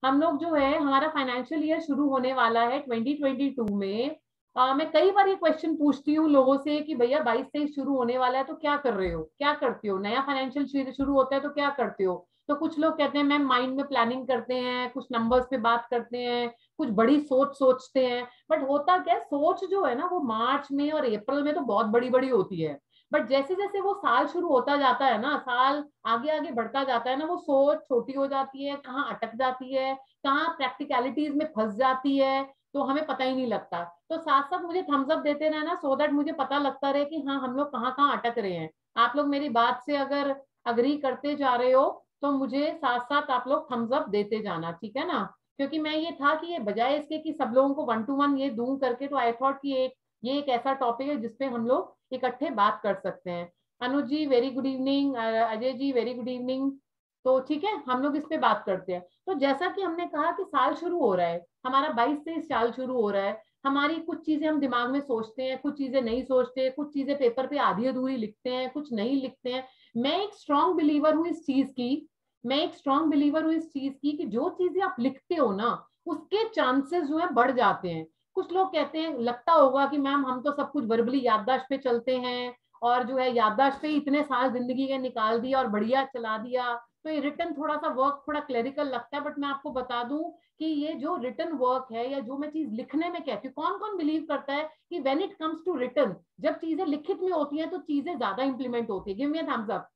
हम लोग जो है, हमारा फाइनेंशियल ईयर शुरू होने वाला है 2022 में। मैं कई बार ये क्वेश्चन पूछती हूँ लोगों से कि भैया 22-23 शुरू होने वाला है तो क्या कर रहे हो, क्या करते हो, नया फाइनेंशियल शुरू होता है तो क्या करते हो। तो कुछ लोग कहते हैं मैम माइंड में प्लानिंग करते हैं, कुछ नंबर्स पे बात करते हैं, कुछ बड़ी सोच सोचते हैं। बट होता क्या है, सोच जो है ना वो मार्च में और अप्रैल में तो बहुत बड़ी बड़ी होती है। बट जैसे जैसे वो साल शुरू होता जाता है ना, साल आगे आगे बढ़ता जाता है ना, वो सोच छोटी हो जाती है, कहाँ अटक जाती है, कहाँ प्रैक्टिकलिटीज में फंस जाती है, तो हमें पता ही नहीं लगता। तो साथ साथ मुझे थम्स अप देते रहना, सो दैट मुझे पता लगता रहे कि हाँ हम लोग कहाँ कहाँ अटक रहे हैं। आप लोग मेरी बात से अगर अग्री करते जा रहे हो तो मुझे साथ साथ आप लोग थम्स अप देते जाना, ठीक है ना। क्योंकि मैं ये था कि ये बजाय इसके कि सब लोगों को 1 to 1 ये दूं करके, तो आई थॉट कि ये एक ऐसा टॉपिक है जिसपे हम लोग इकट्ठे बात कर सकते हैं। अनुज जी very good evening, Ajay ji very good evening. तो ठीक है, हम लोग इस पे बात करते हैं। तो जैसा कि हमने कहा कि साल शुरू हो रहा है हमारा, 22 से साल शुरू हो रहा है। हमारी कुछ चीजें हम दिमाग में सोचते हैं, कुछ चीजें नहीं सोचते, कुछ चीजें पेपर पे आधी अधूरी लिखते हैं, कुछ नहीं लिखते हैं। मैं एक स्ट्रांग बिलीवर हूँ इस चीज की, मैं एक स्ट्रांग बिलीवर हूँ इस चीज की कि जो चीजें आप लिखते हो ना, उसके चांसेस जो है बढ़ जाते हैं। कुछ लोग कहते हैं, लगता होगा कि मैम हम तो सब कुछ वर्बली याददाश्त पे चलते हैं, और जो है याददाश्त पे ही इतने साल जिंदगी के निकाल दिया और बढ़िया चला दिया। तो ये रिटर्न थोड़ा सा वर्क थोड़ा क्लरिकल लगता है। बट मैं आपको बता दूं कि ये जो रिटर्न वर्क है, या जो मैं चीज लिखने में कहती हूँ, कौन कौन बिलीव करता है कि when it comes to return, जब चीजें लिखित में होती हैं तो चीजें ज्यादा इंप्लीमेंट होती है। Give me a thumbs up.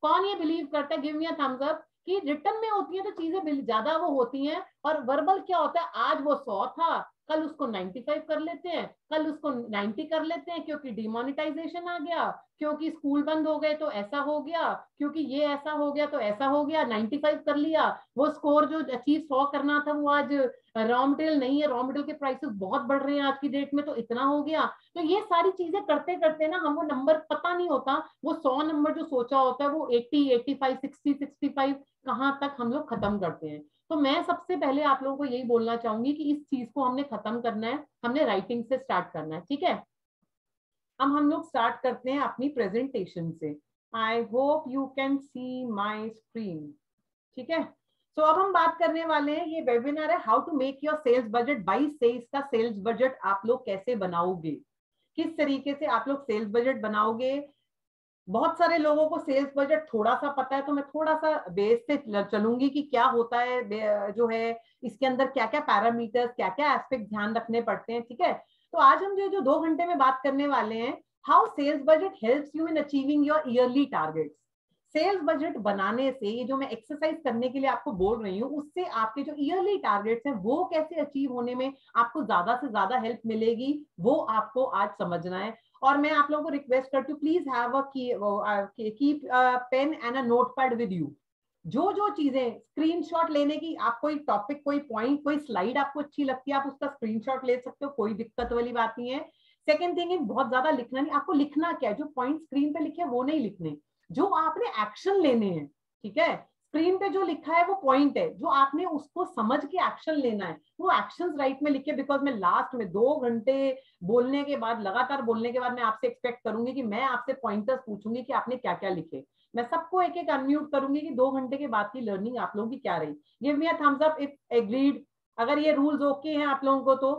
कौन ये बिलीव करता है, give me a thumbs up, कि रिटर्न में होती है तो चीजें ज्यादा वो होती हैं। और वर्बल क्या होता है, आज वो 100 था, कल उसको 95 कर लेते हैं, कल उसको 90 कर लेते हैं, क्योंकि डिमोनिटाइजेशन आ गया, क्योंकि स्कूल बंद हो गए तो ऐसा हो गया, क्योंकि ये ऐसा हो गया तो ऐसा हो गया, 95 कर लिया। वो स्कोर जो अचीव 100 करना था वो आज रॉ मटेरियल नहीं है, रॉ मटेरियल के प्राइसेस बहुत बढ़ रहे हैं आज की डेट में, तो इतना हो गया। तो ये सारी चीजें करते करते ना हम वो नंबर पता नहीं होता, वो 100 नंबर जो सोचा होता है वो 80, 85, 60, 65 कहाँ तक हम लोग खत्म करते हैं। तो मैं सबसे पहले आप लोगों को यही बोलना चाहूंगी कि इस चीज को हमने खत्म करना है, हमने राइटिंग से स्टार्ट करना है, ठीक है। अब हम लोग स्टार्ट करते हैं अपनी प्रेजेंटेशन से। I hope you can see my screen, ठीक है। सो अब हम बात करने वाले हैं, ये वेबिनार है how to make your sales budget. 22-23 का सेल्स बजट आप लोग कैसे बनाओगे, किस तरीके से आप लोग सेल्स बजट बनाओगे। बहुत सारे लोगों को सेल्स बजट थोड़ा सा पता है, तो मैं थोड़ा सा बेस से चलूंगी कि क्या होता है जो है, इसके अंदर क्या क्या पैरामीटर्स, क्या क्या एस्पेक्ट ध्यान रखने पड़ते हैं, ठीक है। तो आज हम जो 2 घंटे में बात करने वाले हैं, how sales budget helps you in achieving your yearly targets. Sales budget बनाने से, ये जो मैं एक्सरसाइज करने के लिए आपको बोल रही हूँ, उससे आपके जो ईयरली टारगेट्स हैं वो कैसे अचीव होने में आपको ज्यादा से ज्यादा हेल्प मिलेगी, वो आपको आज समझना है। और मैं आप लोगों को रिक्वेस्ट करती हूँ, please have a keep pen and a notepad with you. जो जो चीजें स्क्रीनशॉट लेने की, आप कोई टॉपिक, कोई पॉइंट, कोई स्लाइड आपको अच्छी लगती है, आप उसका स्क्रीनशॉट ले सकते हो, कोई दिक्कत वाली बात नहीं है। सेकेंड थिंग, बहुत ज्यादा लिखना नहीं, आपको लिखना क्या है, जो पॉइंट स्क्रीन पे लिखे वो नहीं लिखने, जो आपने एक्शन लेने हैं, ठीक है। स्क्रीन पे जो लिखा है वो पॉइंट है, जो आपने उसको समझ के एक्शन लेना है, वो एक्शंस राइट में लिखे। बिकॉज मैं लास्ट में 2 घंटे बोलने के बाद, लगातार बोलने के बाद, मैं आपसे एक्सपेक्ट करूंगी कि मैं आपसे पॉइंटर्स पूछूंगी कि आपने क्या क्या लिखे। मैं सबको एक एक अनम्यूट करूंगी कि 2 घंटे के बाद की लर्निंग आप लोगों की क्या रही। Give me a thumbs up if agreed, अगर ये रूल्स ओके हैं आप लोगों को तो।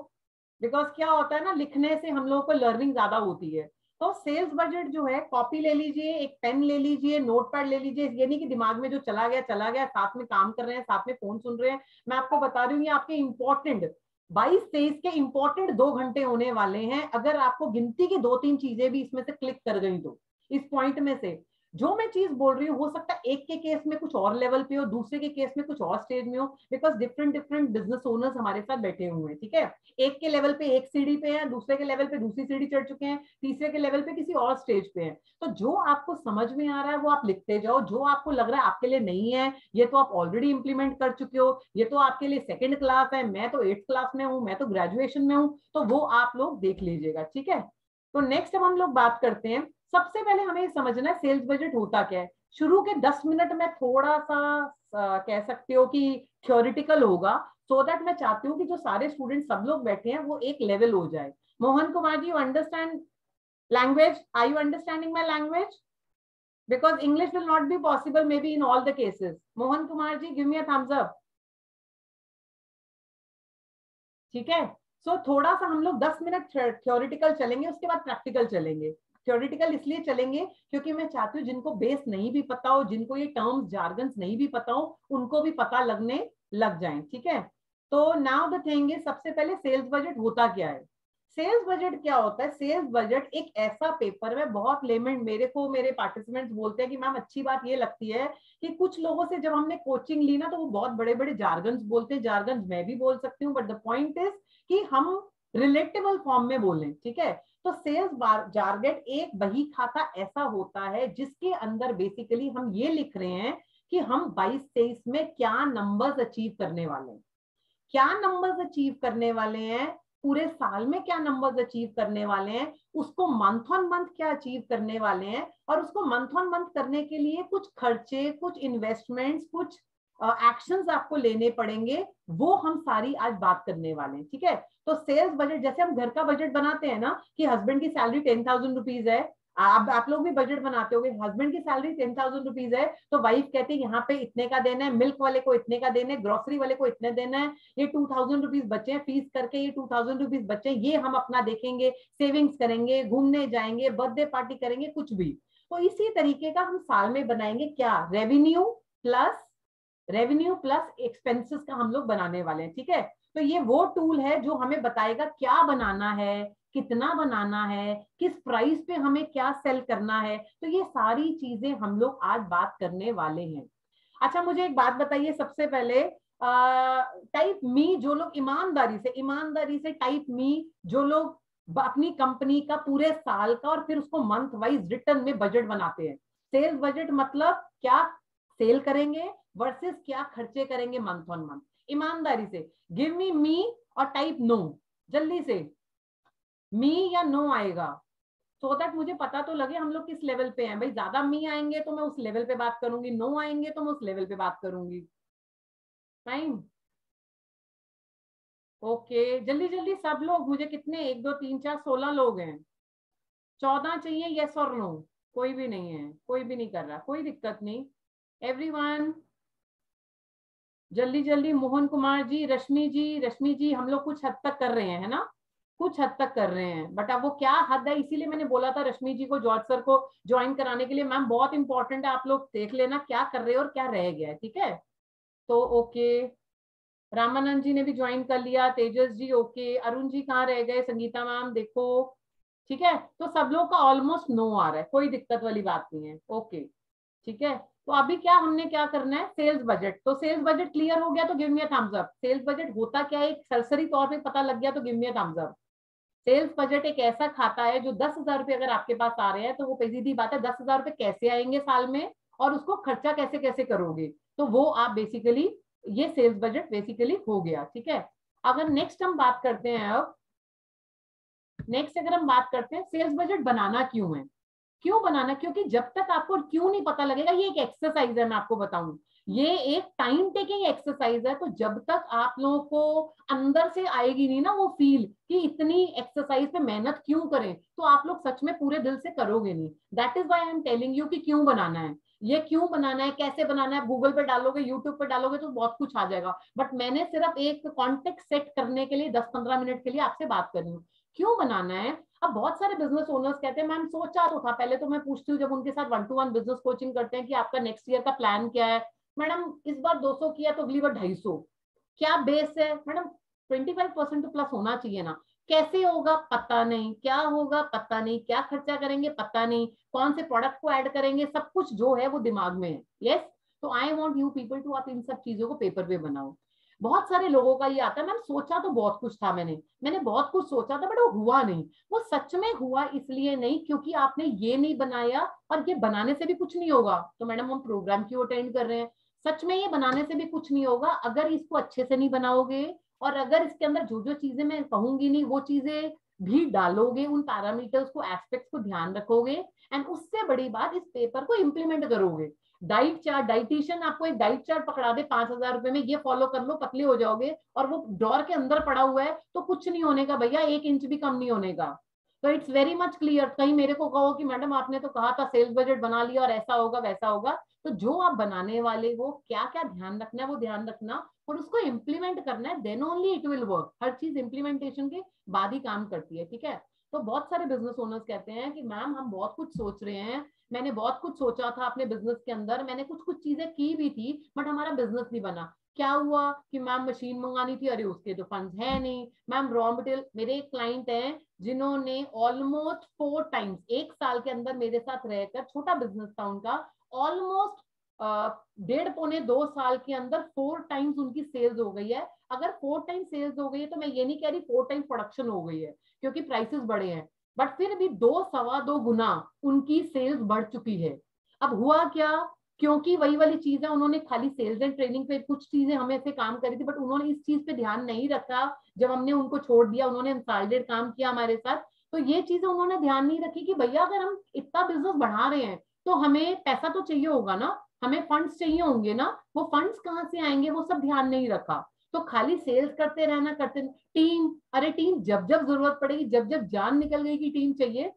बिकॉज क्या होता है ना, लिखने से हम लोगों को लर्निंग ज्यादा होती है। तो सेल्स बजट जो है, कॉपी ले लीजिए, एक पेन ले लीजिए, नोट पैड ले लीजिए। ये नहीं कि दिमाग में जो चला गया चला गया, साथ में काम कर रहे हैं, साथ में फोन सुन रहे हैं। मैं आपको बता रही हूँ ये आपके इंपॉर्टेंट 22-23 के इंपॉर्टेंट 2 घंटे होने वाले हैं। अगर आपको गिनती की 2-3 चीजें भी इसमें से क्लिक कर गई तो, इस पॉइंट में से जो मैं चीज बोल रही हूँ, हो सकता है एक के केस में कुछ और लेवल पे हो, दूसरे के केस में कुछ और स्टेज में हो। Because different different business owners हमारे साथ बैठे हुए हैं, ठीक है। एक के लेवल पे एक सीढ़ी पे है, दूसरे के लेवल पे दूसरी सीढ़ी चढ़ चुके हैं, तीसरे के लेवल पे किसी और स्टेज पे है। तो जो आपको समझ में आ रहा है वो आप लिखते जाओ, जो आपको लग रहा है आपके लिए नहीं है, ये तो आप ऑलरेडी इंप्लीमेंट कर चुके हो, ये तो आपके लिए सेकेंड क्लास है, मैं तो 8th क्लास में हूँ, मैं तो ग्रेजुएशन में हूँ, तो वो आप लोग देख लीजिएगा, ठीक है। तो नेक्स्ट अब हम लोग बात करते हैं। सबसे पहले हमें समझना है सेल्स बजट होता क्या है। शुरू के 10 मिनट में थोड़ा सा कह सकते हो कि थ्योरिटिकल होगा, सो दैट मैं चाहती हूँ कि जो सारे स्टूडेंट सब लोग बैठे हैं वो एक लेवल हो जाए। Mohan Kumar ji, you understand language? Are you understanding my language? Because English will not be possible maybe in all the cases. Mohan Kumar ji, give me a thumbs up. ठीक है। सो थोड़ा सा हम लोग 10 मिनट थ्योरेटिकल चलेंगे, उसके बाद प्रैक्टिकल चलेंगे। थ्योरेटिकल इसलिए चलेंगे क्योंकि मैं चाहती हूँ जिनको बेस नहीं भी पता हो, जिनको ये टर्म्स जार्गन्स नहीं भी पता हो, उनको भी पता लगने लग जाए। ठीक है। तो नाउ द थिंग इज, सबसे पहले सेल्स बजट होता क्या है? सेल्स बजट क्या होता है? सेल्स बजट एक ऐसा पेपर है, बहुत लेमेंट मेरे पार्टिसिपेंट्स बोलते हैं कि मैम अच्छी बात ये लगती है कि कुछ लोगों से जब हमने कोचिंग ली ना तो वो बहुत बड़े बड़े जार्गन्स बोलते हैं। जार्गन्स मैं भी बोल सकती हूँ, बट द पॉइंट इज कि हम रिलेटेबल फॉर्म में बोलें। ठीक है। तो सेल्स जार्गेट एक बही खाता ऐसा होता है जिसके अंदर बेसिकली हम ये लिख रहे हैं कि हम 22-23 में क्या नंबर्स अचीव करने वाले हैं, क्या नंबर्स अचीव करने वाले हैं, पूरे साल में क्या नंबर्स अचीव करने वाले हैं, उसको मंथ ऑन मंथ क्या अचीव करने वाले हैं, और उसको मंथ ऑन मंथ करने के लिए कुछ खर्चे, कुछ इन्वेस्टमेंट्स, कुछ एक्शंस आपको लेने पड़ेंगे, वो हम सारी आज बात करने वाले हैं। ठीक है। तो सेल्स बजट, जैसे हम घर का बजट बनाते हैं ना कि हस्बैंड की सैलरी 10,000 रुपीज है, आप लोग भी बजट बनाते होगे, हस्बैंड की सैलरी 10,000 रुपीज है, तो वाइफ कहती है यहाँ पे इतने का देना है, मिल्क वाले को इतने का देना है, ग्रोसरी वाले को इतने देना है, ये 2,000 रुपीज बचे हैं फीस करके, ये 2,000 रुपीज बचे, ये हम अपना देखेंगे, सेविंग्स करेंगे, घूमने जाएंगे, बर्थडे पार्टी करेंगे, कुछ भी। तो इसी तरीके का हम साल में बनाएंगे क्या, रेवेन्यू प्लस एक्सपेंसेस का हम लोग बनाने वाले हैं। ठीक है। तो ये वो टूल है जो हमें बताएगा क्या बनाना है, कितना बनाना है, किस प्राइस पे हमें क्या सेल करना है। तो ये सारी चीजें हम लोग आज बात करने वाले हैं। अच्छा, मुझे एक बात बताइए सबसे पहले, टाइप मी जो लोग ईमानदारी से टाइप मी जो लोग अपनी कंपनी का पूरे साल का और फिर उसको मंथ वाइज रिटर्न में बजट बनाते हैं। सेल्स बजट मतलब क्या सेल करेंगे वर्सेस क्या खर्चे करेंगे मंथ ऑन मंथ। ईमानदारी से गिव मी और टाइप नो, जल्दी से मी या नो आएगा, सो दैट मुझे पता तो लगे हम लोग किस लेवल पे हैं। भाई ज्यादा मी आएंगे तो मैं उस लेवल पे बात करूंगी, नो आएंगे तो मैं उस लेवल पे बात करूंगी। Fine, okay. जल्दी जल्दी सब लोग, मुझे कितने, 1 2 3 4 16 लोग हैं, 14 चाहिए यस और नो। कोई भी नहीं है, कोई भी नहीं कर रहा, कोई दिक्कत नहीं। एवरीवन जल्दी जल्दी, मोहन कुमार जी, रश्मि जी हम लोग कुछ हद तक कर रहे हैं, है ना, कुछ हद तक कर रहे हैं, बट अब वो क्या हद है, इसीलिए मैंने बोला था रश्मि जी को, जॉर्ज सर को ज्वाइन कराने के लिए, मैम बहुत इंपॉर्टेंट है, आप लोग देख लेना क्या कर रहे हो और क्या रह गया है। ठीक है। तो ओके, रामानंद जी ने भी ज्वाइन कर लिया, तेजस जी ओके, अरुण जी कहाँ रह गए, संगीता मैम देखो। ठीक है। तो सब लोग का ऑलमोस्ट नो आ रहा है, कोई दिक्कत वाली बात नहीं है। ओके, ठीक है। तो अभी क्या हमने क्या करना है, सेल्स बजट। तो सेल्स बजट क्लियर हो गया तो give me a thumbs up. Sales budget होता क्या है, एक सरसरी तौर पे पता लग गया तो give me a thumbs up. Sales budget एक ऐसा खाता है जो 10,000 रुपए अगर आपके पास आ रहे हैं तो वो सीधी बात है 10,000 रुपए कैसे आएंगे साल में, और उसको खर्चा कैसे कैसे करोगे, तो वो आप बेसिकली, ये सेल्स बजट बेसिकली हो गया। ठीक है। अगर नेक्स्ट हम बात करते हैं, अब नेक्स्ट अगर हम बात करते हैं सेल्स बजट बनाना क्यों है, क्यों बनाना, क्योंकि जब तक आपको क्यों नहीं पता लगेगा, ये एक एक्सरसाइज है, मैं आपको बताऊं, ये एक टाइम टेकिंग एक्सरसाइज है। तो जब तक आप लोगों को अंदर से आएगी नहीं ना वो फील कि इतनी एक्सरसाइज पे मेहनत क्यों करें, तो आप लोग सच में पूरे दिल से करोगे नहीं। That is why I am telling you कि क्यों बनाना है, ये क्यों बनाना है, कैसे बनाना है, गूगल पे डालोगे, यूट्यूब पे डालोगे तो बहुत कुछ आ जाएगा, बट मैंने सिर्फ एक कॉन्टेक्स्ट सेट करने के लिए 10-15 मिनट के लिए आपसे बात करनी हूँ, क्यों बनाना है। अब बहुत सारे बिजनेस ओनर्स कहते हैं मैम सोचा तो था, पहले तो मैं पूछती हूँ जब उनके साथ 1-to-1 बिजनेस कोचिंग करते हैं कि आपका नेक्स्ट ईयर का प्लान क्या है, मैडम इस बार 200 किया तो अगली बार 250, क्या बेस है मैडम, 25% तो प्लस होना चाहिए ना, कैसे होगा पता नहीं, क्या होगा पता नहीं, क्या खर्चा करेंगे पता नहीं, कौन से प्रोडक्ट को ऐड करेंगे, सब कुछ जो है वो दिमाग में है। यस, तो I want you people to, आप इन सब चीजों को पेपर पे बनाओ। बहुत सारे लोगों का ये आता है मैम सोचा तो बहुत कुछ था, मैंने बहुत कुछ सोचा था बट वो हुआ नहीं। वो सच में हुआ इसलिए नहीं क्योंकि आपने ये नहीं बनाया, और ये बनाने से भी कुछ नहीं होगा, तो मैडम हम प्रोग्राम क्यों अटेंड कर रहे हैं। सच में ये बनाने से भी कुछ नहीं होगा अगर इसको अच्छे से नहीं बनाओगे, और अगर इसके अंदर जो जो चीजें मैं कहूंगी नहीं वो चीजें भी डालोगे, उन पैरामीटर्स को, एस्पेक्ट्स को ध्यान रखोगे, एंड उससे बड़ी बात इस पेपर को इंप्लीमेंट करोगे। डाइट चार्ट, डाइटिशियन आपको एक डाइट चार्ट पकड़ा दे 5,000 रुपए में, ये फॉलो कर लो पतले हो जाओगे, और वो ड्रॉर के अंदर पड़ा हुआ है तो कुछ नहीं होने का भैया, 1 इंच भी कम नहीं होने का। तो इट्स वेरी मच क्लियर। कहीं मेरे को कहो कि मैडम आपने तो कहा था सेल्स बजट बना लिया और ऐसा होगा वैसा होगा, तो जो आप बनाने वाले हो क्या क्या ध्यान रखना है वो ध्यान रखना और उसको इम्प्लीमेंट करना है, then only it will work. हर चीज इम्प्लीमेंटेशन के बाद ही काम करती है, ठीक है। तो बहुत सारे बिजनेस ओनर्स कहते हैं कि मैम हम बहुत कुछ सोच रहे हैं, मैंने बहुत कुछ सोचा था अपने बिजनेस के अंदर, मैंने कुछ कुछ चीजें की भी थी बट हमारा बिजनेस नहीं बना। क्या हुआ कि मैम मशीन मंगानी थी, अरे उसके तो फंड्स है नहीं। मैम रॉ मटेरियल, मेरे एक क्लाइंट हैं जिन्होंने ऑलमोस्ट 4 टाइम्स एक साल के अंदर मेरे साथ रहकर, छोटा बिजनेस था उनका, ऑलमोस्ट 1.5 पौने 2 साल के अंदर 4 टाइम्स उनकी सेल्स हो गई है। अगर 4 टाइम्स सेल्स हो गई है तो मैं ये नहीं कह रही 4 टाइम्स प्रोडक्शन हो गई है, क्योंकि प्राइसेस बढ़े हैं, बट फिर भी 2 सवा 2 गुना उनकी सेल्स बढ़ चुकी है। अब हुआ क्या, क्योंकि वही वाली चीज है, उन्होंने खाली सेल्स एंड ट्रेनिंग पे कुछ चीजें हमें से काम करी थी बट उन्होंने इस चीज पे ध्यान नहीं रखा। जब हमने उनको छोड़ दिया, उन्होंने अनसाल्टेड काम किया हमारे साथ, तो ये चीजें उन्होंने ध्यान नहीं रखी कि भैया अगर हम इतना बिजनेस बढ़ा रहे हैं तो हमें पैसा तो चाहिए होगा ना, हमें फंड्स चाहिए होंगे ना, वो फंड्स कहाँ से आएंगे, वो सब ध्यान नहीं रखा। तो खाली सेल्स करते रहना, करते टीम, अरे टीम जब जब जरूरत पड़ेगी, जब जब जान निकल गई कि टीम चाहिए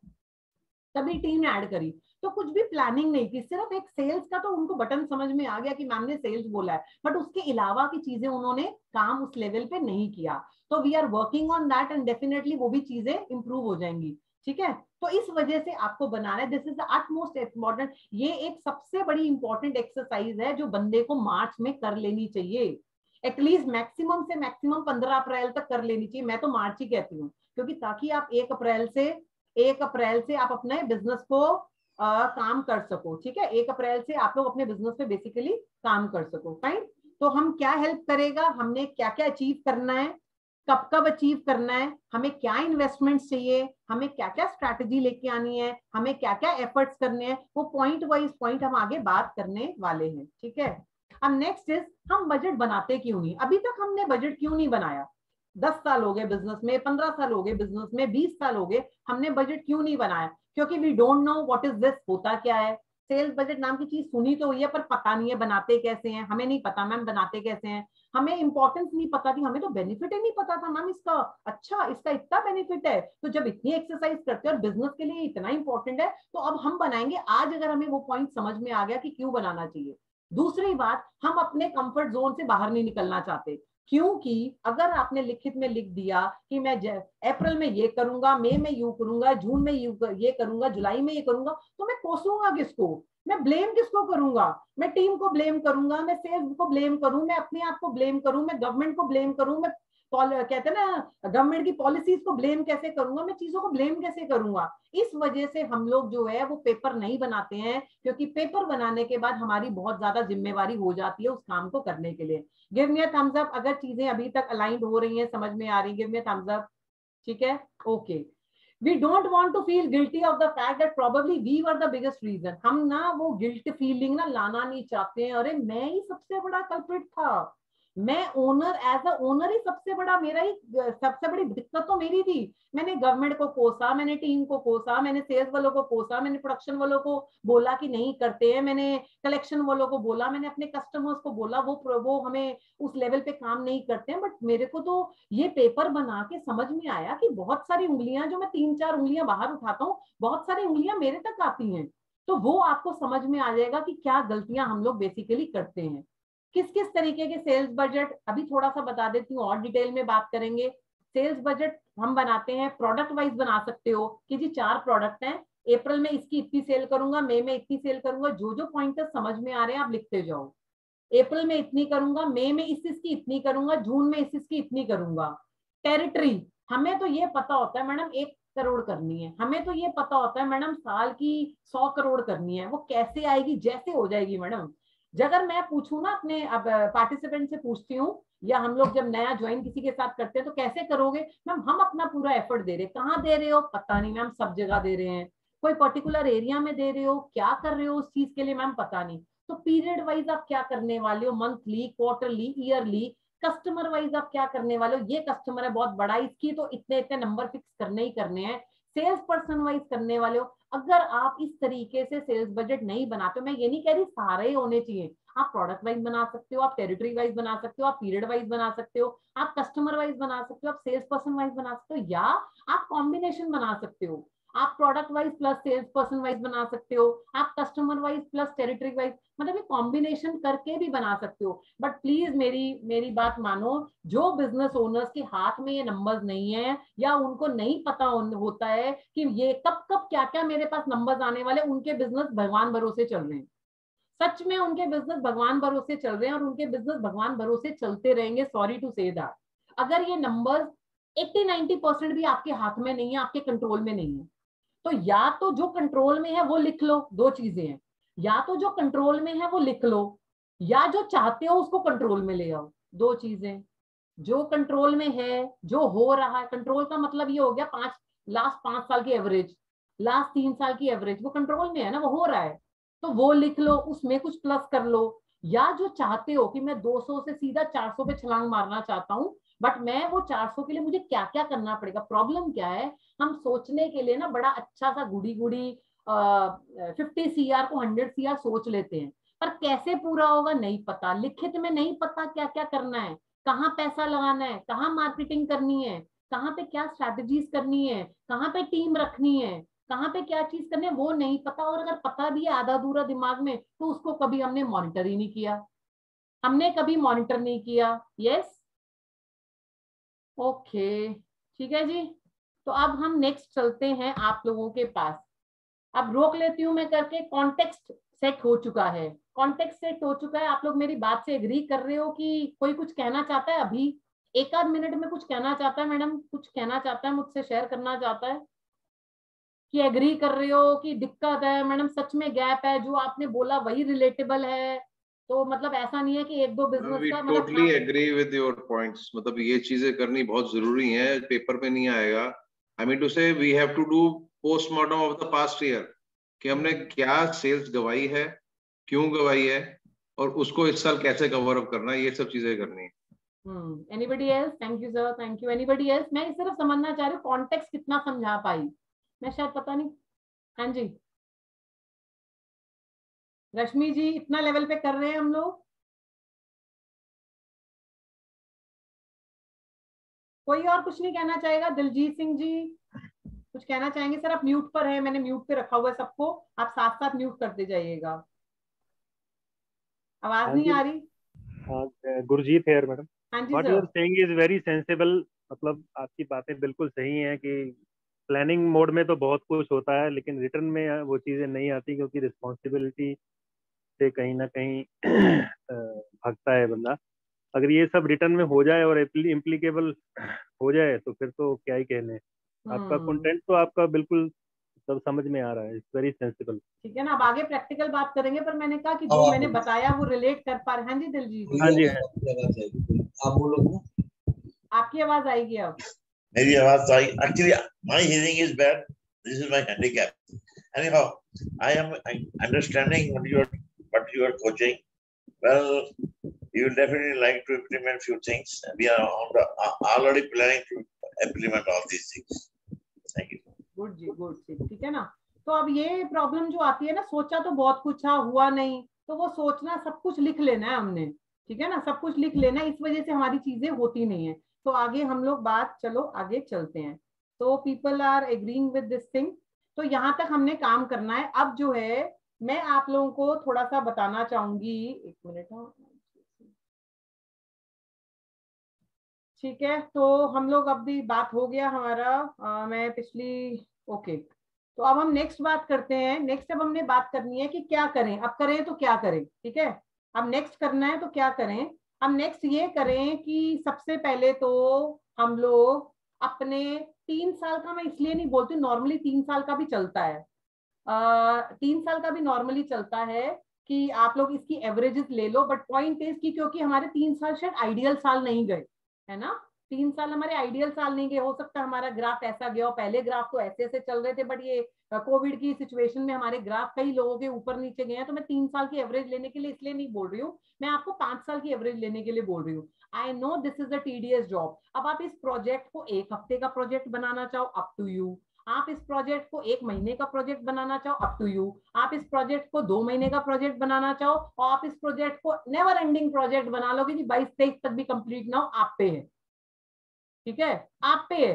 तभी टीम ऐड करी। तो कुछ भी प्लानिंग नहीं की, सिर्फ एक सेल्स का तो उनको बटन समझ में आ गया कि मैम ने सेल्स बोला है, बट उसके अलावा की चीजें उन्होंने काम उस लेवल पे नहीं किया। तो we are working on that and definitely वो भी चीजें इंप्रूव हो जाएंगी, ठीक है। तो इस वजह से आपको बनाना है, this is the utmost important, ये एक सबसे बड़ी इंपॉर्टेंट एक्सरसाइज है जो बंदे को मार्च में कर लेनी चाहिए। एटलीस्ट मैक्सिमम से मैक्सिमम 15 अप्रैल तक कर लेनी चाहिए, मैं तो मार्च ही कहती हूँ, क्योंकि ताकि आप 1 अप्रैल से आप अपने बिजनेस को काम कर सको, ठीक है। 1 अप्रैल से आप लोग अपने बिजनेस पे बेसिकली काम कर सको, फाइन। तो हम क्या हेल्प करेगा, हमने क्या क्या अचीव करना है, कब कब अचीव करना है, हमें क्या इन्वेस्टमेंट्स चाहिए, हमें क्या क्या स्ट्रैटेजी लेके आनी है, हमें क्या क्या एफर्ट्स करने हैं, वो पॉइंट वाइज पॉइंट हम आगे बात करने वाले हैं, ठीक है। अब नेक्स्ट इज, हम बजट बनाते क्यों नहीं, अभी तक हमने बजट क्यों नहीं बनाया। 10 साल हो गए बिजनेस में, 15 साल हो गए बिजनेस में, 20 साल हो गए, हमने बजट क्यों नहीं बनाया। क्योंकि we don't know what is this, होता क्या है। सेल्स बजट नाम की चीज सुनी तो हुई है पर पता नहीं है बनाते कैसे हैं, हमें नहीं पता मैम बनाते कैसे हैं, हमें इंपॉर्टेंस नहीं पता थी, हमें तो बेनिफिट ही नहीं पता था मैम इसका, अच्छा इसका इतना बेनिफिट है, तो जब इतनी एक्सरसाइज करते हैं और बिजनेस के लिए इतना इंपॉर्टेंट है तो अब हम बनाएंगे। आज अगर हमें वो पॉइंट समझ में आ गया कि क्यों बनाना चाहिए। दूसरी बात, हम अपने कंफर्ट जोन से बाहर नहीं निकलना चाहते, क्योंकि अगर आपने लिखित में लिख दिया कि मैं अप्रैल में ये करूंगा, मई में यू करूंगा, जून में ये करूंगा, जुलाई में ये करूंगा, तो मैं कोसूंगा किसको, मैं ब्लेम किसको करूंगा, मैं टीम को ब्लेम करूंगा, मैं सेल्स को ब्लेम करूं, मैं अपने आप को ब्लेम करूं, मैं गवर्नमेंट को ब्लेम करूं, मैं कहते हैं ना गवर्नमेंट की पॉलिसीज को ब्लेम कैसे करूंगा, मैं चीजों को ब्लेम कैसे करूंगा। इस वजह से हम लोग जो है वो पेपर नहीं बनाते हैं, क्योंकि पेपर बनाने के बाद हमारी बहुत ज्यादा जिम्मेवारी हो जाती है उस काम को करने के लिए। Give me a thumbs up अगर चीजें अभी तक अलाइंड हो रही हैं, समझ में आ रही, give me a thumbs up, ठीक है, okay. We don't want to feel guilty of the fact that probably we were the biggest reason. हम ना वो गिल्ट फीलिंग ना लाना नहीं चाहते हैं, अरे मैं ही सबसे बड़ा कल्प्रिट था, मैं ओनर, एज अ ओनर ही सबसे बड़ा, मेरा ही सबसे बड़ी दिक्कत तो मेरी थी। मैंने गवर्नमेंट को कोसा, मैंने टीम को कोसा, मैंने सेल्स वालों को कोसा, मैंने प्रोडक्शन वालों को बोला कि नहीं करते हैं, मैंने कलेक्शन वालों को बोला, मैंने अपने कस्टमर्स को बोला वो हमें उस लेवल पे काम नहीं करते हैं। बट मेरे को तो ये पेपर बना के समझ में आया कि बहुत सारी उंगलियां, जो मैं 3-4 उंगलियां बाहर उठाता हूँ, बहुत सारी उंगलियां मेरे तक आती हैं। तो वो आपको समझ में आ जाएगा कि क्या गलतियां हम लोग बेसिकली करते हैं। किस किस तरीके के सेल्स बजट अभी थोड़ा सा बता देती हूँ और डिटेल में बात करेंगे। सेल्स बजट हम बनाते हैं, प्रोडक्ट वाइज बना सकते हो कि जी 4 प्रोडक्ट हैं, अप्रैल में इसकी इतनी सेल करूंगा, मई में इतनी सेल करूंगा, जो जो पॉइंटर्स समझ में आ रहे हैं आप लिखते जाओ। अप्रैल में इतनी करूंगा, मई में इस इसकी इतनी करूंगा, जून में इस इसकी इतनी करूंगा। टेरिटरी, हमें तो ये पता होता है मैडम 1 करोड़ करनी है, हमें तो ये पता होता है मैडम साल की 100 करोड़ करनी है, वो कैसे आएगी, जैसे हो जाएगी मैडम। अगर मैं पूछूं ना अपने अब पार्टिसिपेंट से पूछती हूँ, या हम लोग जब नया ज्वाइन किसी के साथ करते हैं तो कैसे करोगे मैम, हम अपना पूरा एफर्ट दे रहे हैं, कहाँ दे रहे हो पता नहीं मैम, सब जगह दे रहे हैं, कोई पर्टिकुलर एरिया में दे रहे हो, क्या कर रहे हो उस चीज के लिए मैम पता नहीं। तो पीरियड वाइज आप क्या करने वाले हो, monthly, quarterly, yearly, customer wise आप क्या करने वाले हो, ये कस्टमर है बहुत बड़ा, इसकी तो इतने इतने नंबर फिक्स करने ही करने हैं, सेल्स पर्सन वाइज करने वाले हो, अगर आप इस तरीके से सेल्स बजट नहीं बनाते, मैं ये नहीं कह रही सारे होने चाहिए, आप प्रोडक्ट वाइज बना सकते हो, आप टेरिटरी वाइज बना सकते हो, आप पीरियड वाइज बना सकते हो, आप कस्टमर वाइज बना सकते हो, आप सेल्स पर्सन वाइज बना सकते हो, या आप कॉम्बिनेशन बना सकते हो, आप product wise plus sales person wise बना सकते हो, आप customer wise plus territory wise, मतलब ये कॉम्बिनेशन करके भी बना सकते हो। बट प्लीज मेरी बात मानो, जो बिजनेस ओनर्स के हाथ में ये नंबर्स नहीं है, या उनको नहीं पता होता है कि ये कब कब क्या क्या मेरे पास नंबर्स आने वाले, उनके बिजनेस भगवान भरोसे चल रहे हैं। सच में उनके बिजनेस भगवान भरोसे चल रहे हैं, और उनके बिजनेस भगवान भरोसे चलते रहेंगे। सॉरी टू से दैट, अगर ये नंबर्स 80-90% भी आपके हाथ में नहीं है, आपके कंट्रोल में नहीं है, तो या तो जो कंट्रोल में है वो लिख लो, दो चीजें हैं, या तो जो कंट्रोल में है वो लिख लो, या जो चाहते हो उसको कंट्रोल में ले आओ, दो चीजें। जो कंट्रोल में है, जो हो रहा है, कंट्रोल का मतलब ये हो गया लास्ट 5 साल की एवरेज, लास्ट 3 साल की एवरेज, वो कंट्रोल में है ना, वो हो रहा है, तो वो लिख लो, उसमें कुछ प्लस कर लो। या जो चाहते हो कि मैं 200 से सीधा 400 पे छलांग मारना चाहता हूँ, बट मैं वो 400 के लिए मुझे क्या क्या करना पड़ेगा। प्रॉब्लम क्या है, हम सोचने के लिए ना बड़ा अच्छा सा गुड़ी गुड़ी 50 CR को 100 CR सोच लेते हैं, पर कैसे पूरा होगा नहीं पता, लिखित में नहीं पता क्या क्या करना है, कहाँ पैसा लगाना है, कहाँ मार्केटिंग करनी है, कहाँ पे क्या स्ट्रैटेजीज करनी है, कहाँ पे टीम रखनी है, कहाँ पे क्या चीज करनी है, वो नहीं पता। और अगर पता भी है आधा अधूरा दिमाग में, तो उसको कभी हमने मॉनिटर ही नहीं किया, हमने कभी मॉनिटर नहीं किया। यस, ओके, ठीक है जी। तो अब हम नेक्स्ट चलते हैं आप लोगों के पास। अब रोक लेती हूँ मैं करके, कॉन्टेक्स्ट सेट हो चुका है, कॉन्टेक्स्ट सेट हो चुका है। आप लोग मेरी बात से एग्री कर रहे हो कि कोई कुछ कहना चाहता है अभी, एक आध मिनट में कुछ कहना चाहता है, मैडम कुछ कहना चाहता है, मुझसे शेयर करना चाहता है, कि एग्री कर रहे हो कि दिक्कत है मैडम, सच में गैप है, जो आपने बोला वही रिलेटेबल है, तो मतलब ऐसा नहीं है कि एक दो बिजनेस वी का मतलब। Totally agree with your points, मतलब ये चीजें करनी बहुत जरूरी है, पेपर पे नहीं आएगा। I mean to say we have to do postmortem of the past year, कि हमने क्या सेल्स गवाई है, क्यों गवाई है, और उसको इस साल कैसे कवर अप करना है, ये सब चीजें करनी है। Anybody else? Thank you sir, thank you. Anybody else? मैं सिर्फ समझना चाह रही हूँ कॉन्टेक्स्ट कितना समझा पाई मैं, शायद पता नहीं। हाँ जी, रश्मि जी, इतना लेवल पे कर रहे हैं हम लोग? कोई और कुछ नहीं कहना चाहेगा? दिलजीत सिंह जी कुछ कहना चाहेंगे? सर आप म्यूट पर है, मैंने म्यूट पे रखा हुआ है सबको, आप साथ साथ म्यूट करते जाइएगा। आवाज हाँ नहीं जी। आ रही? हाँ, गुरजीत है मैडम। हाँ जी what you sir. Are saying is very sensible, मतलब आपकी बातें बिल्कुल सही हैं कि प्लानिंग मोड में तो बहुत कुछ होता है, लेकिन रिटर्न में वो चीज़ें नहीं आती, क्योंकि रिस्पॉन्सिबिलिटी से कहीं ना कहीं भागता है बंदा। अगर ये सब रिटर्न में हो जाए और इम्प्लीकेबल हो जाए तो फिर तो क्या ही कहने। आपका हम्म, कंटेंट तो आपका बिल्कुल सब समझ में आ रहा है, इट्स वेरी सेंसिबल। ठीक है ना, अब आगे प्रैक्टिकल बात करेंगे, पर मैंने कहा कि अब जो आप मैंने बोलो। बताया वो रिलेट कर पा रहे। हाँ जी दिलजीत जी, हाँ जी। आपकी आवाज आएगी, आप बोलो ना। आपकी आवाज आएगी अब। मेरी आवाज आई, actually my hearing is bad, this is my handicap. Anyhow, I am understanding what you are coaching. Well, you will definitely like to implement few things. We are already planning to implement all these things. Thank you. Good जी, good जी, ठीक है ना। तो अब ये problem जो आती है ना, सोचा तो बहुत कुछ हुआ नहीं, तो वो सोचना सब कुछ लिख लेना है हमने, ठीक है ना, सब कुछ लिख लेना है, इस वजह से हमारी चीजें होती नहीं है। तो आगे हम लोग बात, चलो आगे चलते हैं। तो people are agreeing with this thing, तो यहाँ तक हमने काम करना है। अब जो है मैं आप लोगों को थोड़ा सा बताना चाहूंगी, एक मिनट, ठीक है। तो हम लोग, अब भी बात हो गया हमारा, मैं पिछली, ओके। तो अब हम नेक्स्ट बात करते हैं। नेक्स्ट अब हमने बात करनी है कि क्या करें, अब करें तो क्या करें, ठीक है। अब नेक्स्ट करना है तो क्या करें। हम नेक्स्ट ये करें कि सबसे पहले तो हम लोग अपने 3 साल का, मैं इसलिए नहीं बोलती, नॉर्मली 3 साल का भी चलता है, 3 साल का भी नॉर्मली चलता है कि आप लोग इसकी एवरेजेस ले लो। बट पॉइंट इज कि क्योंकि हमारे 3 साल शायद आइडियल साल नहीं गए, है ना, 3 साल हमारे आइडियल साल नहीं गए। हो सकता है हमारा ग्राफ ऐसा गया हो, पहले ग्राफ तो ऐसे ऐसे चल रहे थे, बट ये कोविड की सिचुएशन में हमारे ग्राफ कई लोगों के ऊपर नीचे गए हैं। तो मैं 3 साल की एवरेज लेने के लिए इसलिए नहीं बोल रही हूँ, मैं आपको 5 साल की एवरेज लेने के लिए बोल रही हूँ। I know this is a tedious job. अब आप इस प्रोजेक्ट को 1 हफ्ते का प्रोजेक्ट बनाना चाहो, अप टू यू। आप इस प्रोजेक्ट को 1 महीने का प्रोजेक्ट बनाना चाहो, अप टू यू। आप इस प्रोजेक्ट को 2 महीने का प्रोजेक्ट बनाना चाहो, और आप इस प्रोजेक्ट को नेवर एंडिंग प्रोजेक्ट बना लोगे कि 22-23 तक भी कंप्लीट ना हो, आप पे है। ठीक है, आप पे है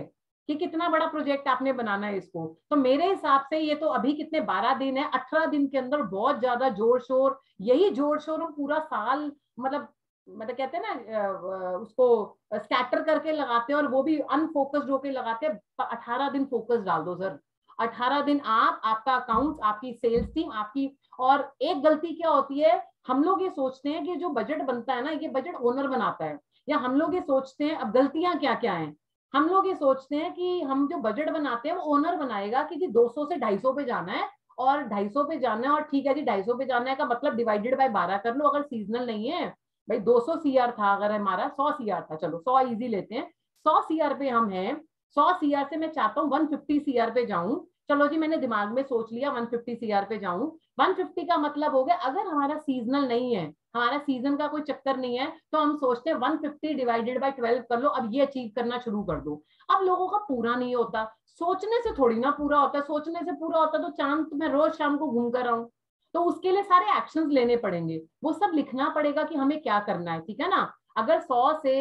कि कितना बड़ा प्रोजेक्ट आपने बनाना है इसको। तो मेरे हिसाब से ये तो अभी कितने 12 दिन है, 18 दिन के अंदर बहुत ज्यादा जोर शोर, यही जोर शोर हम पूरा साल मतलब कहते हैं ना उसको स्कैटर करके लगाते हैं, और वो भी अनफोकस्ड होके लगाते हैं। 18 दिन फोकस डाल दो सर, 18 दिन आप, आपका अकाउंट, आपकी सेल्स टीम, आपकी। और एक गलती क्या होती है, हम लोग ये सोचते हैं कि जो बजट बनता है ना, ये बजट ओनर बनाता है, या हम लोग ये सोचते हैं, अब गलतियां क्या क्या हैं, हम लोग ये सोचते हैं कि हम जो बजट बनाते हैं वो ओनर बनाएगा कि जी 200 से 250 पे जाना है, और 250 पे जाना है, और ठीक है जी 250 पे जाना है का मतलब डिवाइडेड बाय 12 कर लो, अगर सीजनल नहीं है भाई। 200 सीआर था, अगर हमारा 100 सीआर था, चलो 100 इजी लेते हैं, 100 सीआर पे हम हैं, 100 सीआर से मैं चाहता हूँ 150 सीआर पे जाऊं। चलो जी, मैंने दिमाग में सोच लिया 150 सीआर पे जाऊं। 150 का मतलब हो गया, अगर हमारा सीजनल नहीं है, हमारा सीजन का कोई चक्कर नहीं है, तो हम सोचते हैं 150 डिवाइडेड बाय 12 कर लो, अब ये अचीव करना शुरू कर दो। अब लोगों का पूरा नहीं होता, सोचने से थोड़ी ना पूरा होता है, सोचने से पूरा होता तो चांद मैं रोज शाम को घूम कर आऊं। तो उसके लिए सारे एक्शंस लेने पड़ेंगे, वो सब लिखना पड़ेगा कि हमें क्या करना है, ठीक है ना। अगर 100 से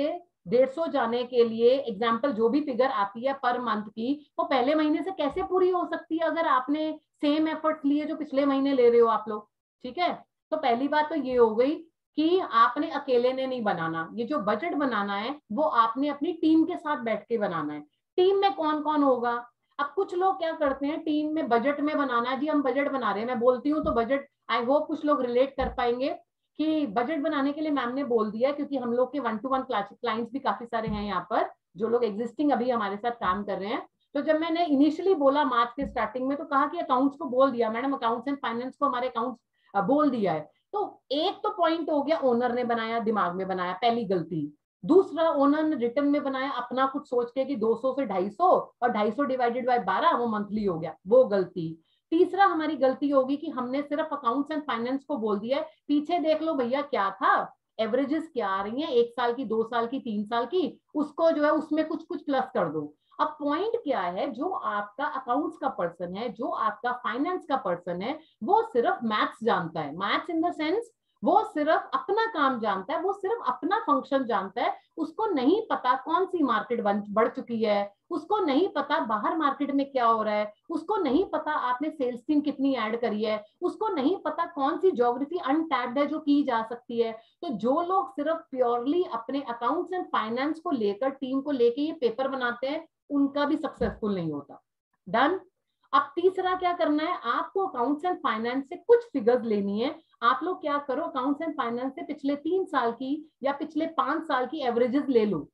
150 जाने के लिए एग्जाम्पल जो भी फिगर आती है पर मंथ की, वो पहले महीने से कैसे पूरी हो सकती है अगर आपने सेम एफर्ट लिए जो पिछले महीने ले रहे हो आप लोग। ठीक है, तो पहली बात तो ये हो गई कि आपने अकेले ने नहीं बनाना, ये जो बजट बनाना है वो आपने अपनी टीम के साथ बैठ के बनाना है। टीम में कौन कौन होगा, अब कुछ लोग क्या करते हैं, टीम में बजट में बनाना है जी, हम बजट बना रहे हैं, मैं बोलती हूँ तो बजट, आई होप कुछ लोग रिलेट कर पाएंगे कि बजट बनाने के लिए मैम ने बोल दिया, क्योंकि हम लोग के 1-to-1 क्लाइंट्स भी काफी सारे हैं यहाँ पर, जो लोग एग्जिस्टिंग अभी हमारे साथ काम कर रहे हैं। तो जब मैंने इनिशियली बोला मार्च के स्टार्टिंग में, तो कहा कि अकाउंट्स को बोल दिया मैडम, अकाउंट्स एंड फाइनेंस को हमारे अकाउंट्स बोल दिया है। तो एक तो पॉइंट हो गया, ओनर ने बनाया, दिमाग में बनाया, पहली गलती। दूसरा, ओनर ने रिटर्न में बनाया अपना कुछ सोच के कि 200 से 250, और 250 डिवाइडेड बाय 12 वो मंथली हो गया, वो गलती। तीसरा हमारी गलती होगी कि हमने सिर्फ अकाउंट्स एंड फाइनेंस को बोल दिया है, पीछे देख लो भैया क्या था, एवरेजेस क्या आ रही हैं, 1 साल की, 2 साल की, 3 साल की, उसको जो है उसमें कुछ कुछ प्लस कर दो। अब पॉइंट क्या है, जो आपका अकाउंट्स का पर्सन है, जो आपका फाइनेंस का पर्सन है, वो सिर्फ मैथ्स जानता है, मैथ्स इन द सेंस वो सिर्फ अपना काम जानता है, वो सिर्फ अपना फंक्शन जानता है, उसको नहीं पता कौन सी मार्केट बढ़ चुकी है, उसको नहीं पता बाहर मार्केट में क्या हो रहा है, उसको नहीं पता आपने सेल्स टीम कितनी ऐड करी है, उसको नहीं पता कौन सी ज्योग्राफी अनटैप्ड है जो की जा सकती है। तो जो लोग सिर्फ प्योरली अपने अकाउंट्स एंड फाइनेंस को लेकर, टीम को लेकर ये पेपर बनाते हैं, उनका भी सक्सेसफुल नहीं होता। डन। अब तीसरा क्या करना है, आपको अकाउंट्स एंड फाइनेंस से कुछ फिगर्स लेनी है। आप लोग क्या करो, अकाउंट्स एंड फाइनेंस से पिछले 3 साल की या पिछले 5 साल की एवरेजेस ले लो।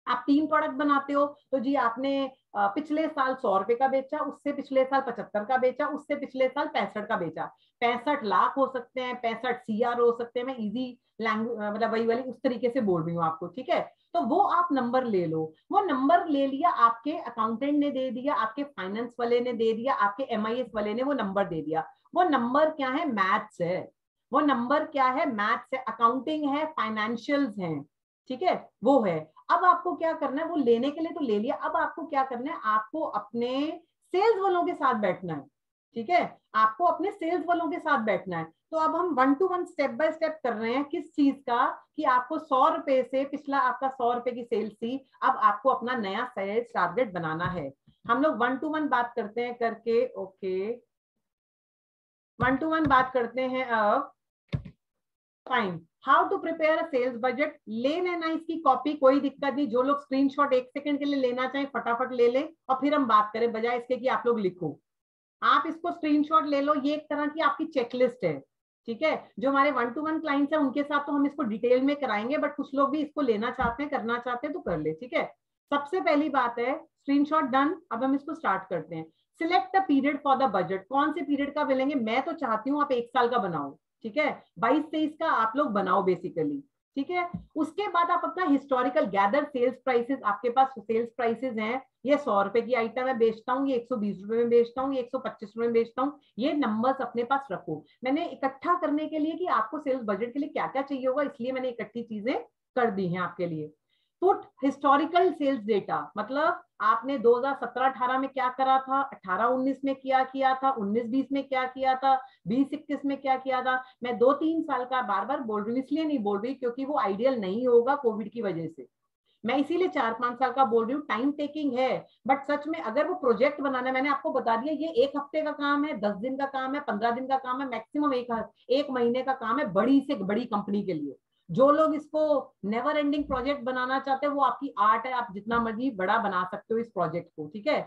आप 3 प्रोडक्ट बनाते हो, तो जी आपने पिछले साल 100 रुपए का बेचा, उससे पिछले साल 75 का बेचा, उससे पिछले साल 65 का बेचा। 65 लाख हो सकते हैं, 65 सीआर हो सकते हैं, मैं इजी लैंग्वेज मतलब वही वाली उस तरीके से बोल रही हूँ आपको, ठीक है। तो वो आप नंबर ले लो, वो नंबर ले लिया, आपके अकाउंटेंट ने दे दिया, आपके फाइनेंस वाले ने दे दिया, आपके एमआईएस वाले ने वो नंबर दे दिया। वो नंबर क्या है, मैथ्स है। वो नंबर क्या है, मैथ्स है, अकाउंटिंग है, फाइनेंशियल्स हैं, ठीक है, वो है। अब आपको क्या करना है, वो लेने के लिए तो ले लिया, अब आपको क्या करना है, आपको अपने सेल्स वालों के साथ बैठना है, ठीक है, आपको अपने सेल्स वालों के साथ बैठना है। तो अब हम 1-to-1 स्टेप बाय स्टेप कर रहे हैं, किस चीज का, कि आपको 100 रुपए से, पिछला आपका 100 रुपए की सेल्स थी, अब आपको अपना नया सेल्स टारगेट बनाना है। हम लोग 1-to-1 बात करते हैं करके, ओके 1-to-1 बात करते हैं अब। Fine, how to prepare a sales budget. ले लेना इसकी कॉपी, कोई दिक्कत नहीं, जो लोग स्क्रीनशॉट 1 सेकंड के लिए लेना चाहें फटाफट ले ले, और फिर हम बात करें, बजाय इसके कि आप लोग लिखो। आप इसको स्क्रीनशॉट ले लो, ये एक तरह की आपकी चेकलिस्ट है, ठीक है। जो हमारे 1-to-1 क्लाइंट्स हैं उनके साथ तो हम इसको डिटेल में कराएंगे, बट कुछ लोग भी इसको लेना चाहते हैं, करना चाहते हैं तो कर ले, ठीक है। सबसे पहली बात है स्क्रीनशॉट डन। अब हम इसको स्टार्ट करते हैं। Select the period for the budget, कौन से पीरियड का मिलेंगे, मैं तो चाहती हूँ आप 1 साल का बनाओ, ठीक है, 22-23 का आप लोग बनाओ बेसिकली, ठीक है। उसके बाद आप अपना हिस्टोरिकल गैदर सेल्स प्राइसेस, आपके पास सेल्स प्राइसेस हैं, ये 100 रुपए की आइटम है बेचता हूँ, ये 120 रुपए में बेचता हूँ, ये 125 रुपए में बेचता हूँ, ये नंबर्स अपने पास रखो। मैंने इकट्ठा करने के लिए कि आपको सेल्स बजट के लिए क्या क्या चाहिए होगा, इसलिए मैंने इकट्ठी चीजें कर दी हैं आपके लिए। पुट हिस्टोरिकल सेल्स डेटा, मतलब आपने 2017-18 में क्या करा था, 18-19 में क्या किया था, 19-20 में क्या किया था, 20-21 में क्या किया था। मैं 2-3 साल का बार बार बोल रही हूँ, इसलिए नहीं बोल रही क्योंकि वो आइडियल नहीं होगा कोविड की वजह से, मैं इसीलिए 4-5 साल का बोल रही हूँ, टाइम टेकिंग है। बट सच में अगर वो प्रोजेक्ट बनाना है, मैंने आपको बता दिया ये 1 हफ्ते का काम है, 10 दिन का काम है, 15 दिन का काम है, मैक्सिमम 1 महीने का काम है बड़ी से बड़ी कंपनी के लिए। जो लोग इसको नेवर एंडिंग प्रोजेक्ट बनाना चाहते हैं वो आपकी आर्ट है, आप जितना मर्जी बड़ा बना सकते हो इस प्रोजेक्ट को, ठीक है।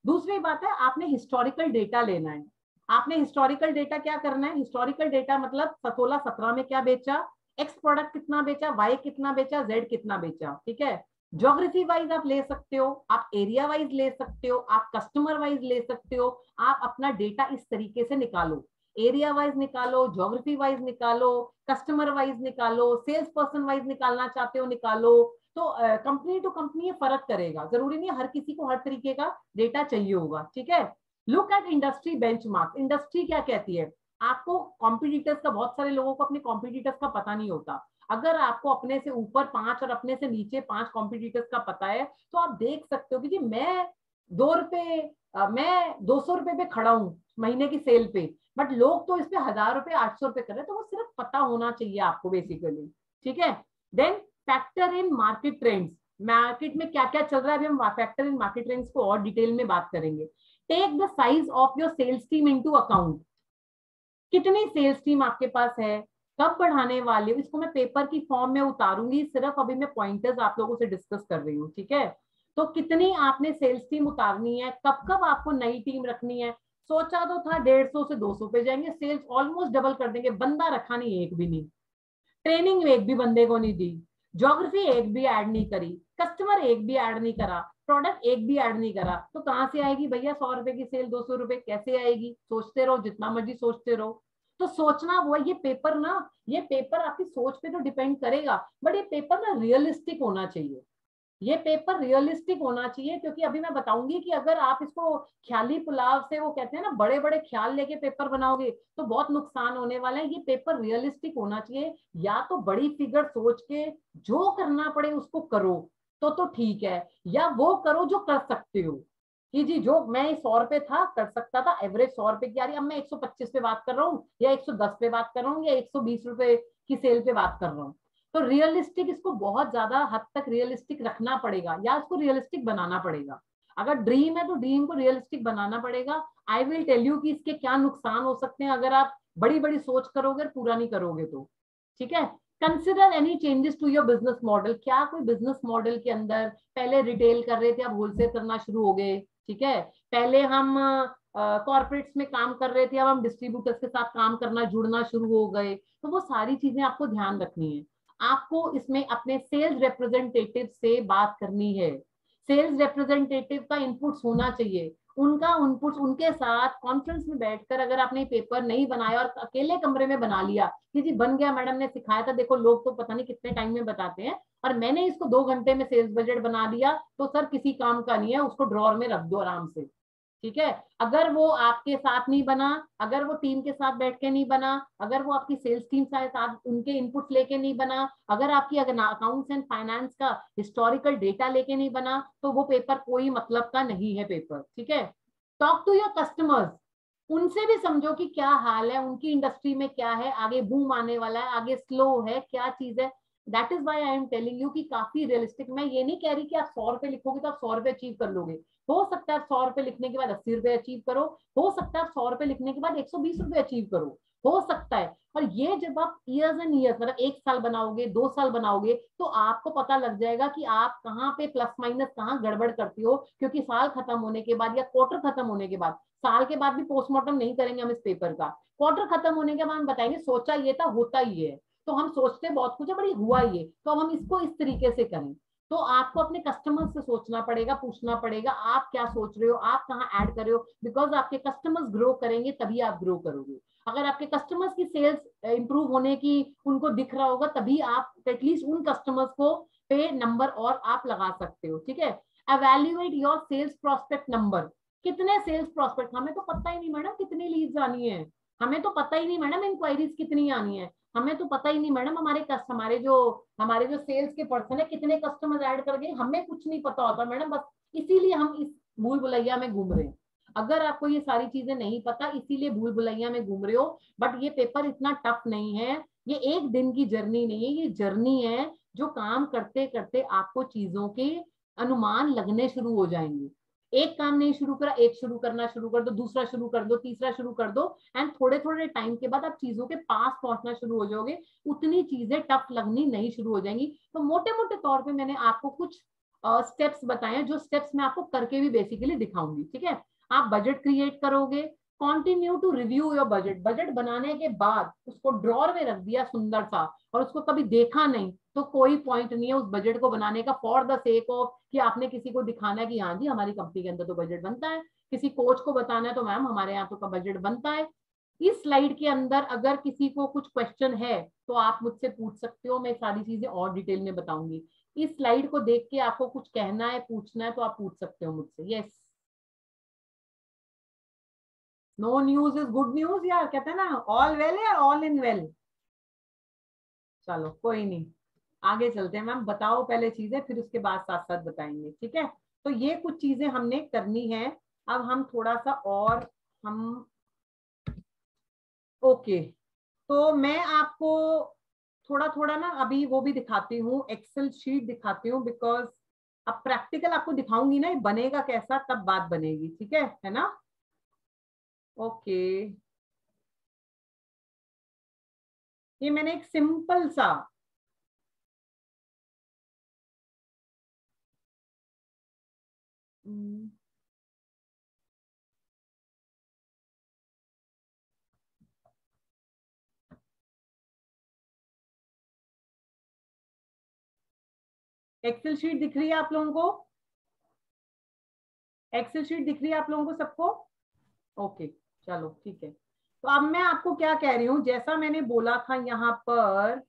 दूसरी बात है, आपने हिस्टोरिकल डेटा लेना है। आपने हिस्टोरिकल डेटा क्या करना है, हिस्टोरिकल डेटा मतलब 16-17 में क्या बेचा, एक्स प्रोडक्ट कितना बेचा, वाई कितना बेचा, जेड कितना बेचा, ठीक है। ज्योग्राफी वाइज आप ले सकते हो, आप एरिया वाइज ले सकते हो, आप कस्टमर वाइज ले सकते हो। आप अपना डेटा इस तरीके से निकालो, एरिया वाइज निकालो, ज्योग्राफी वाइज निकालो, कस्टमर वाइज निकालो, सेल्स पर्सन वाइज निकालना चाहते हो निकालो। तो कंपनी टू कंपनी ये फर्क करेगा, जरूरी नहीं हर किसी को हर तरीके का डेटा चाहिए होगा, ठीक है। Look at industry benchmark, industry क्या कहती है आपको, कॉम्पिटिटर्स का, बहुत सारे लोगों को अपने कॉम्पिटिटर्स का पता नहीं होता। अगर आपको अपने से ऊपर 5 और अपने से नीचे 5 कॉम्पिटिटर्स का पता है तो आप देख सकते हो कि जी मैं 2 रुपए, मैं 200 रुपए पे खड़ा हूँ महीने की सेल पे, बट लोग तो इस पे 1000 रुपए 800 रुपए कर रहे हैं। तो वो सिर्फ पता होना चाहिए आपको बेसिकली, ठीक है। Then factor in market trends, market में क्या क्या चल रहा है, अभी हम फैक्टर इन मार्केट ट्रेंड्स को और डिटेल में बात करेंगे। Take the size of your sales team into account, कितनी सेल्स टीम आपके पास है, कब बढ़ाने वाले हो, इसको मैं पेपर की फॉर्म में उतारूंगी, सिर्फ अभी मैं पॉइंटर्स आप लोगों से डिस्कस कर रही हूँ, ठीक है। तो कितनी आपने सेल्स टीम उतारनी है, कब कब आपको नई टीम रखनी है। सोचा तो था 150 से 200 पे जाएंगे, सेल्स ऑलमोस्ट डबल कर देंगे, बंदा रखा नहीं एक भी नहीं, ट्रेनिंग एक भी बंदे को नहीं दी, ज्योग्राफी एक भी ऐड नहीं करी, कस्टमर एक भी ऐड नहीं करा, प्रोडक्ट एक भी ऐड नहीं करा, तो कहां से आएगी भैया 100 रुपए की सेल, 200 रुपए कैसे आएगी। सोचते रहो जितना मर्जी सोचते रहो। तो सोचना वो ये पेपर ना, ये पेपर आपकी सोच पे तो डिपेंड करेगा, बट ये पेपर ना रियलिस्टिक होना चाहिए, ये पेपर रियलिस्टिक होना चाहिए। क्योंकि अभी मैं बताऊंगी कि अगर आप इसको ख्याली पुलाव से, वो कहते हैं ना बड़े बड़े ख्याल लेके पेपर बनाओगे तो बहुत नुकसान होने वाला है। ये पेपर रियलिस्टिक होना चाहिए, या तो बड़ी फिगर सोच के जो करना पड़े उसको करो तो ठीक है, या वो करो जो कर सकते हो कि जी जो मैं 100 रुपए था कर सकता था, एवरेज 100 रुपए की आ रही, अब मैं 125 पे बात कर रहा हूँ या 110 पे बात कर रहा हूँ या 120 रुपए की सेल पे बात कर रहा हूँ। तो रियलिस्टिक, इसको बहुत ज्यादा हद तक रियलिस्टिक रखना पड़ेगा या इसको रियलिस्टिक बनाना पड़ेगा। अगर ड्रीम है तो ड्रीम को रियलिस्टिक बनाना पड़ेगा। आई विल टेल यू कि इसके क्या नुकसान हो सकते हैं अगर आप बड़ी बड़ी सोच करोगे पूरा नहीं करोगे तो, ठीक है। Consider any changes to your business model, क्या कोई बिजनेस मॉडल के अंदर, पहले रिटेल कर रहे थे अब होलसेल करना शुरू हो गए, ठीक है। पहले हम कॉर्पोरेट्स में काम कर रहे थे अब हम डिस्ट्रीब्यूटर्स के साथ काम करना जुड़ना शुरू हो गए। तो वो सारी चीजें आपको ध्यान रखनी है। आपको इसमें अपने सेल्स रिप्रेजेंटेटिव से बात करनी है, सेल्स रिप्रेजेंटेटिव का इनपुट्स होना चाहिए, उनका इनपुट्स, उनके साथ कॉन्फ्रेंस में बैठकर अगर आपने पेपर नहीं बनाया और अकेले कमरे में बना लिया कि जी बन गया, मैडम ने सिखाया था, देखो लोग तो पता नहीं कितने टाइम में बताते हैं और मैंने इसको 2 घंटे में सेल्स बजट बना दिया, तो सर किसी काम का नहीं है, उसको ड्रॉर में रख दो आराम से, ठीक है। अगर वो आपके साथ नहीं बना, अगर वो टीम के साथ बैठ के नहीं बना, अगर वो आपकी सेल्स टीम के साथ उनके इनपुट्स लेके नहीं बना, अगर आपकी अकाउंट्स एंड फाइनेंस का हिस्टोरिकल डेटा लेके नहीं बना, तो वो पेपर कोई मतलब का नहीं है पेपर, ठीक है। टॉक टू योर कस्टमर्स, उनसे भी समझो कि क्या हाल है, उनकी इंडस्ट्री में क्या है, आगे बूम आने वाला है, आगे स्लो है, क्या चीज है। That is why I am telling you कि काफी रियलिस्टिक। मैं ये नहीं कह रही कि आप 100 रुपए लिखोगे तो आप 100 रुपए अचीव कर लोगे, हो सकता है 100 रुपए लिखने के बाद 80 रुपए अचीव करो, हो सकता है 100 रुपए लिखने के बाद 120 रुपए अचीव करो, हो सकता है। और ये जब आप ईयर्स एंड ईयर्स, मतलब 1 साल बनाओगे, 2 साल बनाओगे, तो आपको पता लग जाएगा कि आप कहाँ पे प्लस माइनस कहाँ गड़बड़ करती हो। क्योंकि साल खत्म होने के बाद या क्वार्टर खत्म होने के बाद, साल के बाद भी पोस्टमार्टम नहीं करेंगे हम इस पेपर का, क्वार्टर खत्म होने के बाद हम बताएंगे सोचा ये था, होता ही है। तो हम सोचते बहुत कुछ है, बड़ी हुआ ये, तो अब हम इसको इस तरीके से करें। तो आपको अपने कस्टमर्स से सोचना पड़ेगा, पूछना पड़ेगा आप क्या सोच रहे हो, आप कहाँ ऐड कर रहे हो, बिकॉज आपके कस्टमर्स ग्रो करेंगे तभी आप ग्रो करोगे। अगर आपके कस्टमर्स की सेल्स इंप्रूव होने की उनको दिख रहा होगा, तभी आप एटलीस्ट उन कस्टमर्स को पे नंबर और आप लगा सकते हो, ठीक है। Evaluate your sales prospect number, कितने सेल्स प्रोस्पेक्ट, हमें तो पता ही नहीं मैडम कितनी लीड्स आनी है, हमें तो पता ही नहीं मैडम इंक्वायरीज कितनी आनी है, हमें तो पता ही नहीं मैडम हमारे जो सेल्स के पर्सन है कितने कस्टमर ऐड कर गए, हमें कुछ नहीं पता होता मैडम, बस इसीलिए हम इस भूल भुलैया में घूम रहे हैं। अगर आपको ये सारी चीजें नहीं पता इसीलिए भूल भुलैया में घूम रहे हो। बट ये पेपर इतना टफ नहीं है, ये एक दिन की जर्नी नहीं है, ये जर्नी है जो काम करते करते आपको चीजों के अनुमान लगने शुरू हो जाएंगे। एक काम नहीं शुरू करा, एक शुरू करना शुरू कर दो, दूसरा शुरू कर दो, तीसरा शुरू कर दो, एंड थोड़े थोड़े टाइम के बाद आप चीजों के पास पहुंचना शुरू हो जाओगे, उतनी चीजें टफ लगनी नहीं शुरू हो जाएंगी। तो मोटे मोटे तौर पे मैंने आपको कुछ स्टेप्स बताए, जो स्टेप्स मैं आपको करके भी बेसिकली दिखाऊंगी। ठीक है, आप बजट क्रिएट करोगे, continue to review your budget. Budget बनाने के बाद उसको ड्रॉर में रख दिया सुंदर सा और उसको कभी देखा नहीं तो कोई पॉइंट नहीं है उस बजट को बनाने का फॉर द सेक ऑफ कि आपने किसी को दिखाना है कि हाँ जी हमारी कंपनी के अंदर तो बजट बनता है, किसी कोच को बताना है तो मैम हमारे यहाँ तो का बजट बनता है। इस स्लाइड के अंदर अगर किसी को कुछ क्वेश्चन है तो आप मुझसे पूछ सकते हो, मैं सारी चीजें और डिटेल में बताऊंगी। इस स्लाइड को देख के आपको कुछ कहना है, पूछना है तो आप पूछ सकते हो मुझसे। Yes, no news is good news यार, कहते हैं ना, ऑल वेल या ऑल इन वेल। चलो कोई नहीं, आगे चलते हैं। मैम बताओ पहले चीजें, फिर उसके बाद साथ साथ बताएंगे। ठीक है, तो ये कुछ चीजें हमने करनी है। अब हम थोड़ा सा और ओके, तो मैं आपको थोड़ा थोड़ा ना अभी वो भी दिखाती हूँ, एक्सेल शीट दिखाती हूँ, बिकॉज अब प्रैक्टिकल आपको दिखाऊंगी ना, ये बनेगा कैसा तब बात बनेगी। ठीक है ना? ओके, ये मैंने एक सिंपल सा एक्सेल शीट दिख रही है आप लोगों को? एक्सेल शीट दिख रही है आप लोगों को सबको? ओके, चलो ठीक है। तो अब मैं आपको क्या कह रही हूं, जैसा मैंने बोला था यहाँ पर,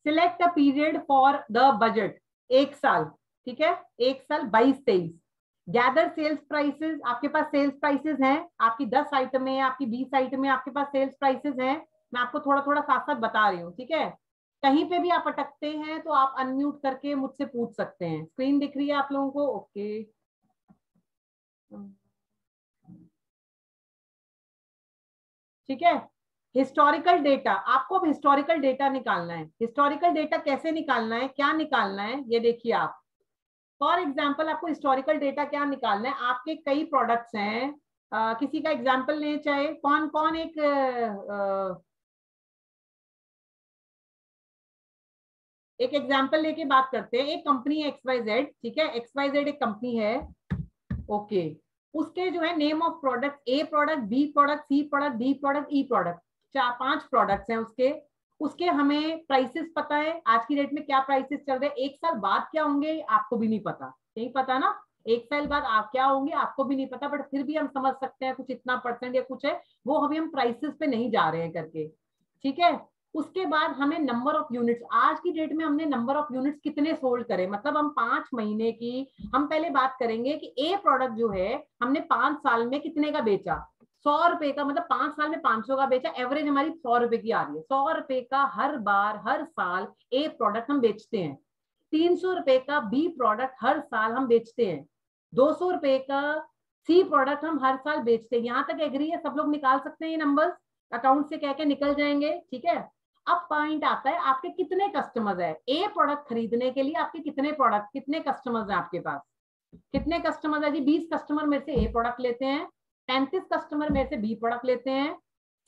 select a period for the budget, एक साल। ठीक है, एक साल 22-23। गैदर सेल्स प्राइसेस, आपके पास सेल्स प्राइसेस हैं, आपकी 10 आइटम है, आपकी 20 आइटम है, आपके पास सेल्स प्राइसेस हैं। मैं आपको थोड़ा थोड़ा साथ साथ बता रही हूँ। ठीक है, कहीं पे भी आप अटकते हैं तो आप अनम्यूट करके मुझसे पूछ सकते हैं। स्क्रीन दिख रही है आप लोगों को? ओके, ठीक है। हिस्टोरिकल डेटा, आपको अब हिस्टोरिकल डेटा निकालना है। हिस्टोरिकल डेटा कैसे निकालना है, क्या निकालना है, ये देखिए आप। फॉर एग्जाम्पल आपको हिस्टोरिकल डेटा क्या निकालना है, आपके कई प्रोडक्ट्स हैं, किसी का एग्जाम्पल लें, चाहे कौन कौन एक एग्जाम्पल लेके बात करते हैं। एक कंपनी है XYZ, ठीक है, XYZ एक कंपनी है। ओके, उसके जो है name of product, A product, B product, C product, D product, E product, 4-5 products हैं उसके। उसके हमें प्राइसेस पता है, आज की डेट में क्या प्राइसेस चल रहे हैं, एक साल बाद क्या होंगे आपको भी नहीं पता, नहीं पता ना, एक साल बाद आप क्या होंगे आपको भी नहीं पता, बट फिर भी हम समझ सकते हैं कुछ इतना परसेंट या कुछ है, वो अभी हम प्राइसेस पे नहीं जा रहे हैं करके। ठीक है, उसके बाद हमें नंबर ऑफ यूनिट्स, आज की डेट में हमने नंबर ऑफ यूनिट्स कितने सोल्ड करे, मतलब हम 5 महीने की, हम पहले बात करेंगे कि ए प्रोडक्ट जो है हमने 5 साल में कितने का बेचा, 100 रुपए का, मतलब 5 साल में 500 का बेचा, एवरेज हमारी 100 रुपए की आ रही है। 100 रुपए का हर बार हर साल ए प्रोडक्ट हम बेचते हैं। 300 रुपए का बी प्रोडक्ट हर साल हम बेचते हैं। 200 रुपए का सी प्रोडक्ट हम हर साल बेचते हैं। यहां तक एग्री है, सब लोग निकाल सकते हैं ये नंबर्स, अकाउंट से कह के निकल जाएंगे। ठीक है, अब पॉइंट आता है आपके कितने कस्टमर्स है, ए प्रोडक्ट खरीदने के लिए आपके कितने प्रोडक्ट, कितने कस्टमर्स हैं आपके पास, कितने कस्टमर्स है जी? 20 कस्टमर मेरे से ए प्रोडक्ट लेते हैं, 35 कस्टमर मेरे से बी प्रोडक्ट लेते हैं,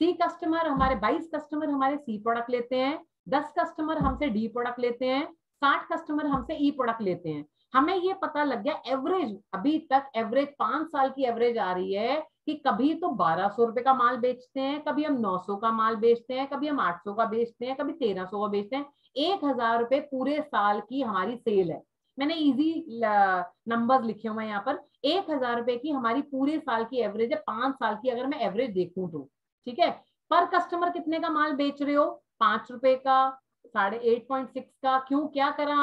सी कस्टमर हमारे 22 कस्टमर हमारे सी प्रोडक्ट लेते हैं, 10 कस्टमर हमसे डी प्रोडक्ट लेते हैं, 60 कस्टमर हमसे ई प्रोडक्ट लेते हैं। हमें ये पता लग गया एवरेज, अभी तक एवरेज 5 साल की एवरेज आ रही है कि कभी तो 1200 रुपए का माल बेचते हैं, कभी हम 900 का माल बेचते हैं, कभी हम 800 का बेचते हैं, कभी 1300 का बेचते हैं। 1000 रुपए पूरे साल की हमारी सेल है। मैंने इजी नंबर्स लिखे हुए हैं यहाँ पर। 1000 रुपए की हमारी पूरे साल की एवरेज है, 5 साल की अगर मैं एवरेज देखूं तो। ठीक है, पर कस्टमर कितने का माल बेच रहे हो, 5 रुपए का, 8.6 का। क्यों, क्या करा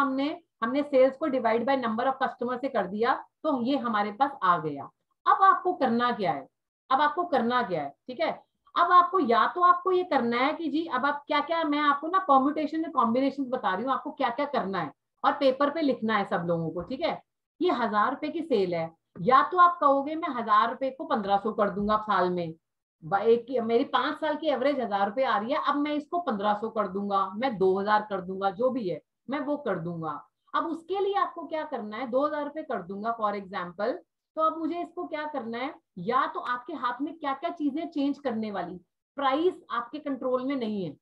हमने सेल्स को divide by number of customer से कर दिया, तो ये हमारे पास आ गया। अब आपको करना क्या है, अब आपको करना क्या है, ठीक है, अब आपको या तो आपको ये करना है कि जी अब आप क्या क्या, मैं आपको ना परम्यूटेशन और कॉम्बिनेशन बता रही हूँ आपको क्या क्या करना है और पेपर पे लिखना है सब लोगों को, ठीक है। ये 1000 रुपए की सेल है, या तो आप कहोगे मैं 1000 रुपए को 1500 कर दूंगा साल में, एक मेरी 5 साल की एवरेज 1000 रुपए आ रही है, अब मैं इसको 1500 कर दूंगा, मैं 2000 कर दूंगा, जो भी है मैं वो कर दूंगा। अब उसके लिए आपको क्या करना है, 2000 रुपए कर दूंगा फॉर एग्जाम्पल, तो अब मुझे इसको क्या करना है, या तो आपके हाथ में क्या क्या चीजें चेंज करने वाली, प्राइस आपके कंट्रोल में नहीं है,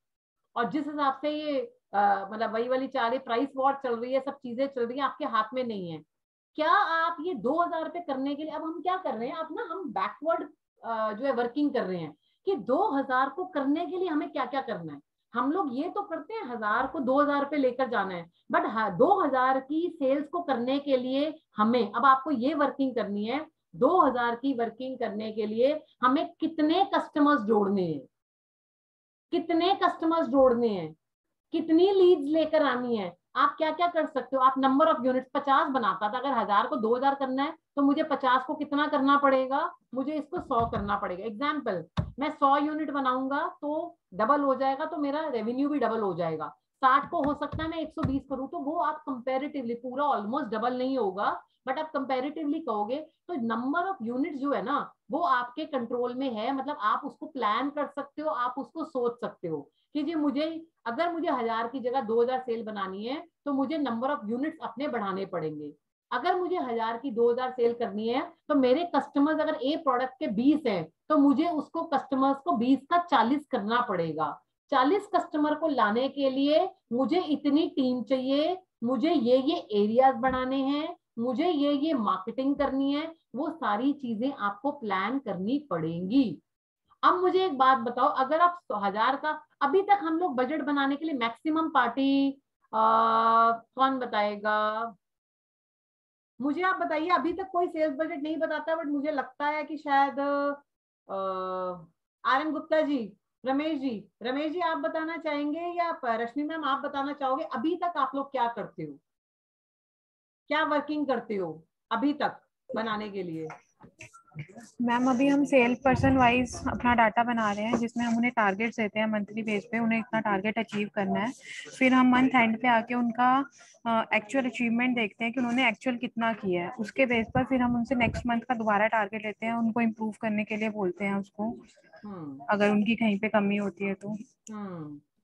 और जिस हिसाब से ये मतलब वही वाली चाल, प्राइस वॉर चल रही है, सब चीजें चल रही है, आपके हाथ में नहीं है। क्या आप ये 2000 रुपए करने के लिए, अब हम क्या कर रहे हैं, अब ना हम बैकवर्ड जो है वर्किंग कर रहे हैं कि 2000 को करने के लिए हमें क्या क्या करना है। हम लोग ये तो करते हैं 1000 को 2000 पे लेकर जाना है, बट 2000 की सेल्स को करने के लिए हमें अब आपको ये वर्किंग करनी है, 2000 की वर्किंग करने के लिए हमें कितने कस्टमर्स जोड़ने हैं, कितने कस्टमर्स जोड़ने हैं, कितनी लीड्स लेकर आनी है। आप क्या क्या कर सकते हो, आप नंबर ऑफ यूनिट्स 50 बनाता था, अगर 1000 को 2000 करना है तो मुझे 50 को कितना करना पड़ेगा, मुझे इसको 100 करना पड़ेगा। एग्जाम्पल, मैं 100 यूनिट बनाऊंगा तो डबल हो जाएगा, तो मेरा रेवेन्यू भी डबल हो जाएगा। 60 को हो सकता है मैं 120 करूं, तो वो आप कंपेरेटिवली, पूरा ऑलमोस्ट डबल नहीं होगा बट आप कंपेरेटिवली कहोगे तो नंबर ऑफ यूनिट जो है ना वो आपके कंट्रोल में है, मतलब आप उसको प्लान कर सकते हो, आप उसको सोच सकते हो कि जी मुझे, अगर मुझे 1000 की जगह 2000 सेल बनानी है तो मुझे नंबर ऑफ यूनिट्स अपने बढ़ाने पड़ेंगे। अगर मुझे 1000 की 2000 सेल करनी है तो मेरे कस्टमर्स अगर ए प्रोडक्ट के 20 हैं तो मुझे उसको कस्टमर्स को 20 का 40 करना पड़ेगा। 40 कस्टमर को लाने के लिए मुझे इतनी टीम चाहिए, मुझे ये एरियाज बनाने हैं, मुझे ये मार्केटिंग करनी है, वो सारी चीजें आपको प्लान करनी पड़ेंगी। अब मुझे एक बात बताओ, अगर आप 1000 का, अभी तक हम लोग बजट बनाने के लिए मैक्सिमम पार्टी कौन बताएगा, मुझे आप बताइए। अभी तक कोई सेल्स बजट नहीं बताता, बट मुझे लगता है कि शायद RM गुप्ता जी, रमेश जी आप बताना चाहेंगे या रश्मि मैम आप बताना चाहोगे, अभी तक आप लोग क्या करते हो, क्या वर्किंग करते हो अभी तक बनाने के लिए? मैम अभी हम सेल पर्सन वाइज अपना डाटा बना रहे हैं, जिसमें हम उन्हें टारगेट्स देते हैं मंथली बेस पे, उन्हें इतना टारगेट अचीव करना है। फिर हम मंथ एंड पे आके उनका एक्चुअल अचीवमेंट देखते हैं कि उन्होंने एक्चुअल कितना किया है। उसके बेस पर फिर हम उनसे नेक्स्ट मंथ का दोबारा टारगेट लेते हैं, उनको इम्प्रूव करने के लिए बोलते हैं उसको, अगर उनकी कहीं पे कमी होती है तो।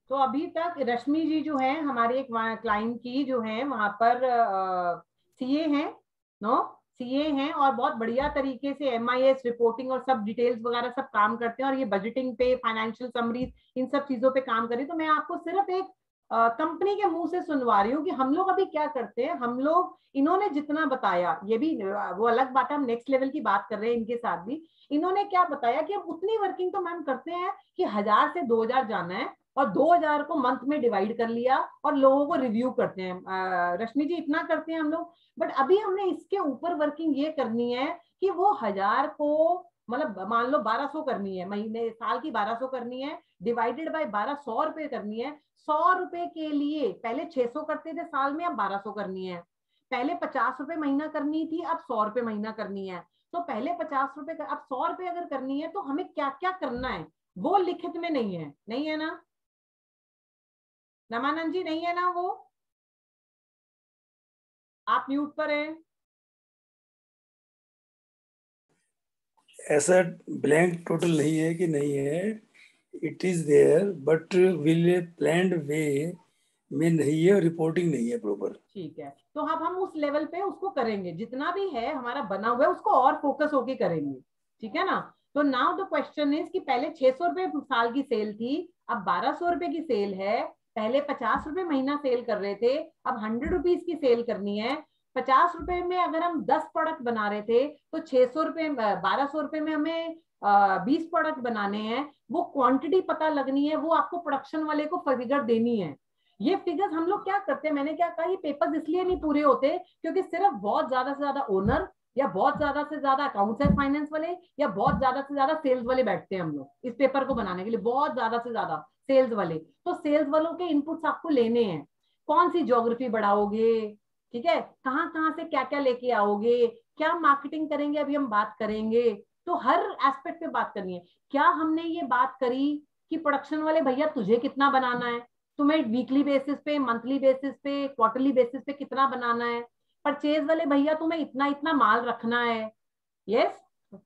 तो अभी तक रश्मि जी जो है हमारे एक क्लाइंट की जो है वहां पर सीए हैं, सीए हैं, और बहुत बढ़िया तरीके से MIS रिपोर्टिंग और सब डिटेल्स वगैरह सब काम करते हैं, और ये बजटिंग पे, फाइनेंशियल समरीज, इन सब चीजों पे काम करें। तो मैं आपको सिर्फ एक कंपनी के मुंह से सुनवा रही हूँ कि हम लोग अभी क्या करते हैं। हम लोग, इन्होंने जितना बताया, ये भी वो अलग बात है, हम नेक्स्ट लेवल की बात कर रहे हैं इनके साथ भी। इन्होंने क्या बताया कि हम उतनी वर्किंग तो मैम करते हैं कि 1000 से 2000 जाना है, और 2000 को मंथ में डिवाइड कर लिया और लोगों को रिव्यू करते हैं। रश्मि जी इतना करते हैं हम लोग, बट अभी हमने इसके ऊपर वर्किंग ये करनी है कि वो 1000 को, मतलब मान लो 1200 करनी है, महीने साल की 1200 करनी है, डिवाइडेड बाय 12, 100 रुपए करनी है। 100 रुपए के लिए पहले 600 करते थे साल में, अब 1200 करनी है। पहले 50 रुपए महीना करनी थी, अब 100 रुपए महीना करनी है। तो पहले 50 रुपए, अब 100 रुपए अगर करनी है तो हमें क्या क्या करना है वो लिखित में नहीं है, नहीं है ना रमानंद जी, नहीं है ना वो? आप म्यूट पर हैं। ऐसा ब्लैंक टोटल नहीं है कि नहीं है, it is there, but will planned way में नहीं है, रिपोर्टिंग नहीं है प्रॉपर। ठीक है, तो अब हम उस लेवल पे उसको करेंगे, जितना भी है हमारा बना हुआ है उसको और फोकस होके करेंगे, ठीक है ना। तो नाउ द क्वेश्चन इज कि पहले 600 रुपए साल की सेल थी, अब 1200 रुपए की सेल है। पहले 50 रुपए महीना सेल कर रहे थे, अब 100 रुपीज की सेल करनी है। 50 रुपए में अगर हम 10 प्रोडक्ट बना रहे थे तो 600 रुपए, 1200 रुपए में हमें 20 प्रोडक्ट बनाने हैं। वो क्वांटिटी पता लगनी है, वो आपको प्रोडक्शन वाले को फिगर देनी है। ये फिगर्स हम लोग क्या करते हैं, मैंने क्या कहा, ये पेपर्स इसलिए नहीं पूरे होते क्योंकि सिर्फ बहुत ज्यादा से ज्यादा ओनर या बहुत ज्यादा से ज्यादा अकाउंट्स एंड फाइनेंस वाले या बहुत ज्यादा से ज्यादा सेल्स वाले बैठते हैं हम लोग इस पेपर को बनाने के लिए, बहुत ज्यादा से ज्यादा सेल्स वाले। तो सेल्स वालों के इनपुट्स आपको लेने हैं, कौन सी ज्योग्राफी बढ़ाओगे, ठीक है, कहाँ कहाँ से क्या क्या लेके आओगे, क्या मार्केटिंग करेंगे, अभी हम बात करेंगे। तो हर एस्पेक्ट पे बात करनी है। क्या हमने ये बात करी कि प्रोडक्शन वाले भैया तुझे कितना बनाना है, तुम्हें वीकली बेसिस पे, मंथली बेसिस पे, क्वार्टरली बेसिस पे कितना बनाना है। परचेज वाले भैया तुम्हें इतना इतना माल रखना है, यस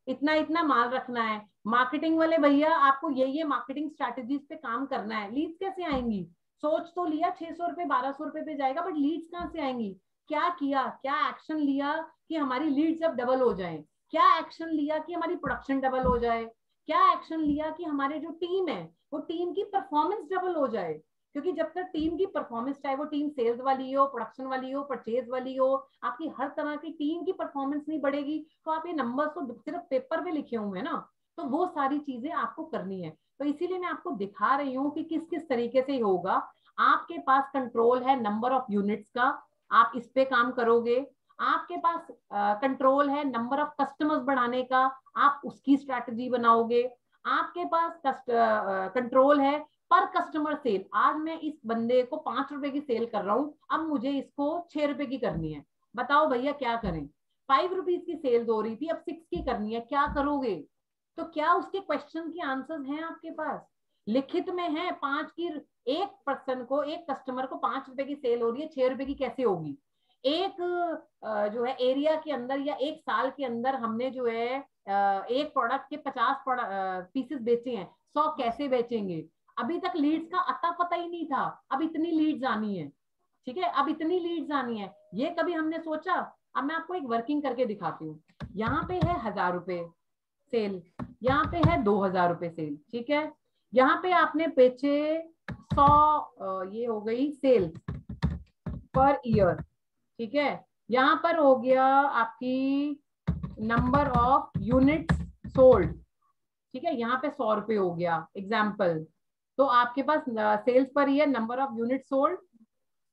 इतना इतना माल रखना है। मार्केटिंग वाले भैया आपको ये मार्केटिंग स्ट्रैटेजीज पे काम करना है। लीड्स कैसे आएंगी? सोच तो लिया 600 रुपए 1200 रुपए पे जाएगा, बट लीड्स कहाँ से आएंगी? क्या किया, क्या एक्शन लिया कि हमारी लीड्स अब डबल हो जाए? क्या एक्शन लिया कि हमारी प्रोडक्शन डबल हो जाए? क्या एक्शन लिया कि हमारे जो टीम है वो टीम की परफॉर्मेंस डबल हो जाए? क्योंकि जब तक टीम की परफॉर्मेंस, चाहे वो टीम सेल्स वाली हो, प्रोडक्शन वाली हो, परचेज वाली हो, आपकी हर तरह की टीम की परफॉर्मेंस नहीं बढ़ेगी, तो आप ये नंबर्स तो सिर्फ पेपर पे लिखे हुए हैं ना, तो वो सारी चीजें आपको करनी है। तो इसीलिए मैं आपको दिखा रही हूँ कि किस किस तरीके से होगा। आपके पास कंट्रोल है नंबर ऑफ यूनिट्स का, आप इस पे काम करोगे। आपके पास कंट्रोल है नंबर ऑफ कस्टमर्स बढ़ाने का, आप उसकी स्ट्रैटेजी बनाओगे। आपके पास कंट्रोल है पर कस्टमर सेल। आज मैं इस बंदे को 5 रुपए की सेल कर रहा हूं, अब मुझे इसको 6 रुपए की करनी है, बताओ भैया क्या करें? 5 रुपीज की सेल्स हो रही थी, अब 6 की करनी है, क्या करोगे? तो क्या उसके क्वेश्चन के आंसर्स हैं आपके पास? लिखित में है 5 की, एक पर्सन को, एक कस्टमर को 5 रुपए की सेल हो रही है, 6 रुपए की कैसे होगी? एक जो है एरिया के अंदर या एक साल के अंदर हमने जो है एक प्रोडक्ट के 50 पीसेस बेचे हैं, 100 कैसे बेचेंगे? अभी तक लीड्स का अता पता ही नहीं था, अब इतनी लीड्स आनी है, ठीक है, अब इतनी लीड्स आनी है, ये कभी हमने सोचा? अब मैं आपको एक वर्किंग करके दिखाती हूँ। यहाँ पे है 1000 रुपए सेल, यहाँ पे है 2000 रुपए सेल, ठीक है। यहाँ पे आपने बेचे 100, ये हो गई सेल्स पर ईयर, ठीक है। यहाँ पर हो गया आपकी नंबर ऑफ यूनिट्स सोल्ड, ठीक है, यहाँ पे 100 रुपए हो गया एग्जाम्पल। तो आपके पास sales per year, number of unit sold,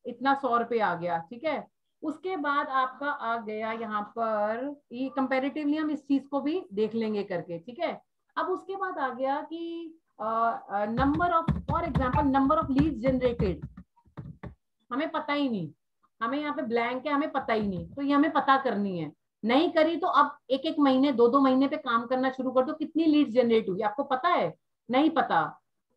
इतना 100 रुपए आ गया, ठीक है। उसके बाद आपका आ गया यहाँ पर, ये कंपैरेटिवली हम इस चीज को भी देख लेंगे करके, ठीक है। अब उसके बाद आ गया कि number of, for example number of leads generated, हमें पता ही नहीं, हमें यहाँ पे ब्लैंक है, हमें पता ही नहीं, तो ये हमें पता करनी है। नहीं करी तो अब एक एक महीने, दो दो महीने पे काम करना शुरू कर दो, कितनी लीड्स जनरेट हुई आपको पता है? नहीं पता,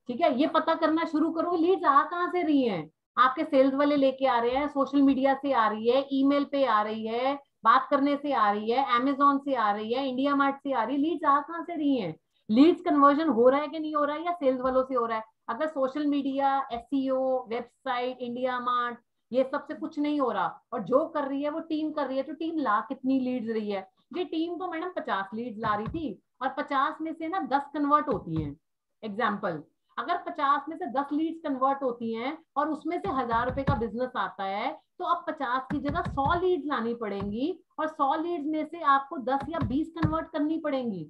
ठीक है, ये पता करना शुरू करो। लीड्स आ कहाँ से रही हैं? आपके सेल्स वाले लेके आ रहे हैं, सोशल मीडिया से आ रही है, ईमेल पे आ रही है, बात करने से आ रही है, अमेजोन से आ रही है, इंडिया मार्ट से आ रही है। लीड्स आ कहाँ से रही हैं? लीड्स कन्वर्जन हो रहा है कि नहीं हो रहा है, या सेल्स वालों से हो रहा है? अगर social media, SEO, website, India mart, ये सबसे कुछ नहीं हो रहा, और जो कर रही है वो टीम कर रही है, तो टीम ला कितनी लीड्स रही है? ये टीम तो मैडम 50 लीड्स ला रही थी, और 50 में से ना 10 कन्वर्ट होती हैं। एग्जाम्पल, अगर 50 में से 10 लीड्स कन्वर्ट होती हैं और उसमें से 1000 रुपए का बिजनेस आता है, तो अब 50 की जगह 100 लीड्स लानी पड़ेंगी, और 100 लीड्स में से आपको 10 या 20 कन्वर्ट करनी पड़ेंगी।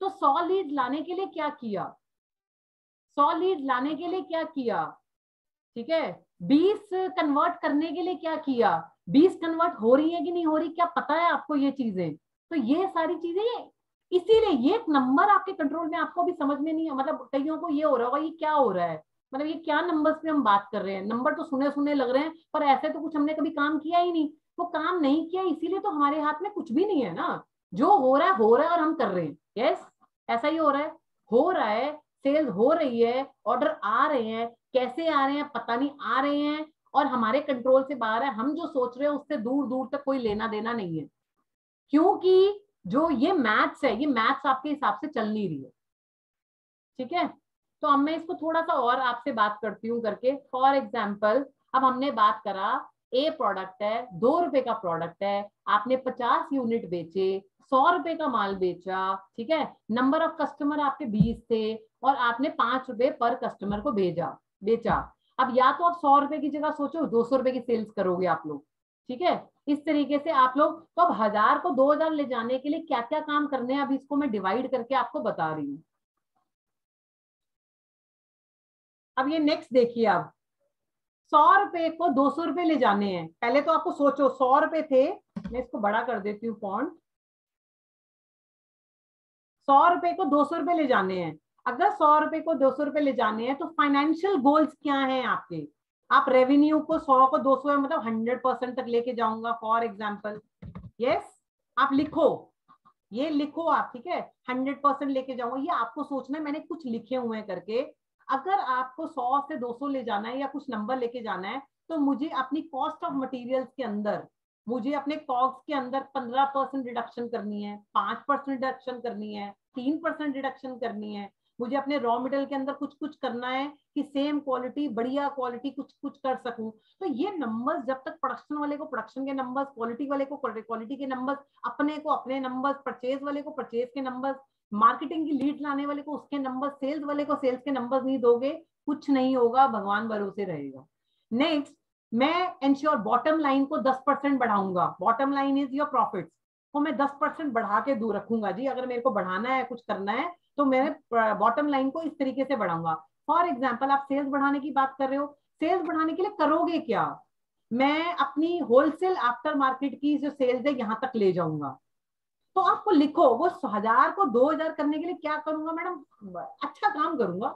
तो 100 लीड्स लाने के लिए क्या किया? 100 लीड्स लाने के लिए क्या किया? ठीक है, 20 कन्वर्ट करने के लिए क्या किया? 20 कन्वर्ट हो रही है कि नहीं हो रही, क्या पता है आपको ये चीजें? तो ये सारी चीजें, इसीलिए ये नंबर आपके कंट्रोल में, आपको भी समझ में नहीं है, मतलब कईयों को ये हो रहा होगा ये क्या हो रहा है, मतलब ये क्या नंबर्स पे हम बात कर रहे हैं, नंबर तो सुने सुने लग रहे हैं, पर ऐसे तो कुछ हमने कभी काम किया ही नहीं। वो काम नहीं किया, इसीलिए तो हमारे हाथ में कुछ भी नहीं है ना। जो हो रहा है और हम कर रहे हैं। यस, ऐसा ही हो रहा है, सेल्स हो रही है, ऑर्डर आ रहे हैं, कैसे आ रहे हैं पता नहीं, आ रहे हैं, और हमारे कंट्रोल से बाहर है। हम जो सोच रहे हैं उससे दूर दूर तक कोई लेना देना नहीं है, क्योंकि जो ये मैथ्स है, ये मैथ्स आपके हिसाब से चल नहीं रही है, ठीक है। तो अब मैं इसको थोड़ा सा और आपसे बात करती हूँ करके। फॉर एग्जाम्पल, अब हमने बात करा, ए प्रोडक्ट है, 2 रुपए का प्रोडक्ट है, आपने 50 यूनिट बेचे, 100 रुपए का माल बेचा, ठीक है। नंबर ऑफ कस्टमर आपके 20 थे, और आपने 5 रुपए पर कस्टमर को बेचा। अब या तो आप 100 रुपए की जगह सोचो 200 रुपए की सेल्स करोगे आप लोग, ठीक है। इस तरीके से आप लोग, तो अब 1000 को 2000 ले जाने के लिए क्या क्या काम करने हैं, अब इसको मैं डिवाइड करके आपको बता रही हूँ। अब ये नेक्स्ट देखिए, अब 100 रुपए को 200 रुपए ले जाने हैं। पहले तो आपको सोचो 100 रुपए थे, मैं इसको बड़ा कर देती हूँ फॉन्ट, 100 रुपए को 200 रुपए ले जाने हैं। अगर 100 रुपए को 200 रुपए ले जाने हैं, तो फाइनेंशियल गोल्स क्या हैं आपके? आप रेवेन्यू को 100 को 200 है, मतलब 100% तक लेके जाऊंगा फॉर एग्जाम्पल। यस, आप लिखो, ये लिखो आप, ठीक है। 100% लेके जाऊंगा, ये आपको सोचना है मैंने कुछ लिखे हुए हैं करके। अगर आपको 100 से 200 ले जाना है या कुछ नंबर लेके जाना है, तो मुझे अपनी कॉस्ट ऑफ मटेरियल्स के अंदर, मुझे अपने कॉस्ट के अंदर 15% रिडक्शन करनी है, 5% रिडक्शन करनी है, 3% रिडक्शन करनी है। मुझे अपने रॉ मटेरियल के अंदर कुछ कुछ करना है कि सेम क्वालिटी, बढ़िया क्वालिटी कुछ कुछ कर सकूं। तो ये नंबर्स जब तक प्रोडक्शन वाले को प्रोडक्शन के नंबर्स, क्वालिटी वाले को क्वालिटी के नंबर्स, अपने को अपने नंबर्स, परचेज वाले को परचेज के नंबर्स, मार्केटिंग की लीड लाने वाले को उसके नंबर, सेल्स वाले को सेल्स के नंबर्स नहीं दोगे, कुछ नहीं होगा, भगवान भरोसे रहेगा। नेक्स्ट, मैं इंश्योर बॉटम लाइन को 10% बढ़ाऊंगा। Bottom line is your profits को मैं 10% बढ़ा के दूर रखूंगा जी। अगर मेरे को बढ़ाना है, कुछ करना है, तो मैं बॉटम लाइन को इस तरीके से बढ़ाऊंगा। फॉर एग्जाम्पल, आप सेल्स बढ़ाने की बात कर रहे हो, सेल्स बढ़ाने के लिए करोगे क्या? मैं अपनी होलसेल आफ्टर मार्केट की जो सेल्स है यहाँ तक ले जाऊंगा। तो आपको लिखो, वो 1000 को 2000 करने के लिए क्या करूंगा मैडम? अच्छा काम करूंगा।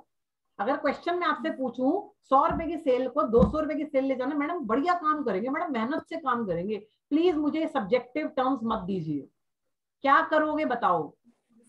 अगर क्वेश्चन में आपसे पूछूं 100 रुपए की सेल को 200 रुपए की सेल ले जाना, मैडम बढ़िया काम करेंगे, मैडम मेहनत से काम करेंगे। प्लीज मुझे सब्जेक्टिव टर्म्स मत दीजिए। क्या करोगे बताओ?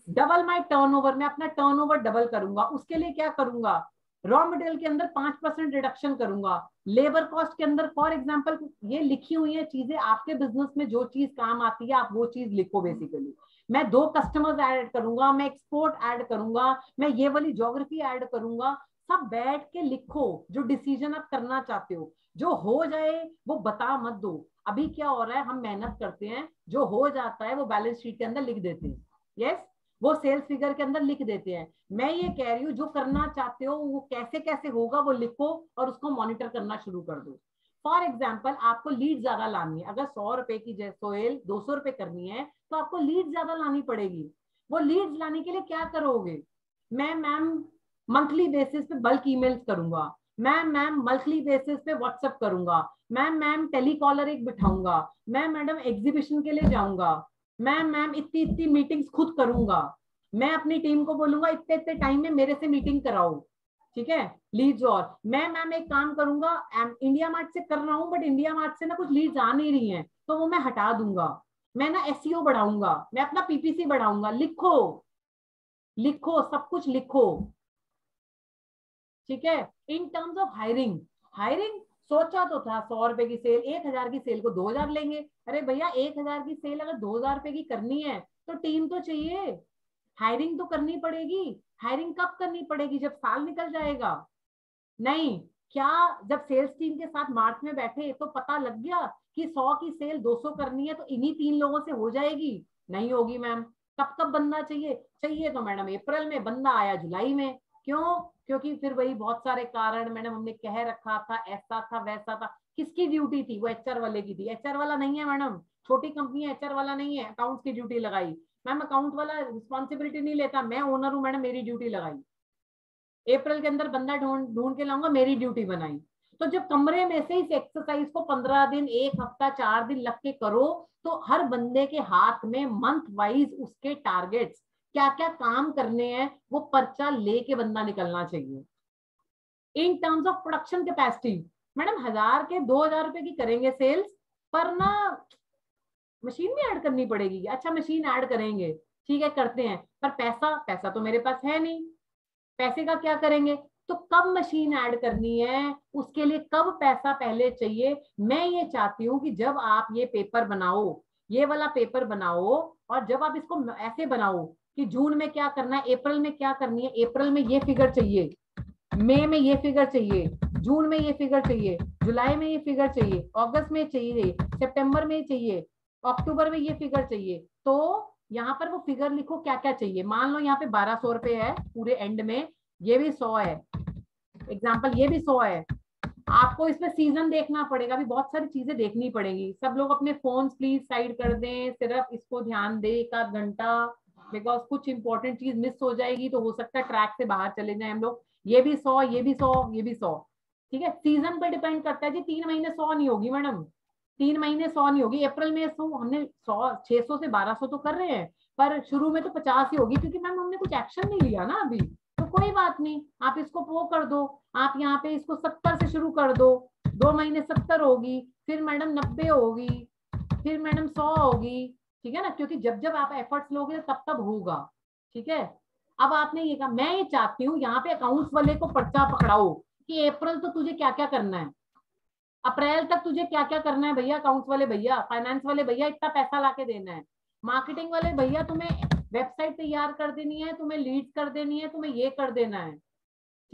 डबल माई टर्नओवर, मैं अपना टर्नओवर डबल करूंगा। उसके लिए क्या करूंगा? रॉ मटेरियल के अंदर 5% रिडक्शन करूंगा। लेबर कॉस्ट के अंदर, फॉर एग्जांपल, ये लिखी हुई है चीजें, आपके बिजनेस में जो चीज काम आती है आप वो चीज लिखो। बेसिकली मैं 2 कस्टमर्स ऐड करूंगा, मैं एक्सपोर्ट ऐड करूंगा, मैं ये वाली ज्योग्राफी ऐड करूंगा। सब बैठ के लिखो जो डिसीजन आप करना चाहते हो। जो हो जाए वो बता मत दो। अभी क्या हो रहा है, हम मेहनत करते हैं, जो हो जाता है वो बैलेंस शीट के अंदर लिख देते हैं, यस, वो सेल्स फिगर के अंदर लिख देते हैं। मैं ये कह रही हूँ जो करना चाहते हो वो कैसे कैसे होगा वो लिखो और उसको मॉनिटर करना शुरू कर दो। फॉर एग्जाम्पल, आपको लीड ज्यादा लानी है। अगर 100 रुपए की सेल 200 रुपए करनी है तो आपको लीड ज्यादा लानी पड़ेगी। वो लीड्स लाने के लिए क्या करोगे? मैं मैम मंथली बेसिस पे बल्क ईमेल्स करूंगा, मैम मंथली बेसिस पे व्हाट्सएप करूंगा, मैम टेलीकॉलर एक बिठाऊंगा, मैं मैडम एग्जीबिशन के लिए जाऊंगा, मैम इतनी इतनी मीटिंग्स खुद करूंगा, मैं अपनी टीम को बोलूंगा इतने इतने टाइम में मेरे से मीटिंग कराओ, ठीक है, लीड्स। और मैं मैम एक काम करूंगा, इंडिया मार्ट से कर रहा हूँ बट इंडिया मार्ट से ना कुछ लीड्स आ नहीं रही हैं तो वो मैं हटा दूंगा। मैं ना एसईओ बढ़ाऊंगा, मैं अपना पीपीसी बढ़ाऊंगा। लिखो लिखो, सब कुछ लिखो, ठीक है। In terms of hiring, hiring सोचा तो था 100 रुपए की सेल, 1000 की सेल को 2000 लेंगे। अरे भैया 1000 की सेल अगर 2000 रुपए की करनी है तो टीम तो चाहिए, हायरिंग तो करनी पड़ेगी। हायरिंग कब करनी पड़ेगी? जब साल निकल जाएगा। नहीं, क्या जब सेल्स टीम के साथ मार्च में बैठे तो पता लग गया कि 100 की सेल 200 करनी है तो इन्हीं 3 लोगों से हो जाएगी? नहीं होगी मैम। कब कब बंदा चाहिए? चाहिए तो मैडम अप्रैल में, बंदा आया जुलाई में। क्यों? क्योंकि फिर वही बहुत सारे कारण, मैडम हमने कह रखा था, ऐसा था वैसा था। किसकी ड्यूटी थी? वो एचआर वाले की थी। एचआर वाला नहीं है मैडम, छोटी कंपनी है, एचआर वाला नहीं है, अकाउंट्स की ड्यूटी लगाई। मैम अकाउंट वाला रिस्पॉन्सिबिलिटी नहीं लेता, मैं ओनर हूं मैडम, मेरी ड्यूटी लगाई। अप्रैल के अंदर बंदा ढूंढ के लाऊंगा, मेरी ड्यूटी बनाई। तो जब कमरे में से इस एक्सरसाइज को 15 दिन, 1 हफ्ता, 4 दिन लग के करो तो हर बंदे के हाथ में मंथ वाइज उसके टारगेट्स, क्या क्या काम करने हैं, वो पर्चा लेके बंदा निकलना चाहिए। In terms of production capacity, madam 1000 के 2000 रुपए की करेंगे सेल्स, पर ना मशीन भी ऐड करनी पड़ेगी। अच्छा मशीन ऐड करेंगे, ठीक है करते हैं, पर पैसा तो मेरे पास है नहीं, पैसे का क्या करेंगे? तो कब मशीन ऐड करनी है, उसके लिए कब पैसा पहले चाहिए? मैं ये चाहती हूँ कि जब आप ये पेपर बनाओ, ये वाला पेपर बनाओ, और जब आप इसको ऐसे बनाओ कि जून में क्या करना है, अप्रैल में क्या करनी है, अप्रैल में ये फिगर चाहिए, मई में ये फिगर चाहिए, जून में ये फिगर चाहिए, जुलाई में ये फिगर चाहिए, अगस्त में चाहिए, सितंबर में चाहिए, अक्टूबर में ये फिगर चाहिए। तो यहाँ पर वो फिगर लिखो क्या क्या चाहिए। मान लो यहाँ पे 1200 रुपए है पूरे एंड में, ये भी 100 है, एग्जाम्पल ये भी 100 है। आपको इसमें सीजन देखना पड़ेगा, भी बहुत सारी चीजें देखनी पड़ेगी। सब लोग अपने फोन प्लीज साइड कर दें, सिर्फ इसको ध्यान दे 1 आध घंटा, बिकॉज कुछ इंपॉर्टेंट चीज मिस हो जाएगी तो हो सकता है ट्रैक से बाहर चले जाए हम लोग। ये भी 100, ये भी 100, ये भी 100, ठीक है। सीजन पे डिपेंड करता है जी, 3 महीने 100 नहीं होगी मैडम, 3 महीने 100 नहीं होगी। अप्रैल में 100, हमने 100, 600 से 1200 तो कर रहे हैं, पर शुरू में तो 50 ही होगी, क्योंकि मैम हमने कुछ एक्शन नहीं लिया ना अभी। तो कोई बात नहीं, आप इसको वो कर दो, आप यहाँ पे इसको 70 से शुरू कर दो, 2 महीने 70 होगी, फिर मैडम 90 होगी, फिर मैडम 100 होगी, ठीक है ना, क्योंकि जब जब आप एफर्ट्स लोगे तब तब होगा। ठीक है, अब आपने ये कहा, मैं ये चाहती हूँ यहाँ पे अकाउंट्स वाले को पर्चा पकड़ाओ कि अप्रैल तो तुझे क्या क्या करना है, अप्रैल तक तुझे क्या क्या करना है भैया, अकाउंट्स वाले भैया, फाइनेंस वाले भैया इतना पैसा लाके देना है, मार्केटिंग वाले भैया तुम्हें वेबसाइट तैयार कर देनी है, तुम्हें लीड्स कर देनी है, तुम्हें ये कर देना है।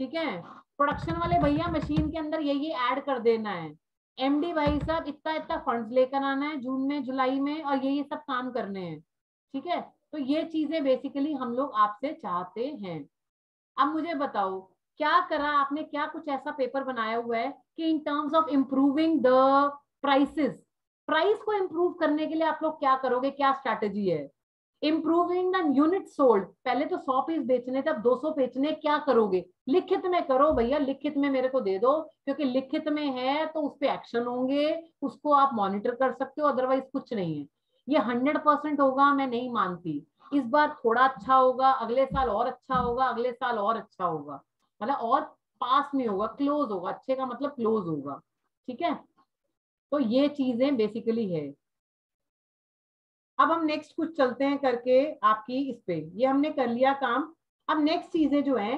ठीक है, प्रोडक्शन वाले भैया मशीन के अंदर ये ऐड कर देना है, एमडी भाई साहब इतना इतना फंड्स लेकर आना है जून में जुलाई में, और ये सब काम करने हैं। ठीक है, तो ये चीजें बेसिकली हम लोग आपसे चाहते हैं। अब मुझे बताओ, क्या करा आपने, क्या कुछ ऐसा पेपर बनाया हुआ है कि in terms of improving the prices, price को इम्प्रूव करने के लिए आप लोग क्या करोगे, क्या स्ट्रैटेजी है? इम्प्रूविंग द यूनिट सोल्ड, पहले तो 100 पीस बेचने थे, अब 200 बेचने, क्या करोगे? लिखित में करो भैया, लिखित में मेरे को दे दो, क्योंकि लिखित में है तो उस पर एक्शन होंगे, उसको आप मॉनिटर कर सकते हो, अदरवाइज कुछ नहीं है। ये 100% होगा मैं नहीं मानती, इस बार थोड़ा अच्छा होगा, अगले साल और अच्छा होगा, अगले साल और अच्छा होगा, मतलब और पास में होगा, क्लोज होगा, अच्छे का मतलब क्लोज होगा। ठीक है, तो ये चीजें बेसिकली है। अब हम नेक्स्ट कुछ चलते हैं करके आपकी इस पे, ये हमने कर लिया काम। अब नेक्स्ट चीजें जो है,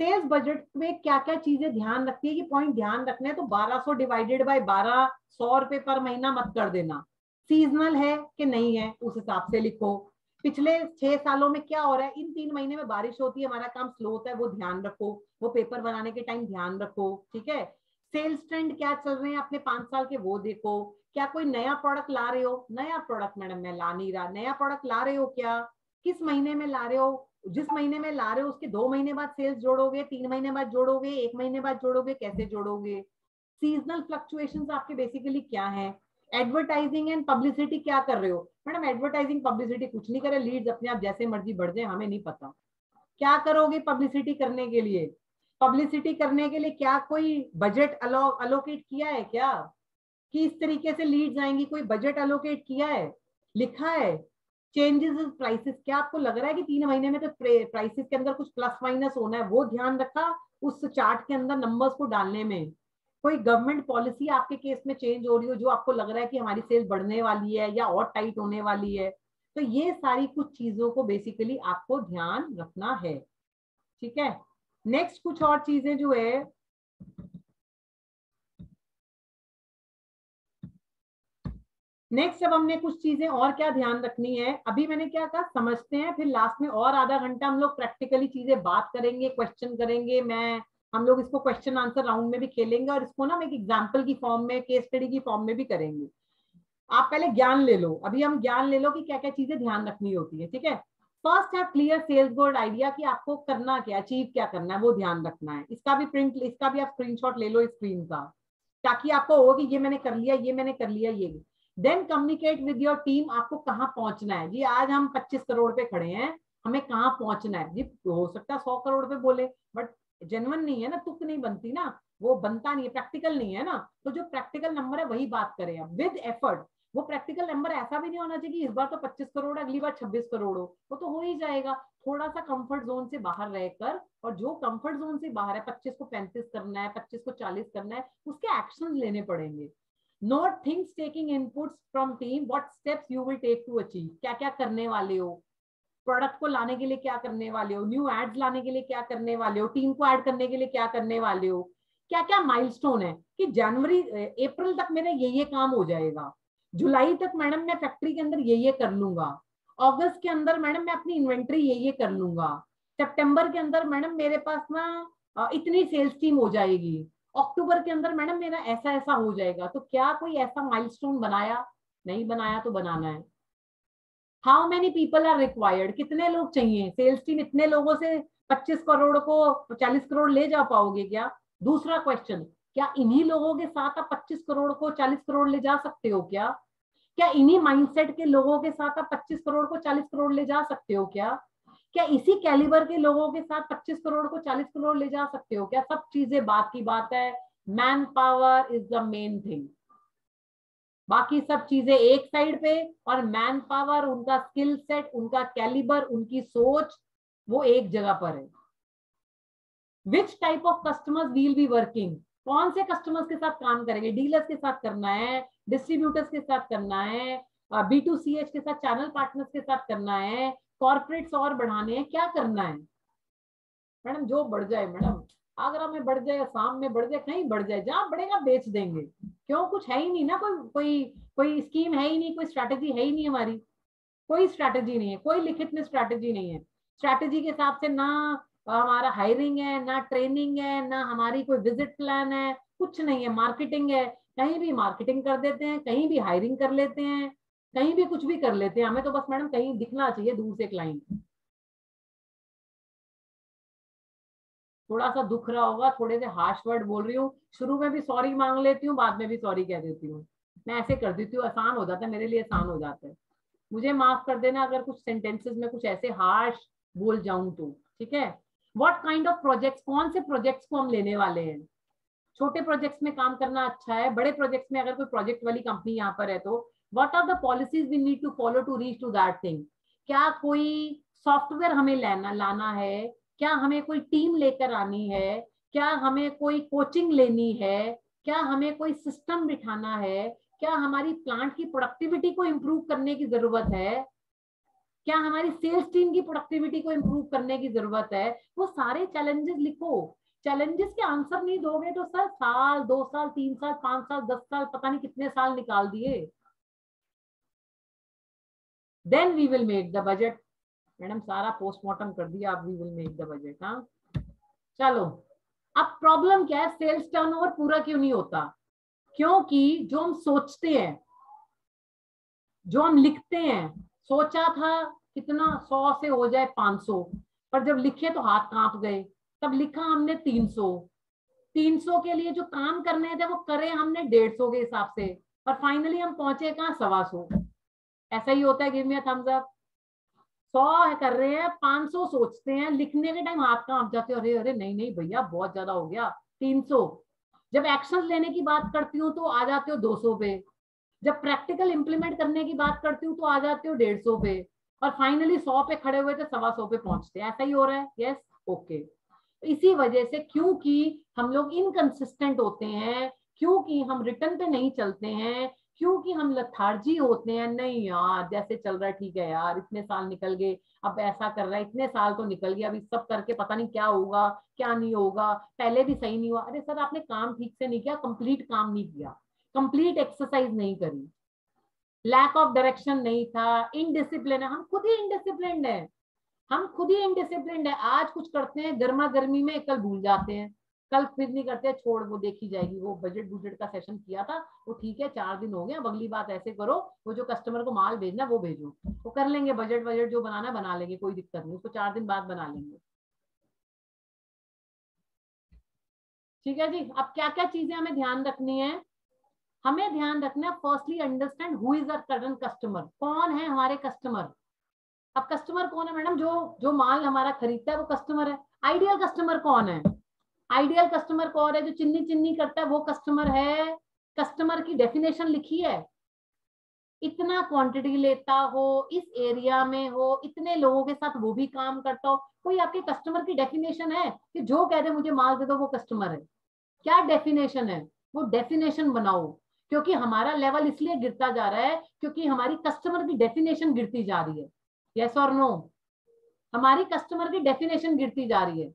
सेल्स बजट में क्या क्या चीजें ध्यान रखती है कि पॉइंट ध्यान रखना है, तो 1200 डिवाइडेड बाय 12, 100 रुपए पर महीना मत कर देना। सीजनल है कि नहीं है उस हिसाब से लिखो। पिछले 6 सालों में क्या हो रहा है, इन 3 महीने में बारिश होती है, हमारा काम स्लो होता है, वो ध्यान रखो, वो पेपर बनाने के टाइम ध्यान रखो। ठीक है, सेल्स ट्रेंड क्या चल रहे हैं अपने 5 साल के, वो देखो। क्या कोई नया प्रोडक्ट ला रहे हो? नया प्रोडक्ट मैडम मैं ला नहीं रहा। नया प्रोडक्ट ला रहे हो क्या? किस महीने में ला रहे हो? जिस महीने में ला रहे हो उसके 2 महीने बाद सेल्स जोड़ोगे, 3 महीने बाद जोड़ोगे, 1 महीने बाद जोड़ोगे, कैसे जोड़ोगे? सीजनल फ्लक्चुएशंस आपके बेसिकली क्या है? एडवर्टाइजिंग एंड पब्लिसिटी क्या कर रहे हो? मैडम एडवर्टाइजिंग पब्लिसिटी कुछ नहीं करे, लीड्स अपने आप जैसे मर्जी बढ़ जाए, हमें नहीं पता। क्या करोगे पब्लिसिटी करने के लिए? पब्लिसिटी करने के लिए क्या कोई बजट अलोकेट किया है क्या कि इस तरीके से लीड्स आएंगी? कोई बजट अलोकेट किया है, लिखा है? चेंजेस इन प्राइसेस, क्या आपको लग रहा है कि 3 महीने में तो प्राइसेस के अंदर कुछ प्लस माइनस होना है? वो ध्यान रखा उस चार्ट के अंदर नंबर्स को डालने में? कोई गवर्नमेंट पॉलिसी आपके केस में चेंज हो रही हो जो आपको लग रहा है कि हमारी सेल बढ़ने वाली है या और टाइट होने वाली है? तो ये सारी कुछ चीजों को बेसिकली आपको ध्यान रखना है। ठीक है, नेक्स्ट कुछ और चीजें जो है, नेक्स्ट अब हमने कुछ चीजें और क्या ध्यान रखनी है, अभी मैंने क्या कहा समझते हैं, फिर लास्ट में और आधा घंटा हम लोग प्रैक्टिकली चीजें बात करेंगे, क्वेश्चन करेंगे, हम लोग इसको क्वेश्चन आंसर राउंड में भी खेलेंगे, और इसको ना हम एक एग्जाम्पल की फॉर्म में, केस स्टडी की फॉर्म में भी करेंगे। आप पहले ज्ञान ले लो, अभी हम ज्ञान ले लो कि क्या क्या चीजें ध्यान रखनी होती है। ठीक है, फर्स्ट है क्लियर सेल्स गोल आइडिया कि आपको करना क्या, अचीव क्या करना है, वो ध्यान रखना है। इसका भी प्रिंट, इसका भी आप स्क्रीनशॉट ले लो स्क्रीन का, ताकि आपको हो कि ये मैंने कर लिया, ये मैंने कर लिया, ये। Then communicate with your team, आपको कहाँ पहुंचना है जी। आज हम 25 करोड़ पे खड़े हैं, हमें कहाँ पहुंचना है जी? हो सकता है 100 करोड़ पे बोले, बट जेन्युइन नहीं है ना, तुक नहीं बनती ना, वो बनता नहीं है, प्रैक्टिकल नहीं है ना। तो जो प्रैक्टिकल नंबर है वही बात करें अब विद एफर्ट। वो प्रैक्टिकल नंबर ऐसा भी नहीं होना चाहिए कि इस बार तो 25 करोड़, अगली बार 26 करोड़ हो, वो तो हो ही जाएगा। थोड़ा सा कंफर्ट जोन से बाहर रहकर, और जो कंफर्ट जोन से बाहर है, 25 को 35 करना है, 25 को 40 करना है, उसके एक्शन लेने पड़ेंगे। Note things taking inputs from team, what steps you will take to achieve, क्या क्या करने वाले हो, प्रोडक्ट को लाने के लिए क्या करने वाले हो, न्यू एड्स लाने के लिए क्या करने वाले हो, टीम को ऐड करने के लिए क्या करने वाले हो, क्या क्या माइलस्टोन है कि जनवरी अप्रैल तक मेरा ये काम हो जाएगा, जुलाई तक मैडम मैं फैक्ट्री के अंदर ये कर लूंगा, अगस्त के अंदर मैडम मैं अपनी इन्वेंट्री ये कर लूंगा, सितंबर के अंदर मैडम मेरे पास ना इतनी सेल्स टीम हो जाएगी, अक्टूबर के अंदर मैडम मेरा ऐसा ऐसा हो जाएगा। तो क्या कोई ऐसा माइलस्टोन बनाया? नहीं बनाया, तो बनाना है। How many people are required, कितने लोग चाहिए? सेल्स टीम इतने लोगों से 25 करोड़ को 40 करोड़ ले जा पाओगे क्या? दूसरा क्वेश्चन, क्या इन्हीं लोगों के साथ आप 25 करोड़ को 40 करोड़ ले जा सकते हो क्या? क्या इन्हीं माइंडसेट के लोगों के साथ आप 25 करोड़ को 40 करोड़ ले जा सकते हो क्या? क्या इसी कैलिबर के लोगों के साथ 25 करोड़ को 40 करोड़ ले जा सकते हो क्या? सब चीजें बात की बात है, man power is the main thing, बाकी सब चीजें एक साइड पे, और मैन पावर, उनका स्किल सेट, उनका कैलिबर, उनकी सोच, वो एक जगह पर है। Which type of customers will be working, कौन से कस्टमर्स के साथ काम करेंगे? डीलर्स के साथ करना है, डिस्ट्रीब्यूटर्स के साथ करना है, B2CH के साथ, चैनल पार्टनर्स के साथ करना है, कॉर्पोरेट्स और बढ़ाने हैं, क्या करना है मैडम? जो बढ़ जाए मैडम, आगरा में बढ़ जाए, शाम में बढ़ जाए, कहीं बढ़ जाए, जहां बढ़ेगा बेच देंगे। क्यों? कुछ है ही नहीं ना, कोई स्कीम है ही नहीं, कोई स्ट्रैटेजी है ही नहीं हमारी, कोई स्ट्रैटेजी नहीं है, कोई लिखित में स्ट्रैटेजी नहीं है। स्ट्रैटेजी के हिसाब से ना हमारा हायरिंग है, ना ट्रेनिंग है, ना हमारी कोई विजिट प्लान है, कुछ नहीं है। मार्केटिंग है, कहीं भी मार्केटिंग कर देते हैं, कहीं भी हायरिंग कर लेते हैं, कहीं भी कुछ भी कर लेते हैं। हमें तो बस मैडम कहीं दिखना चाहिए दूर से क्लाइंट। थोड़ा सा दुख रहा होगा, थोड़े से हार्श वर्ड बोल रही हूँ, शुरू में भी सॉरी मांग लेती हूँ, बाद में भी सॉरी कह देती हूँ, मैं ऐसे कर देती हूँ, आसान हो जाता है मेरे लिए, आसान हो जाता है। मुझे माफ कर देना अगर कुछ सेंटेंसेस में कुछ ऐसे हार्श बोल जाऊं तो, ठीक है। व्हाट काइंड ऑफ प्रोजेक्ट्स, कौन से प्रोजेक्ट्स को हम लेने वाले हैं? छोटे प्रोजेक्ट्स में काम करना अच्छा है, बड़े प्रोजेक्ट्स में अगर कोई प्रोजेक्ट वाली कंपनी यहाँ पर है तो what are the policies we need to follow to reach to that thing? क्या कोई सॉफ्टवेयर हमें लाना है? क्या हमें कोई टीम लेकर आनी है? क्या हमें कोई कोचिंग लेनी है? क्या हमें कोई सिस्टम बिठाना है? क्या हमारी प्लांट की प्रोडक्टिविटी को इम्प्रूव करने की जरूरत है? क्या हमारी सेल्स टीम की प्रोडक्टिविटी को इम्प्रूव करने की जरूरत है? वो सारे चैलेंजेस लिखो। चैलेंजेस के आंसर नहीं दोगे तो सर साल, 2 साल, 3 साल, 5 साल, 10 साल, पता नहीं कितने साल निकाल दिए। Then we will make the budget. Madam सारा पोस्टमार्टम कर दिया, अब we will make the budget. हाँ चलो, अब प्रॉब्लम क्या है? सेल्स टर्नओवर पूरा क्यों नहीं होता? क्योंकि जो हम सोचते हैं, जो हम लिखते हैं, सोचा था कितना 100 से हो जाए 500, पर जब लिखे तो हाथ कांप गए। तब लिखा हमने 300। 300 के लिए जो काम करने थे वो करे हमने 150 के हिसाब से, और फाइनली हम पहुंचे कहाँ? 125। ऐसा ही होता है। Give me a thumbs up. 100 कर रहे हैं, 500 सोचते हैं, लिखने के टाइम हाथ कांप जाते हैं, अरे अरे नहीं नहीं भैया बहुत ज्यादा हो गया 300। जब एक्शन लेने की बात करती हूँ तो आ जाते हो 200 पे, जब प्रैक्टिकल इंप्लीमेंट करने की बात करती हूँ तो आ जाते हो 150 पे, और फाइनली 100 पे खड़े हुए थे 125 पे पहुंचते। ऐसा ही हो रहा है। Yes, okay. इसी वजह से, क्योंकि हम लोग इनकंसिस्टेंट होते हैं, क्योंकि हम रिटर्न पे नहीं चलते हैं, क्योंकि हम लथार्जी होते हैं, नहीं यार जैसे चल रहा है ठीक है यार, इतने साल निकल गए, अब ऐसा कर रहा है, इतने साल तो निकल गए, अभी सब करके पता नहीं क्या होगा क्या नहीं होगा, पहले भी सही नहीं हुआ। अरे सर आपने काम ठीक से नहीं किया, कंप्लीट काम नहीं किया, कंप्लीट एक्सरसाइज नहीं करी, लैक ऑफ डायरेक्शन नहीं था, इनडिसिप्लिन है। हम खुद ही इनडिसिप्लिन है, हम खुद ही इनडिसिप्लिन है। आज कुछ करते हैं गर्मा गर्मी में, कल भूल जाते हैं, कल फिर नहीं करते, छोड़ वो देखी जाएगी, वो बजट का सेशन किया था वो ठीक है, 4 दिन हो गए, अब अगली बात ऐसे करो, वो जो कस्टमर को माल भेजना वो भेजो, वो कर लेंगे, बजट जो बनाना बना लेंगे, कोई दिक्कत नहीं, उसको 4 दिन बाद बना लेंगे। ठीक है जी। अब क्या क्या चीजें हमें ध्यान रखनी है? हमें ध्यान रखना है, firstly understand who is our current customer, कौन है हमारे कस्टमर। अब कस्टमर कौन है मैडम? जो माल हमारा खरीदता है वो कस्टमर है। आइडियल कस्टमर कौन है? आइडियल कस्टमर कौन है? जो चिन्नी चिन्नी करता है वो कस्टमर है। कस्टमर की डेफिनेशन लिखी है, इतना क्वांटिटी लेता हो, इस एरिया में हो, इतने लोगों के साथ वो भी काम करता हो। कोई आपके कस्टमर की डेफिनेशन है कि जो कह दे मुझे माल दे दो वो कस्टमर है? क्या डेफिनेशन है? वो डेफिनेशन बनाओ, क्योंकि हमारा लेवल इसलिए गिरता जा रहा है क्योंकि हमारी कस्टमर की डेफिनेशन गिरती जा रही है। यस और नो? हमारी कस्टमर की डेफिनेशन गिरती जा रही है।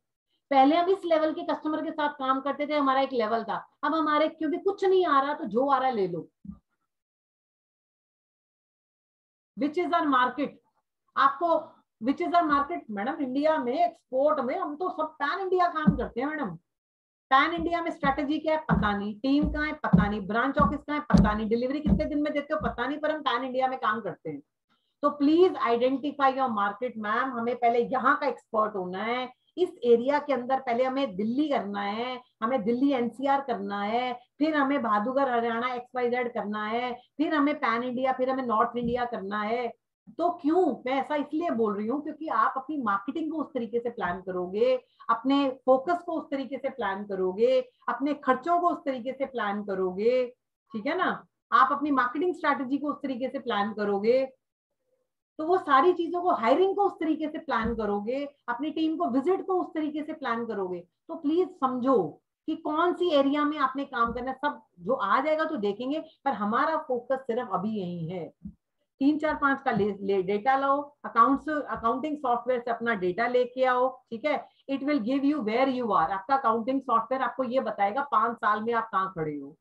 पहले हम इस लेवल के कस्टमर के साथ काम करते थे, हमारा एक लेवल था, अब हमारे क्योंकि कुछ नहीं आ रहा तो जो आ रहा है ले लो। Which is our market? आपको which is our market madam? India में एक्सपोर्ट में हम तो सब पैन इंडिया काम करते हैं मैडम। पैन इंडिया में स्ट्रेटेजी क्या है पता नहीं, टीम कहाँ है पता नहीं, ब्रांच ऑफिस कहाँ है पता नहीं, डिलीवरी कितने दिन में देते हो पता नहीं, पर हम पैन इंडिया में काम करते हैं। तो please identify your market ma'am. हमें पहले यहाँ का एक्सपर्ट होना है, इस एरिया के अंदर पहले हमें दिल्ली करना है, हमें दिल्ली एनसीआर करना है, फिर हमें भादुगर हरियाणा XYZ करना है, फिर हमें पैन इंडिया, फिर हमें नॉर्थ इंडिया करना है। तो क्यों मैं ऐसा इसलिए बोल रही हूँ क्योंकि आप अपनी मार्केटिंग को उस तरीके से प्लान करोगे, अपने फोकस को उस तरीके से प्लान करोगे, अपने खर्चों को उस तरीके से प्लान करोगे, ठीक है ना। आप अपनी मार्केटिंग स्ट्रैटेजी को उस तरीके से प्लान करोगे, तो वो सारी चीजों को, हायरिंग को उस तरीके से प्लान करोगे, अपनी टीम को विजिट को उस तरीके से प्लान करोगे। तो प्लीज समझो कि कौन सी एरिया में आपने काम करना है। सब जो आ जाएगा तो देखेंगे, पर हमारा फोकस सिर्फ अभी यही है। 3 4 5 का ले डेटा लो, अकाउंटिंग सॉफ्टवेयर से अपना डेटा लेके आओ, ठीक है। It will give you where you are. आपका अकाउंटिंग सॉफ्टवेयर आपको ये बताएगा 5 साल में आप कहाँ खड़े हो।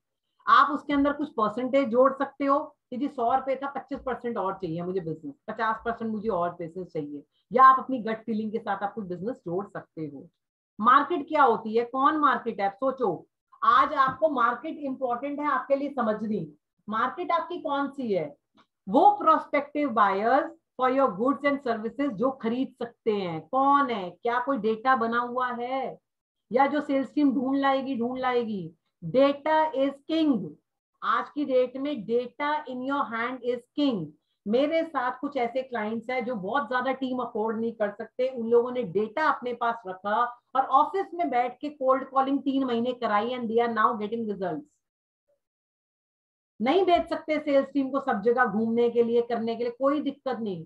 आप उसके अंदर कुछ परसेंटेज जोड़ सकते हो कि जी 100 रुपए था, 25% और चाहिए मुझे बिजनेस, 50% मुझे और बिजनेस चाहिए, या आप अपनी गट फीलिंग के साथ आप कुछ बिजनेस जोड़ सकते हो। मार्केट क्या होती है, कौन मार्केट है, सोचो। आज आपको मार्केट इंपॉर्टेंट है आपके लिए समझनी। मार्केट आपकी कौन सी है, वो prospective buyers for your goods and services जो खरीद सकते हैं कौन है, क्या कोई डेटा बना हुआ है, या जो सेल्स टीम ढूंढ लाएगी। Data is king. आज की डेट में data in your hand is king. मेरे साथ कुछ ऐसे क्लाइंट्स हैं जो बहुत ज्यादा टीम अफोर्ड नहीं कर सकते, उन लोगों ने डेटा अपने पास रखा और ऑफिस में बैठ के कोल्ड कॉलिंग 3 महीने कराई and they are now getting results. नहीं भेज सकते सेल्स टीम को सब जगह घूमने के लिए, करने के लिए, कोई दिक्कत नहीं।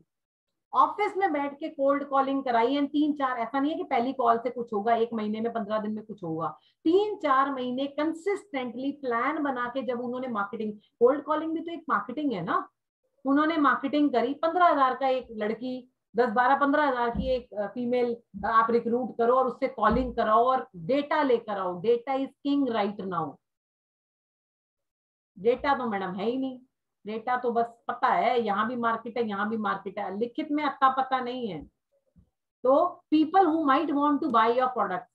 ऑफिस में बैठ के कोल्ड कॉलिंग कराई एंड 3-4, ऐसा नहीं है कि पहली कॉल से कुछ होगा, 1 महीने में 15 दिन में कुछ होगा, 3-4 महीने कंसिस्टेंटली प्लान बना के जब उन्होंने मार्केटिंग, कोल्ड कॉलिंग भी तो एक मार्केटिंग है ना, उन्होंने मार्केटिंग करी, 15,000 का एक लड़की, 10-12-15,000 की एक फीमेल आप रिक्रूट करो और उससे कॉलिंग कराओ और डेटा लेकर आओ। Data is king right now. Data तो मैडम है ही नहीं, डेटा तो बस पता है यहाँ भी मार्केट है, यहाँ भी मार्केट है, लिखित में अता पता नहीं है। तो people who might want to buy your product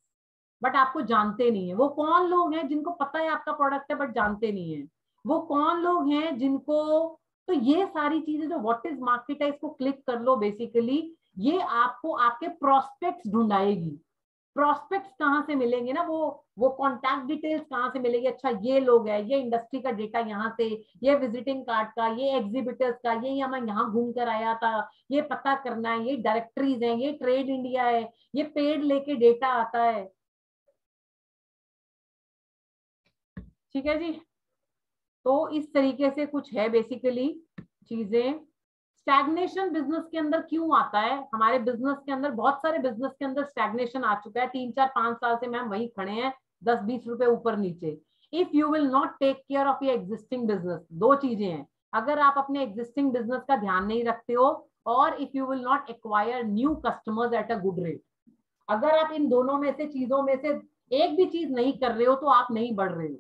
but आपको जानते नहीं है, वो कौन लोग हैं जिनको पता है आपका प्रोडक्ट है बट जानते नहीं है, वो कौन लोग हैं जिनको, तो ये सारी चीजें जो व्हाट इज मार्केट है इसको क्लिक कर लो। बेसिकली ये आपको आपके प्रोस्पेक्ट्स ढूंढाएगी। प्रोस्पेक्ट्स कहाँ से मिलेंगे ना, वो कॉन्टैक्ट डिटेल्स कहाँ से मिलेगी, अच्छा ये लोग है, ये इंडस्ट्री का डेटा यहाँ से, ये विजिटिंग कार्ड का, ये एग्जिबिटर्स का, ये मैं यहाँ घूम कर आया था, ये पता करना है, ये डायरेक्टरीज है, ये ट्रेड इंडिया है, ये पेड लेके डेटा आता है। ठीक है जी, तो इस तरीके से कुछ है बेसिकली चीजें। स्टैग्नेशन बिजनेस के अंदर क्यों आता है, हमारे बिजनेस के अंदर, बहुत सारे बिजनेस के अंदर स्टैग्नेशन आ चुका है, 3-4-5 साल से मैम वहीं खड़े हैं, 10-20 रुपए ऊपर नीचे। If you will not take care of your existing business, दो चीजें हैं, अगर आप अपने एग्जिस्टिंग बिजनेस का ध्यान नहीं रखते हो, और if you will not acquire new customers at a good rate, अगर आप इन दोनों में से चीजों में से एक भी चीज नहीं कर रहे हो तो आप नहीं बढ़ रहे हो,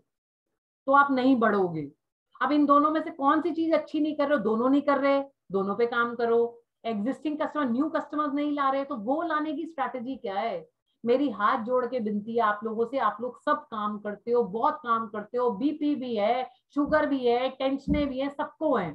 तो आप नहीं बढ़ोगे। अब इन दोनों में से कौन सी चीज अच्छी नहीं कर रहे हो, दोनों नहीं कर रहे, दोनों पे काम करो। एग्जिस्टिंग कस्टमर, न्यू कस्टमर्स नहीं ला रहे, तो वो लाने की स्ट्रैटेजी क्या है। मेरी हाथ जोड़ के विनती है आप लोगों से, आप लोग सब काम करते हो, बहुत काम करते हो, बीपी भी है, शुगर भी है, टेंशने भी है, सबको है,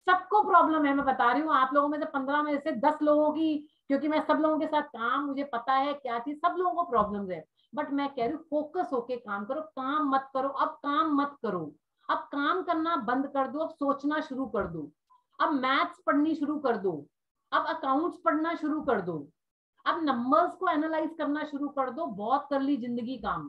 सबको प्रॉब्लम है। मैं बता रही हूँ आप लोगों में से 15 में से 10 लोगों की, क्योंकि मैं सब लोगों के साथ काम, मुझे पता है क्या चीज, सब लोगों को प्रॉब्लम है, बट मैं कह रही हूँ फोकस होके काम करो, काम मत करो, अब काम मत करो, अब काम करना बंद कर दो, अब सोचना शुरू कर दो, अब मैथ्स पढ़नी शुरू कर दो, अब अकाउंट्स पढ़ना शुरू कर दो, अब नंबर्स को एनालाइज करना शुरू कर दो। बहुत कर ली जिंदगी काम,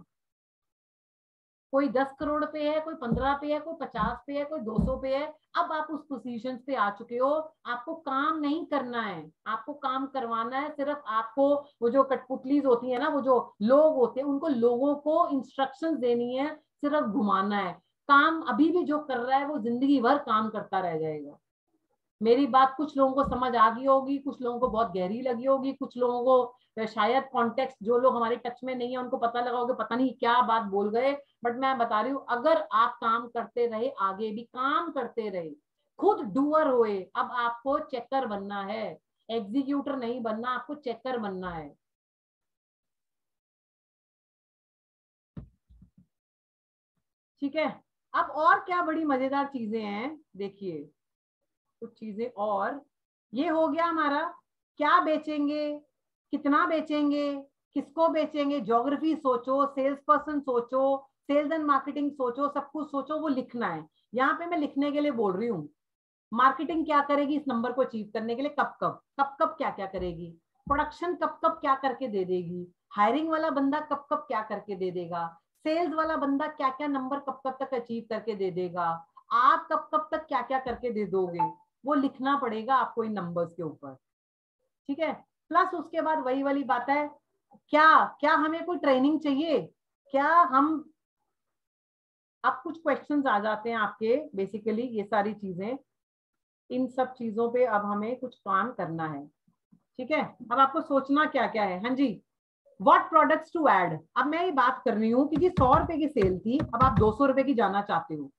कोई 10 करोड़ पे है, कोई 15 पे है, कोई 50 पे है, कोई 200 पे है, अब आप उस पोजीशन पे आ चुके हो, आपको काम नहीं करना है, आपको काम करवाना है। सिर्फ आपको वो जो कठपुतलीज होती है ना, वो जो लोग होते हैं, उनको लोगों को इंस्ट्रक्शंस देनी है, सिर्फ घुमाना है। काम अभी भी जो कर रहा है वो जिंदगी भर काम करता रह जाएगा। मेरी बात कुछ लोगों को समझ आ गई होगी, कुछ लोगों को बहुत गहरी लगी होगी, कुछ लोगों को शायद कॉन्टेक्स्ट, जो लोग हमारे टच में नहीं है उनको पता लगा होगा पता नहीं क्या बात बोल गए, बट मैं बता रही हूँ अगर आप काम करते रहे, आगे भी काम करते रहे, खुद डूअर हुए, अब आपको चेकर बनना है, एग्जीक्यूटर नहीं बनना, आपको चेकर बनना है। ठीक है, अब और क्या बड़ी मजेदार चीजें हैं, देखिए कुछ चीजें और। ये हो गया हमारा क्या बेचेंगे, कितना बेचेंगे, किसको बेचेंगे, ज्योग्राफी सोचो, सेल्स पर्सन सोचो, सेल्स एंड मार्केटिंग सोचो, सब कुछ सोचो, वो लिखना है। यहाँ पे मैं लिखने के लिए बोल रही हूँ, मार्केटिंग क्या करेगी इस नंबर को अचीव करने के लिए, कब कब क्या क्या करेगी, प्रोडक्शन कब कब क्या करके दे देगी, हायरिंग वाला बंदा कब कब क्या करके दे देगा, सेल्स वाला बंदा क्या क्या नंबर कब कब तक अचीव करके दे देगा, आप कब कब तक क्या क्या करके दे दोगे, वो लिखना पड़ेगा आपको इन नंबर्स के ऊपर। ठीक है, प्लस उसके बाद वही वाली बात है, क्या क्या हमें कोई ट्रेनिंग चाहिए, क्या हम, अब कुछ क्वेश्चंस आ जाते हैं आपके, बेसिकली ये सारी चीजें, इन सब चीजों पे अब हमें कुछ काम करना है, ठीक है। अब आपको सोचना क्या क्या है। हाँ जी, व्हाट प्रोडक्ट्स टू ऐड। अब मैं ये बात कर रही हूँ कि जी 100 रुपए की सेल थी, अब आप 200 रुपए की जाना चाहते हो,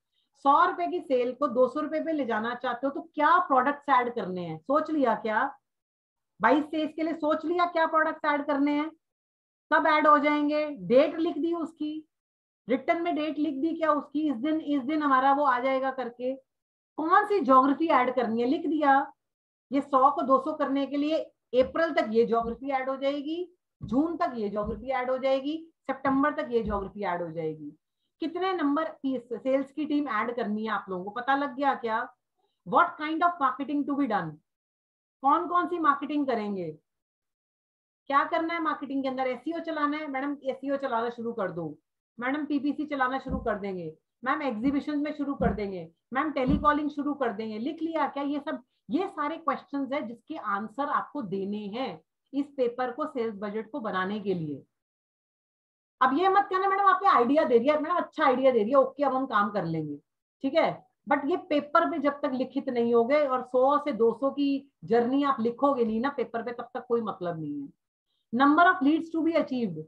100 रुपए की सेल को 200 रुपए पे ले जाना चाहते हो, तो क्या प्रोडक्ट्स ऐड करने हैं? सोच लिया क्या? 22 से इसके लिए सोच लिया क्या प्रोडक्ट्स ऐड करने हैं? कब ऐड हो जाएंगे? डेट लिख दी उसकी, रिटर्न में डेट लिख दी क्या उसकी, इस दिन हमारा वो आ जाएगा करके। कौन सी ज्योग्राफी ऐड करनी है लिख दिया। ये 100 को 200 करने के लिए अप्रैल तक ये ज्योग्राफी ऐड हो जाएगी, जून तक ये ज्योग्राफी ऐड हो जाएगी, सितंबर तक ये ज्योग्राफी ऐड हो जाएगी। कितने नंबर की सेल्स की टीम ऐड करनी है आप लोगों को पता लग गया क्या? What kind of marketing to be done, कौन कौन सी मार्केटिंग करेंगे, क्या करना है मार्केटिंग के अंदर? एसईओ चलाना है मैडम, एसईओ चलाना शुरू कर दो मैडम, पीपीसी चलाना शुरू कर देंगे मैम, एग्जीबिशन में शुरू कर देंगे मैम, टेलीकॉलिंग शुरू कर देंगे। लिख लिया क्या ये सब? ये सारे क्वेश्चंस है जिसके आंसर आपको देने हैं इस पेपर को, सेल्स बजट को बनाने के लिए। अब ये मत कहना मैडम आपने आइडिया दे दिया, मैडम अच्छा आइडिया दे दिया, ओके अब हम काम कर लेंगे, ठीक है। बट ये पेपर पे जब तक लिखित नहीं होगे और 100 से 200 की जर्नी आप लिखोगे नहीं ना पेपर पे, तब तक कोई मतलब नहीं है। Number of leads to be achieved.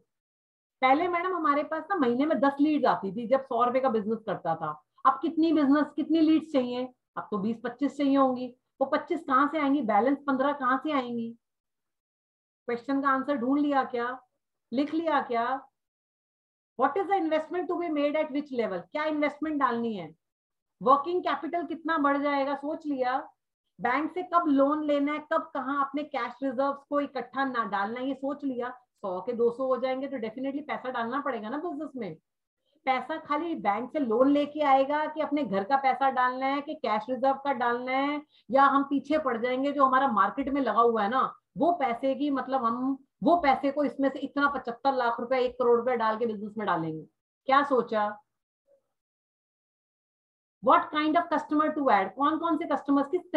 पहले मैडम हमारे पास ना महीने में 10 लीड्स आती थी जब 100 रुपए का बिजनेस करता था। अब कितनी लीड्स चाहिए? अब तो 20-25 चाहिए होंगी। वो 25 कहां से आएंगी? बैलेंस 15 कहां से आएंगी? क्वेश्चन का आंसर ढूंढ लिया क्या? लिख लिया क्या? What is the investment to be made at which level, क्या इन्वेस्टमेंट डालनी है? वर्किंग कैपिटल कितना बढ़ जाएगा सोच लिया? बैंक से कब लोन लेना है, कब कहाँ अपने कैश रिजर्व्स को इकट्ठा ना डालना है, ये सोच लिया? 100 के 200 हो जाएंगे तो डेफिनेटली पैसा डालना पड़ेगा ना बिजनेस में। पैसा खाली बैंक से लोन लेके आएगा कि अपने घर का पैसा डालना है कि कैश रिजर्व का डालना है, या हम पीछे पड़ जाएंगे जो हमारा मार्केट में लगा हुआ है ना वो पैसे की, मतलब हम वो पैसे को इसमें से इतना 75 लाख रुपए 1 करोड़ रुपए डाल के बिजनेस में डालेंगे? क्या सोचा? What kind of customer to add, कौन कौन से कस्टमर्स, किस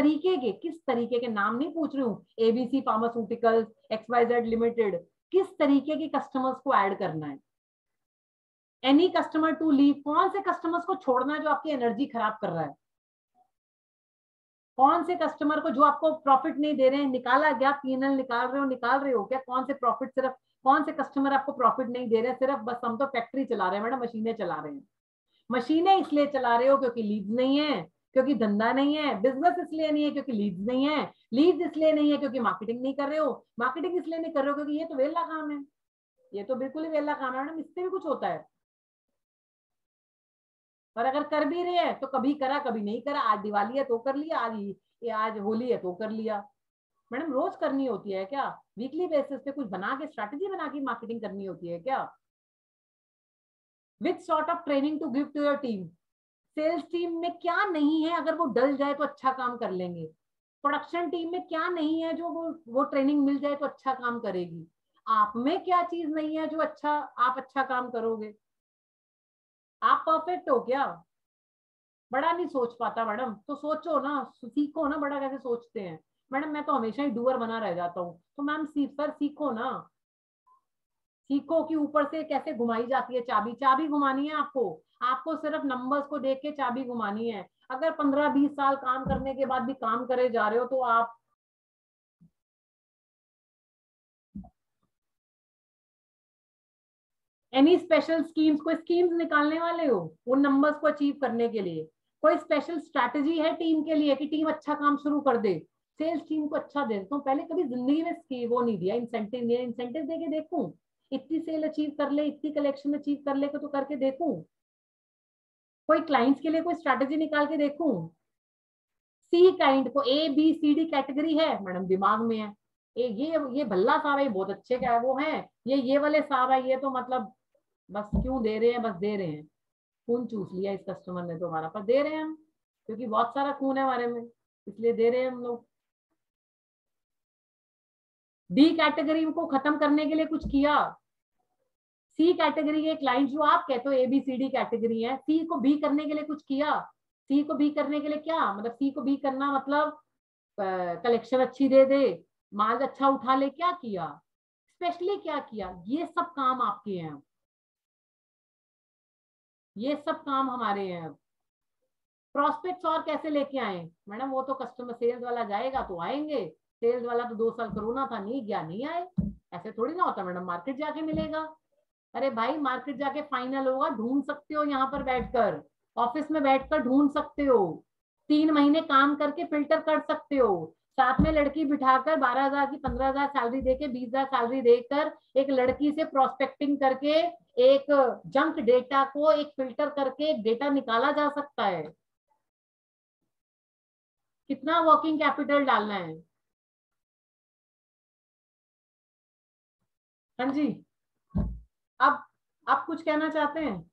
तरीके के नाम नहीं पूछ रही हूँ, एबीसी फार्मास्यूटिकल्स, XYZ लिमिटेड, किस तरीके के कस्टमर्स को ऐड करना है? एनी कस्टमर टू लीव, कौन से कस्टमर्स को छोड़ना है जो आपकी एनर्जी खराब कर रहा है? कौन से कस्टमर को जो आपको प्रॉफिट नहीं दे रहे हैं, निकाला गया पीएनएल निकाल रहे हो क्या? कौन से प्रॉफिट, सिर्फ कौन से कस्टमर आपको प्रॉफिट नहीं दे रहे हैं? सिर्फ बस हम तो फैक्ट्री चला रहे हैं मैडम, मशीनें चला रहे हैं। मशीनें इसलिए चला रहे हो क्योंकि लीड्स नहीं है, क्योंकि धंधा नहीं है। बिजनेस इसलिए नहीं है क्योंकि लीड्स नहीं है। लीड्स इसलिए नहीं है क्योंकि मार्केटिंग नहीं कर रहे हो। मार्केटिंग इसलिए नहीं कर रहे हो क्योंकि ये तो वेला काम है, ये तो बिल्कुल ही वेला काम है मैडम, इससे भी कुछ होता है। और अगर कर भी रहे हैं तो कभी करा कभी नहीं करा, आज दिवाली है तो कर लिया, आज होली है तो कर लिया। मैडम रोज करनी होती है क्या? वीकली बेसिस पे कुछ बना के, स्ट्रैटेजी बना के मार्केटिंग करनी होती है क्या? Which sort of training to give to your team, sales team में क्या नहीं है अगर वो डल जाए तो अच्छा काम कर लेंगे? प्रोडक्शन टीम में क्या नहीं है जो वो ट्रेनिंग मिल जाए तो अच्छा काम करेगी? आप में क्या चीज नहीं है जो आप अच्छा काम करोगे? आप परफेक्ट हो क्या? बड़ा नहीं सोच पाता मैडम, तो सोचो ना, सीखो ना बड़ा कैसे सोचते हैं। मैडम मैं तो हमेशा ही डूअर बना रह जाता हूँ। तो मैम सर सीखो ना, सीखो कि ऊपर से कैसे घुमाई जाती है चाबी। चाबी घुमानी है आपको सिर्फ नंबर्स को देख के चाबी घुमानी है। अगर 15-20 साल काम करने के बाद भी काम करे जा रहे हो तो आप एनी स्पेशल स्कीम्स, कोई स्कीम्स निकालने वाले हो उन नंबर्स को अचीव करने के लिए? कोई स्पेशल स्ट्रैटेजी है टीम के लिए कि टीम अच्छा काम शुरू कर दे, सेल्स टीम को अच्छा दे? तो पहले कभी जिंदगी में वो नहीं दिया, इंसेंटिव दिया, इंसेंटिव दे के देखूं, इतनी सेल अचीव कर ले, इतनी कलेक्शन अचीव कर ले तो करके देखूं, कोई क्लाइंट्स के लिए कोई स्ट्रैटेजी निकाल के देखूं। सी काइंड को ABCD कैटेगरी है मैडम, दिमाग में है ये भल्ला साहब है, बहुत अच्छे क्या वो है, ये वाले साहब है, ये तो मतलब बस क्यों दे रहे हैं, बस दे रहे हैं, खून चूस लिया इस कस्टमर ने तो हमारा, पर दे रहे हैं हम क्योंकि बहुत सारा खून है हमारे में, इसलिए दे रहे हैं हम लोग। डी कैटेगरी को खत्म करने के लिए कुछ किया? सी कैटेगरी के क्लाइंट जो आप कहते हो ABCD कैटेगरी है, सी को बी करने के लिए कुछ किया? सी को बी करने के लिए क्या मतलब? सी को बी करना मतलब कलेक्शन अच्छी दे दे, माल अच्छा उठा ले, क्या किया स्पेशली, क्या किया? ये सब काम आपके हैं, ये सब काम हमारे हैं। प्रॉस्पेक्ट्स और कैसे लेके आए? मैडम वो तो कस्टमर सेल्स वाला जाएगा तो आएंगे, सेल्स वाला तो 2 साल कोरोना था, नहीं गया नहीं आए, ऐसे थोड़ी ना होता मैडम, मार्केट जाके मिलेगा। अरे भाई मार्केट जाके फाइनल होगा, ढूंढ सकते हो यहाँ पर बैठकर, ऑफिस में बैठकर ढूंढ सकते हो, 3 महीने काम करके फिल्टर कर सकते हो, साथ में लड़की बिठाकर 12,000 की 15,000 सैलरी देके 20,000 सैलरी देकर एक लड़की से प्रोस्पेक्टिंग करके एक जंक डेटा को एक फिल्टर करके एक डेटा निकाला जा सकता है। कितना वर्किंग कैपिटल डालना है? हाँ जी, अब आप कुछ कहना चाहते हैं?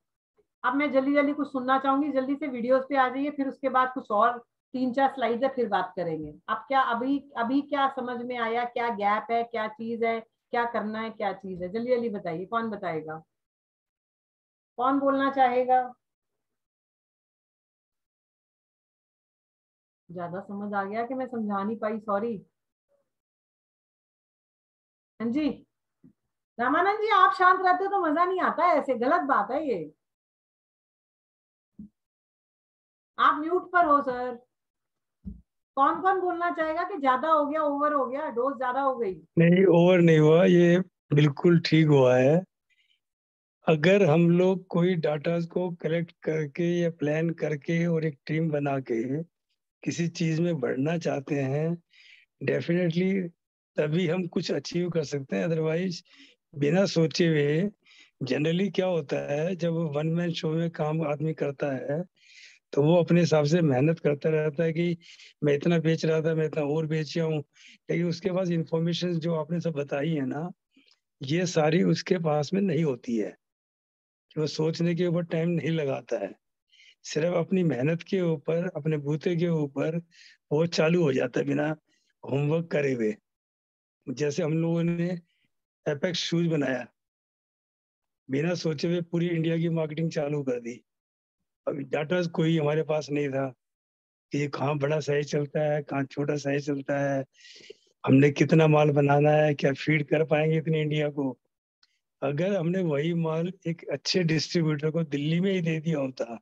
अब मैं जल्दी जल्दी कुछ सुनना चाहूंगी, जल्दी से वीडियोस पे आ जाइए, फिर उसके बाद कुछ और 3-4 स्लाइड्स है, फिर बात करेंगे। अब क्या अभी अभी क्या समझ में आया, क्या गैप है, क्या चीज है, क्या करना है, क्या चीज है, जल्दी जल्दी बताइए। कौन बताएगा, कौन बोलना चाहेगा? ज्यादा समझ आ गया कि मैं समझा नहीं पाई, सॉरी। हाँ जी, रामानंद जी आप शांत रहते हो तो मजा नहीं आता है, ऐसे गलत बात है ये। आप म्यूट पर हो सर। कौन कौन बोलना चाहेगा कि ज्यादा हो गया, ओवर हो गया, डोज ज्यादा हो गई? नहीं, ओवर नहीं हुआ, ये बिल्कुल ठीक हुआ है। अगर हम लोग कोई डाटा को कलेक्ट करके या प्लान करके और एक टीम बना के किसी चीज में बढ़ना चाहते हैं, डेफिनेटली तभी हम कुछ अचीव कर सकते हैं। अदरवाइज बिना सोचे हुए जनरली क्या होता है, जब वन मैन शो में काम आदमी करता है तो वो अपने हिसाब से मेहनत करता रहता है कि मैं इतना बेच रहा था, मैं इतना और बेच रहा हूँ, लेकिन उसके पास इंफॉर्मेशन जो आपने सब बताई है ना, ये सारी उसके पास में नहीं होती है, कि वो सोचने के ऊपर टाइम नहीं लगाता है, सिर्फ अपनी मेहनत के ऊपर, अपने बूते के ऊपर वो चालू हो जाता है बिना होमवर्क करे हुए। जैसे हम लोगों ने एपेक्स शूज बनाया, बिना सोचे हुए पूरी इंडिया की मार्केटिंग चालू कर दी। अभी डाटा कोई हमारे पास नहीं था कि ये कहाँ बड़ा साइज चलता है, कहाँ छोटा साइज चलता है, हमने कितना माल बनाना है, क्या फीड कर पाएंगे इतनी इंडिया को। अगर हमने वही माल एक अच्छे डिस्ट्रीब्यूटर को दिल्ली में ही दे दिया होता,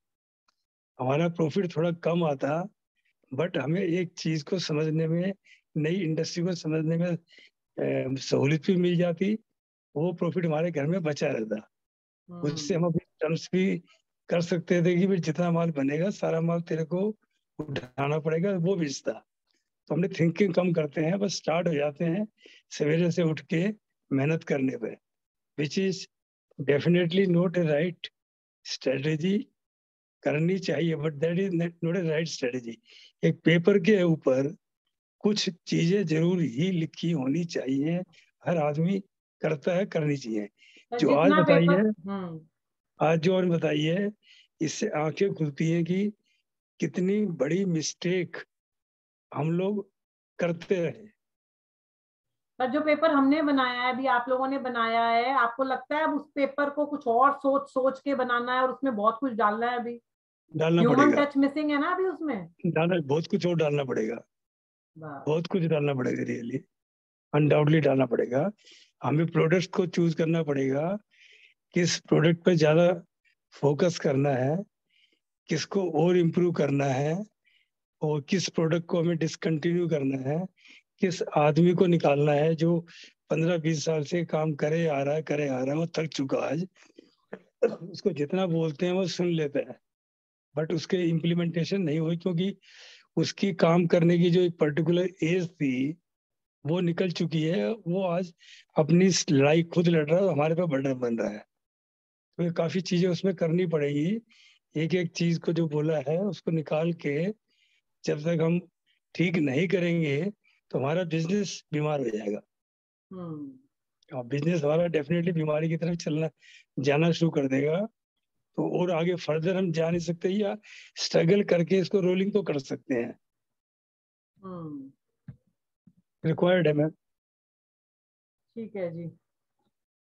हमारा प्रॉफिट थोड़ा कम आता, बट हमें एक चीज को समझने में, नई इंडस्ट्री को समझने में सहूलियत भी मिल जाती, वो प्रॉफिट हमारे घर में बचा रहता। उससे हम अपनी टर्म्स भी कर सकते थे कि भाई जितना माल बनेगा सारा माल तेरे को उठाना पड़ेगा, वो बेचता। तो हमने थिंकिंग कम करते हैं, बस स्टार्ट हो जाते हैं सवेरे से उठ के मेहनत करने पे, which is definitely not a right strategy. करनी चाहिए but that is not a right strategy. एक पेपर के ऊपर कुछ चीजें जरूर ही लिखी होनी चाहिए, हर आदमी करता है, करनी चाहिए। जो आज जितना बताई पेपर है, आज जो और बताई है, इससे आंखें खुलती है कि कितनी बड़ी मिस्टेक हम लोग करते रहे। पर जो पेपर हमने बनाया है, अभी आप लोगों ने बनाया है, आपको लगता है अब उस पेपर को कुछ और सोच सोच के बनाना है और उसमें बहुत कुछ डालना है? अभी डालना ह्यूमन पड़ेगा, टच मिसिंग है ना अभी उसमें? डालना बहुत कुछ और डालना पड़ेगा, बहुत कुछ डालना पड़ेगा, रियली अनडाउटली डालना पड़ेगा। हमें प्रोडक्ट्स को चूज करना पड़ेगा, किस प्रोडक्ट पे ज्यादा फोकस करना है, किसको और इम्प्रूव करना है, और किस प्रोडक्ट को हमें डिसकंटिन्यू करना है, किस आदमी को निकालना है जो 15-20 साल से काम करे आ रहा है, वो थक चुका आज, उसको जितना बोलते हैं वो सुन लेता है, बट उसके इम्प्लीमेंटेशन नहीं हुई, क्योंकि उसकी काम करने की जो एक पर्टिकुलर एज थी वो निकल चुकी है। वो आज अपनी लड़ाई खुद लड़ रहा है, हमारे पे बर्डन बन रहा है। तो ये काफी चीजें उसमें करनी पड़ेगी। एक एक चीज को जो बोला है उसको निकाल के जब तक हम ठीक नहीं करेंगे तो हमारा बिजनेस बीमार हो जाएगा। और बिजनेस हमारा डेफिनेटली बीमारी की तरफ चलना जाना शुरू कर देगा। तो और आगे फर्दर हम जा नहीं सकते, या स्ट्रगल करके इसको रोलिंग तो कर सकते हैं, रिक्वायर्ड है मैम। ठीक है जी।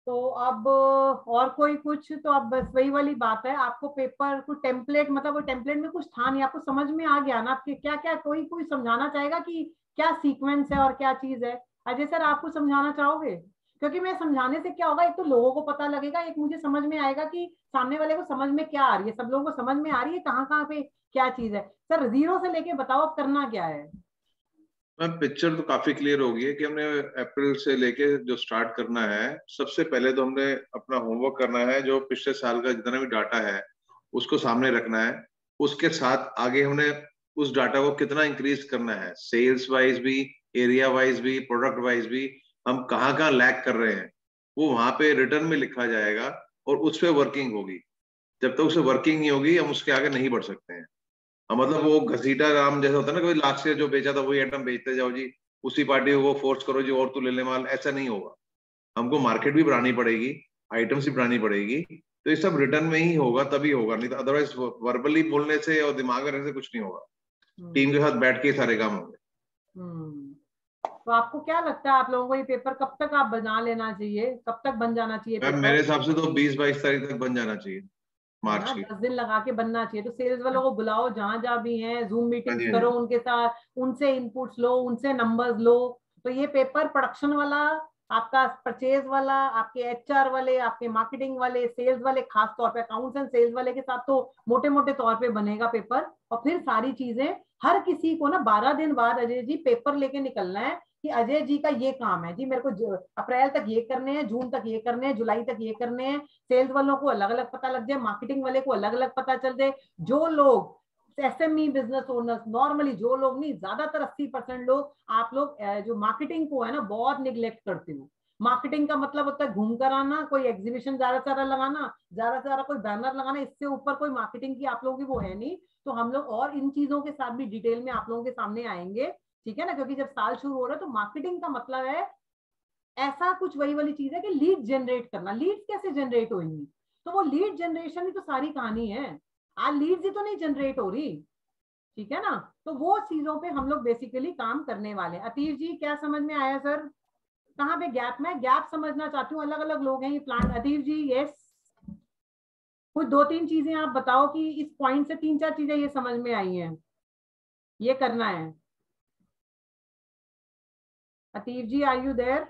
तो अब और कोई कुछ, तो अब बस वही वाली बात है, आपको पेपर को टेम्पलेट, मतलब वो टेम्पलेट में कुछ था नहीं, आपको समझ में आ गया ना आपके क्या क्या? कोई समझाना चाहेगा कि क्या सीक्वेंस है और क्या चीज है? अजय सर आप कुछ समझाना चाहोगे? क्योंकि मैं समझाने से क्या होगा, एक तो लोगों को पता लगेगा, एक मुझे समझ में आएगा कि सामने वाले को समझ में क्या आ रही है, सब लोगों को समझ में आ रही है कहाँ कहाँ पे क्या चीज है। सर 0 से लेके बताओ अब करना क्या है। मैम पिक्चर तो काफी क्लियर हो गई है कि हमने अप्रैल से लेके जो स्टार्ट करना है, सबसे पहले तो हमने अपना होमवर्क करना है, जो पिछले साल का जितना भी डाटा है उसको सामने रखना है। उसके साथ आगे हमने उस डाटा को कितना इंक्रीज करना है, सेल्स वाइज भी, एरिया वाइज भी, प्रोडक्ट वाइज भी, हम कहाँ कहाँ लैग कर रहे हैं वो वहां पे रिटर्न में लिखा जाएगा और उस पर वर्किंग होगी। जब तक उसे वर्किंग नहीं होगी हम उसके आगे नहीं बढ़ सकते हैं। मतलब वो घसीटा राम जैसा होता है ना, कोई लास्ट ईयर जो बेचा था वही आइटम बेचते जाओ जी, उसी पार्टी को फोर्स करो जी और तू ले ले माल, ऐसा नहीं होगा। हमको मार्केट भी बढ़ानी पड़ेगी, आइटम्स भी बढ़ानी पड़ेगी, तो ये सब रिटर्न में ही होगा, तभी होगा, नहीं तो अदरवाइज वर्बली बोलने से और दिमाग में रहने से कुछ नहीं होगा। टीम के साथ बैठ के सारे काम होंगे। तो आपको क्या लगता है आप लोगों को ये पेपर कब तक आप बना लेना चाहिए, कब तक बन जाना चाहिए पेपर? मेरे हिसाब से तो 20-22 तारीख तक बन जाना चाहिए, मार्च की। 10 दिन लगा के बनना चाहिए। तो सेल्स वालों को बुलाओ, जहां जहां भी हैं, जूम मीटिंग्स हाँ करो उनके साथ, उनसे इनपुट्स लो, उनसे नंबर्स लो। तो ये पेपर प्रोडक्शन वाला, आपका परचेज वाला, आपके एचआर वाले, आपके मार्केटिंग वाले, सेल्स वाले, खास तौर पे अकाउंट्स एंड सेल्स वाले के साथ तो मोटे मोटे तौर पे बनेगा पेपर। और फिर सारी चीजें हर किसी को ना 12 दिन बाद अजय जी पेपर लेके निकलना है कि अजय जी का ये काम है जी, मेरे को अप्रैल तक ये करने हैं, जून तक ये करने हैं, जुलाई तक ये करने हैं। सेल्स वालों को अलग अलग पता लग जाए, मार्केटिंग वाले को अलग अलग पता चल जाए। जो लोग एसएमई बिजनेस ओनर्स, नॉर्मली जो लोग नहीं, ज्यादातर 80% लोग, आप लोग जो मार्केटिंग को है ना बहुत निग्लेक्ट करते हो। मार्केटिंग का मतलब होता है घूम कर आना, कोई एग्जीबिशन ज्यादा से ज्यादा लगाना, ज्यादा से ज्यादा कोई बैनर लगाना, इससे ऊपर कोई मार्केटिंग की आप लोगों की वो है नहीं। तो हम लोग और इन चीजों के साथ भी डिटेल में आप लोगों के सामने आएंगे, ठीक है ना? क्योंकि जब साल शुरू हो रहा है तो मार्केटिंग का मतलब है ऐसा कुछ वही वाली चीज है कि लीड जनरेट करना। लीड कैसे जनरेट होंगी? तो वो लीड जनरेशन ही तो सारी कहानी है। आज लीड्स ही तो नहीं जनरेट हो रही, ठीक है ना? तो वो चीजों पे हम लोग बेसिकली काम करने वाले हैं। अतीश जी क्या समझ में आया सर? कहाँ पे गैप? मैं गैप समझना चाहती हूँ, अलग अलग लोग हैं ये प्लान। अतीश जी यस, कुछ 2-3 चीजें आप बताओ कि इस पॉइंट से 3-4 चीजें ये समझ में आई हैं, ये करना है। अतीश जी आर यू देयर?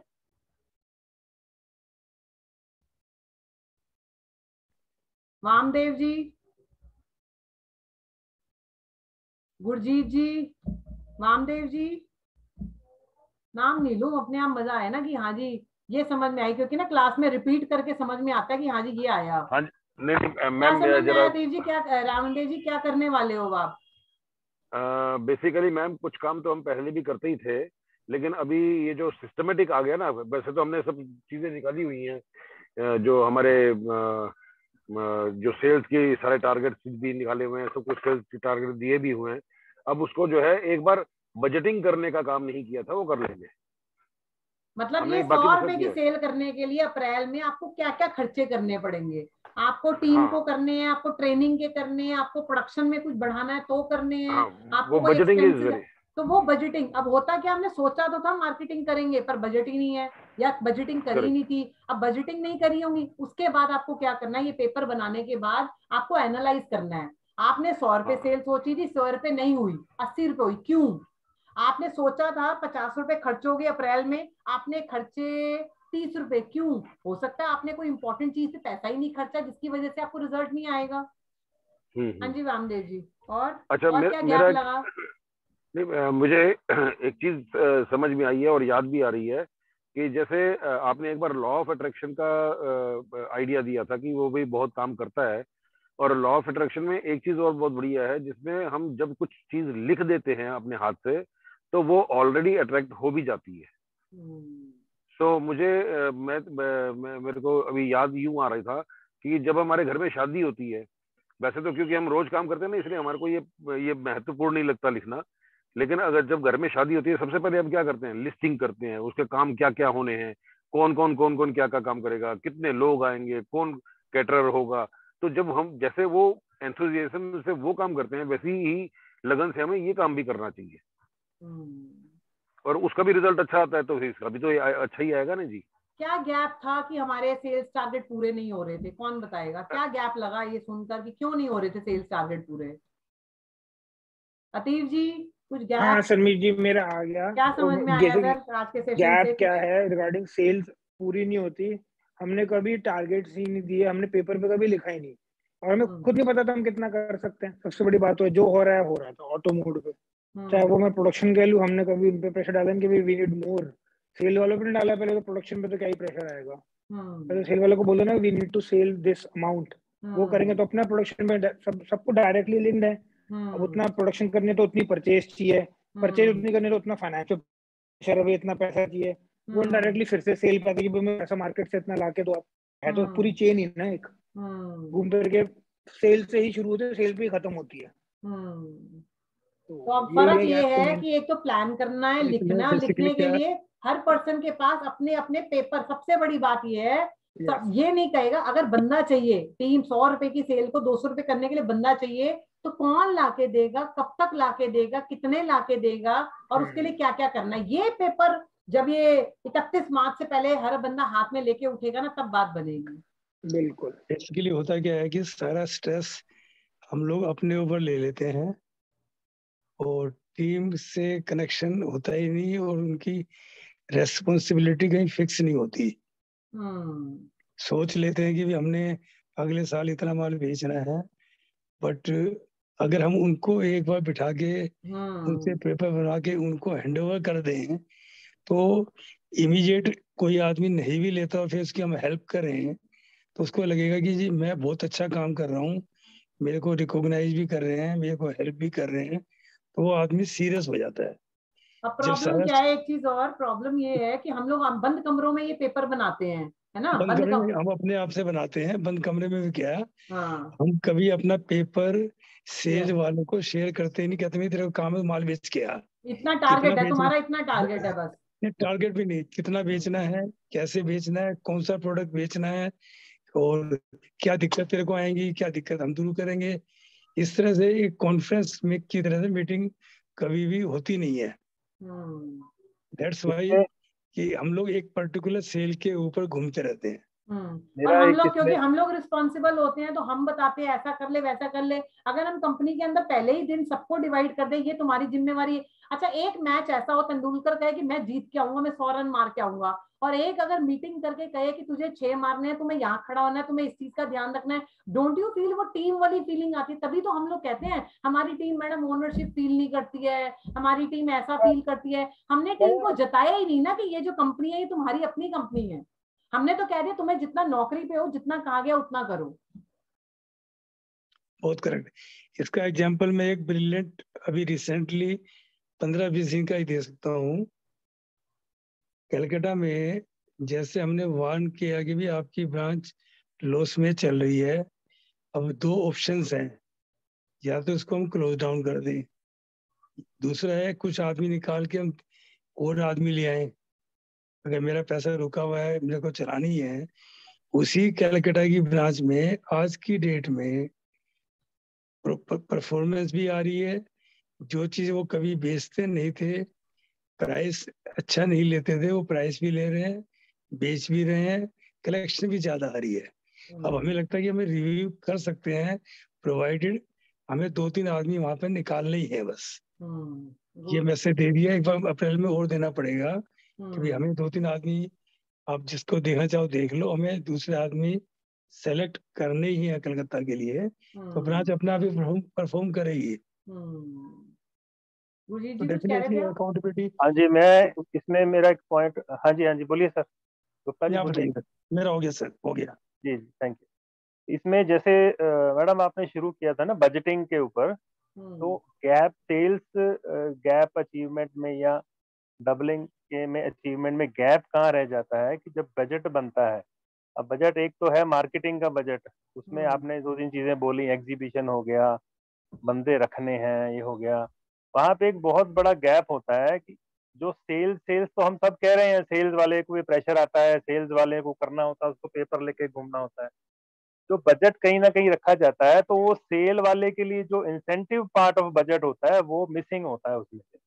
वामदेव जी, गुरजीत जी, वामदेव जी, नाम नहीं लूं, अपने आप मजा आया ना कि हाँ जी ये समझ में आई, क्योंकि ना क्लास में रिपीट करके समझ में आता है कि हाँ जी ये आया। हाँ नहीं क्या मैम समझ में जरा आया अतीश जी? क्या रामदेव जी क्या करने वाले हो आप? बेसिकली मैम कुछ काम तो हम पहले भी करते ही थे, लेकिन अभी ये जो सिस्टमेटिक आ गया ना, वैसे तो हमने सब चीजें निकाली हुई हैं, जो हमारे जो सेल्स की सारे टारगेट भी निकाले हुए हैं, सब कुछ सेल्स के टारगेट दिए भी हुए हैं। अब उसको जो है एक बार बजटिंग करने का काम नहीं किया था, वो कर लेंगे। मतलब हमने ये बाकी 100 तो सब रुपए की किया। सेल करने के लिए अप्रैल में आपको क्या क्या खर्चे करने पड़ेंगे? आपको टीम को हाँ करने हैं, आपको ट्रेनिंग के करने हैं, आपको प्रोडक्शन में कुछ बढ़ाना है तो करने हैं, हाँ, आपको वो कोई बजटिंग इज एक्सपेंसेस। वेरी। तो वो बजटिंग अब होता क्या, हमने सोचा तो था मार्केटिंग करेंगे पर बजट ही नहीं है, या बजटिंग करी करेक्ट। नहीं थी। अब बजटिंग नहीं करी होंगी, उसके बाद आपको क्या करना है, ये पेपर बनाने के बाद आपको एनालाइज करना है। आपने 100 रुपए हाँ सेल सोची थी, 100 रुपए नहीं हुई, 80 रुपए हुई, क्यों? आपने सोचा था 50 रुपए खर्च हो गए अप्रैल में, आपने खर्चे 30 रुपए, क्यों? हो सकता है आपने कोई इंपॉर्टेंट चीज पे पैसा ही नहीं खर्चा जिसकी वजह से आपको रिजल्ट नहीं आएगा। हाँ जी रामदेव जी, अच्छा और क्या गैप मेरा लगा? नहीं, मुझे एक चीज समझ में आई है और याद भी आ रही है कि जैसे आपने एक बार लॉ ऑफ अट्रैक्शन का आइडिया दिया था कि वो भी बहुत काम करता है। और लॉ ऑफ अट्रैक्शन में एक चीज और बहुत बढ़िया है, जिसमें हम जब कुछ चीज लिख देते हैं अपने हाथ से तो वो ऑलरेडी अट्रैक्ट हो भी जाती है। तो मुझे मेरे को अभी याद यूं आ रहा था कि जब हमारे घर में शादी होती है, वैसे तो क्योंकि हम रोज काम करते हैं ना, इसलिए हमारे को ये महत्वपूर्ण नहीं लगता लिखना। लेकिन अगर जब घर में शादी होती है, सबसे पहले हम क्या करते हैं, लिस्टिंग करते हैं उसके काम क्या क्या होने हैं, कौन कौन क्या क्या काम करेगा, कितने लोग आएंगे, कौन कैटरर होगा। तो जब हम जैसे वो एंथुजियाज्म से वो काम करते हैं, वैसी ही लगन से हमें ये काम भी करना चाहिए, और उसका भी रिजल्ट अच्छा आता है, तो इसका भी तो अच्छा ही आएगा ना जी। क्या गैप था कि हमारे सेल्स टारगेट पूरे नहीं हो रहे थे? कौन बताएगा क्या गैप लगा ये सुनकर कि क्यों नहीं हो रहे थे सेल्स टारगेट पूरे? अतीफ जी कुछ हाँ गैप शर्मिल जी मेरा आ गया। क्या समझ में आया जैसे सर आज के सेशन गैप से? क्या है रिगार्डिंग सेल्स, पूरी नहीं होती। हमने कभी टारगेट्स ही नहीं दिए, हमने पेपर पे कभी लिखा ही नहीं, और हमें खुद नहीं पता था हम कितना कर सकते हैं। सबसे बड़ी बात है जो हो रहा है हो रहा था ऑटो मोड पे, चाहे वो मैं प्रोडक्शन कह लूँ, हमने कभी उन पे प्रेशर डाला नहीं कि वी नीड मोर। सेल वालों पे नहीं डाला, पहले तो प्रोडक्शन पे तो क्या ही प्रेशर आएगा। पहले सेल वालों को बोलो ना we need to sell this amount, वो करेंगे तो अपना प्रोडक्शन में सबको डायरेक्टली लिंक्ड है। अब उतना प्रोडक्शन करने तो उतनी परचेज चाहिए, परचेज उतनी करने तो उतना फाइनेंशियल प्रेशर, अभी इतना पैसा चाहिए, वो डायरेक्टली फिर से सेल पे आती है कि मैं पैसा मार्केट से इतना लाके दो। आप है तो पूरी चेन ही ना, एक घूम फिर के सेल से ही शुरू होती है, सेल पे ही खत्म होती है। तो अब फर्क ये है कि एक तो प्लान करना है, लिखना, लिखने के लिए हर पर्सन के पास अपने अपने पेपर। सबसे बड़ी बात ये है, ये नहीं कहेगा अगर बंदा चाहिए, टीम 100 रुपए की सेल को 200 रुपए करने के लिए बंदा चाहिए, तो कौन लाके देगा, कब तक लाके देगा, कितने लाके देगा, और उसके लिए क्या क्या करना है। ये पेपर जब ये 31 मार्च से पहले हर बंदा हाथ में लेके उठेगा ना, तब बात बनेगी। बिल्कुल। बेसिकली होता क्या है कि सारा स्ट्रेस हम लोग अपने ऊपर ले लेते हैं और टीम से कनेक्शन होता ही नहीं, और उनकी रेस्पॉन्सिबिलिटी कहीं फिक्स नहीं होती। सोच लेते हैं कि भी हमने अगले साल इतना माल बेचना है, बट अगर हम उनको एक बार बिठा के उनसे पेपर बना के उनको हैंडओवर कर दें, तो इमीडिएट कोई आदमी नहीं भी लेता और फिर उसकी हम हेल्प करें तो उसको लगेगा कि जी मैं बहुत अच्छा काम कर रहा हूँ, मेरे को रिकॉग्नाइज भी कर रहे हैं, मेरे को हेल्प भी कर रहे हैं, तो वो आदमी सीरियस हो जाता है। अब प्रॉब्लम क्या है, एक चीज और प्रॉब्लम ये है कि हम लोग बंद कमरों में ये पेपर बनाते हैं, है ना। बंद कमरे में हम अपने आप से बनाते हैं, बंद कमरे में भी क्या हम कभी अपना पेपर सेल वालों को शेयर करते ही नहीं, कहते तेरे को काम है माल बेच के आ, इतना टारगेट है तुम्हारा, इतना टारगेट है बस। टारगेट भी नहीं, कितना बेचना है, कैसे बेचना है, कौन सा प्रोडक्ट बेचना है, और क्या दिक्कत तेरे को आएंगी, क्या दिक्कत हम दूर करेंगे। इस तरह से एक कॉन्फ्रेंस में की तरह से मीटिंग कभी भी होती नहीं है। दैट्स वाई कि हम लोग एक पर्टिकुलर सेल के ऊपर घूमते रहते हैं। और हम लोग, क्योंकि हम लोग रिस्पॉन्सिबल होते हैं, तो हम बताते हैं ऐसा कर ले वैसा कर ले। अगर हम कंपनी के अंदर पहले ही दिन सबको डिवाइड कर दे, ये तुम्हारी जिम्मेवारी है। अच्छा, एक मैच ऐसा हो, तेंदुलकर कहे कि मैं जीत के आऊंगा, मैं 100 रन मार के आऊंगा, और एक अगर मीटिंग करके कहे कि तुझे 6 मारने हैं, तुम्हें यहाँ खड़ा होना है, तुम्हें इस चीज का ध्यान रखना है, डोंट यू फील वो टीम वाली फीलिंग आती है। तभी तो हम लोग कहते हैं हमारी टीम मैडम ओनरशिप फील नहीं करती है, हमारी टीम ऐसा फील करती है। हमने टीम को जताया ही नहीं ना कि ये जो कंपनी है ये तुम्हारी अपनी कंपनी है। हमने तो कह दिया तुम्हें जितना नौकरी पे हो, जितना कहा गया उतना करो। बहुत करेक्ट। इसका एग्जांपल मैं एक ब्रिलियंट अभी रिसेंटली 15-20 दिन का ही दे सकता हूँ। कलकत्ता में जैसे हमने वार्न किया कि भी आपकी ब्रांच लॉस में चल रही है, अब 2 ऑप्शंस हैं, या तो इसको हम क्लोज डाउन कर दें, दूसरा है कुछ आदमी निकाल के हम और आदमी ले आए, अगर मेरा पैसा रुका हुआ है मेरे को चलानी है। उसी कलकत्ता की ब्रांच में आज की डेट में परफॉर्मेंस भी आ रही है, जो चीज वो कभी बेचते नहीं थे, प्राइस अच्छा नहीं लेते थे, वो प्राइस भी ले रहे हैं, बेच भी रहे हैं, कलेक्शन भी ज्यादा आ रही है। अब हमें लगता है कि हमें रिव्यू कर सकते हैं, प्रोवाइडेड हमें 2-3 आदमी वहां पर निकालने ही है बस। ये मैसेज दे दिया, एक बार अप्रैल में और देना पड़ेगा कि भाई हमें 2-3 आदमी, आप जिसको देखना चाहो देख लो, हमें दूसरे आदमी सेलेक्ट करने ही है कलकत्ता के लिए, तो ब्रांच अपना भी परफॉर्म करेगी। तो डेफिनेटली अकाउंटेबिलिटी। हाँ जी, मैं इसमें मेरा एक पॉइंट। हाँ जी बोलिए सर, गुप्ता जी बोलिए। मेरा हो गया सर, हो गया। जी थैंक यू। इसमें जैसे मैडम आपने शुरू किया था ना बजटिंग के ऊपर, तो गैप सेल्स गैप अचीवमेंट में या डबलिंग के में अचीवमेंट में गैप कहाँ रह जाता है कि जब बजट बनता है। अब बजट एक तो है मार्केटिंग का बजट, उसमें आपने 2-3 चीजें बोली, एग्जीबिशन हो गया, बंदे रखने हैं, ये हो गया। वहां पे एक बहुत बड़ा गैप होता है कि जो सेल्स तो हम सब कह रहे हैं, सेल्स वाले को भी प्रेशर आता है, सेल्स वाले को करना होता है, उसको पेपर लेके घूमना होता है। जो बजट कहीं ना कहीं रखा जाता है, तो वो सेल वाले के लिए जो इंसेंटिव पार्ट ऑफ बजट होता है वो मिसिंग होता है उसमें से।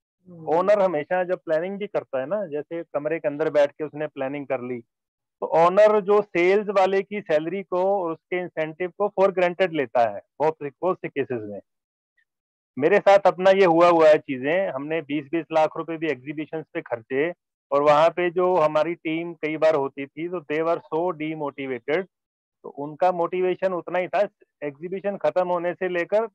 ओनर हमेशा जब प्लानिंग भी करता है ना, जैसे कमरे के अंदर बैठ के उसने प्लानिंग कर ली, तो ओनर जो सेल्स वाले की सैलरी को और उसके इंसेंटिव को फॉर ग्रांटेड लेता है बहुत से केसेस में। मेरे साथ अपना ये हुआ है चीजें, हमने 20-20 लाख रुपए भी एग्जीबिशन पे खर्चे, और वहां पे जो हमारी टीम कई बार होती थी तो दे वर सो डीमोटिवेटेड, तो उनका मोटिवेशन उतना ही था, एग्जीबिशन खत्म होने से लेकर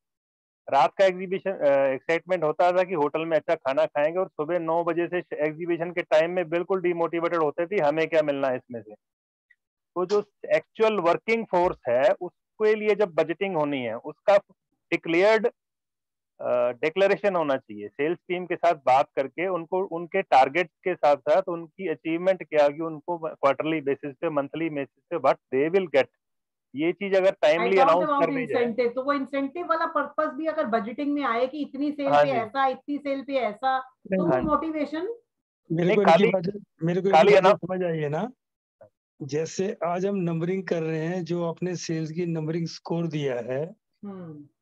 रात का एग्जीबिशन एक्साइटमेंट होता था कि होटल में अच्छा खाना खाएंगे, और सुबह 9 बजे से एग्जीबिशन के टाइम में बिल्कुल डीमोटिवेटेड होते थे, हमें क्या मिलना है इसमें से। तो जो एक्चुअल वर्किंग फोर्स है उसके लिए जब बजटिंग होनी है उसका डिक्लेयर्ड डिक्लेरेशन होना चाहिए, सेल्स टीम के साथ बात करके उनको उनके टारगेट्स के साथ साथ उनकी अचीवमेंट क्या होगी, उनको क्वार्टरली बेसिस पे, मंथली बेसिस पे व्हाट दे विल गेट, ये चीज अगर टाइमली अनाउंस कर दी जाए। इंसेंटिव, तो वो इंसेंटिव वाला पर्पस भी अगर बजटिंग में आए कि इतनी सेल हाँ पे जी, ऐसा, इतनी सेल पे ऐसा, तो वो हाँ जी, मोटिवेशन। मेरे को खाली इनकी खाली बात समझ आई है ना। जैसे आज हम नंबरिंग कर रहे हैं, जो आपने सेल्स की नंबरिंग स्कोर दिया है,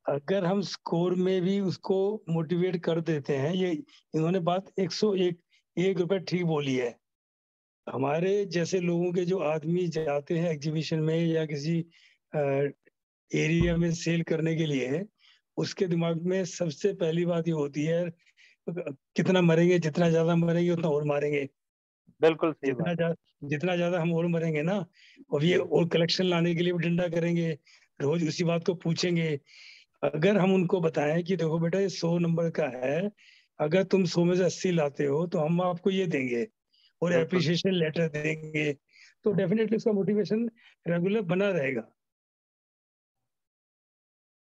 अगर हम स्कोर में भी उसको मोटिवेट कर देते हैं, ये इन्होंने बात 101 रुपए ठीक बोली है। हमारे जैसे लोगों के जो आदमी जाते हैं एग्जीबिशन में या किसी एरिया में सेल करने के लिए, उसके दिमाग में सबसे पहली बात ये होती है कितना मरेंगे, जितना ज्यादा मरेंगे उतना और मारेंगे। बिल्कुल सही बात। जितना ज्यादा हम और मरेंगे ना, और ये और कलेक्शन लाने के लिए भी डंडा करेंगे, रोज उसी बात को पूछेंगे। अगर हम उनको बताएं कि देखो बेटा ये 100 नंबर का है, अगर तुम 100 में से 80 लाते हो तो हम आपको ये देंगे और एप्रिसिएशन लेटर देंगे, तो डेफिनेटली उसका मोटिवेशन रेगुलर बना रहेगा।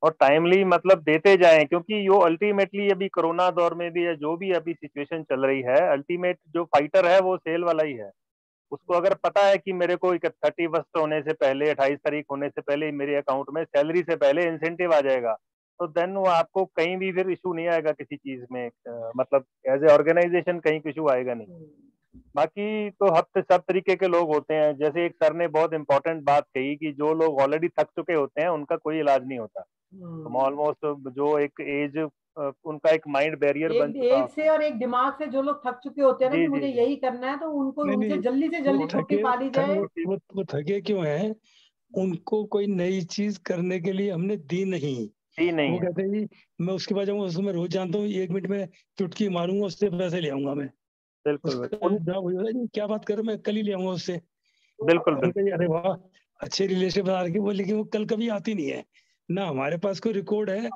और टाइमली मतलब देते जाएं, क्योंकि यो अल्टीमेटली अभी कोरोना दौर में भी है, जो भी अभी सिचुएशन चल रही है, अल्टीमेट जो फाइटर है वो सेल वाला ही है। उसको अगर पता है कि मेरे को 31 होने से पहले, 28 तारीख होने से पहले मेरे अकाउंट में सैलरी से पहले इंसेंटिव आ जाएगा, तो देन वो आपको कहीं भी फिर इशू नहीं आएगा किसी चीज में, मतलब एज ए ऑर्गेनाइजेशन कहीं इशू आएगा नहीं। बाकी तो हफ्ते सब तरीके के लोग होते हैं, जैसे एक सर ने बहुत इंपॉर्टेंट बात कही कि जो लोग ऑलरेडी थक चुके होते हैं उनका कोई इलाज नहीं होता। तो ऑलमोस्ट जो एक एज, उनका एक माइंड बैरियर बन चुका एज से और एक दिमाग से जो लोग थक चुके होते हैं ना कि मुझे यही करना है, तो उनको उनसे जल्दी से जल्दी छुट्टी पा ली जाए। वो थके क्यों हैं? उनको कोई नई चीज करने के लिए हमने दी नहीं। वो कहते हैं जी मैं उसके बाद जाऊंगा, उसमें रोज जानता हूँ 1 मिनट में चुटकी मारूंगा उससे पैसे ले आऊंगा मैं। बिल्कुल क्या बात कर रहे, मैं कल ही ले आऊंगा उससे। बिल्कुल अरे वाह, अच्छे रिलेशन बना रखे वो, लेकिन वो कल कभी आती नहीं है ना, हमारे पास कोई रिकॉर्ड है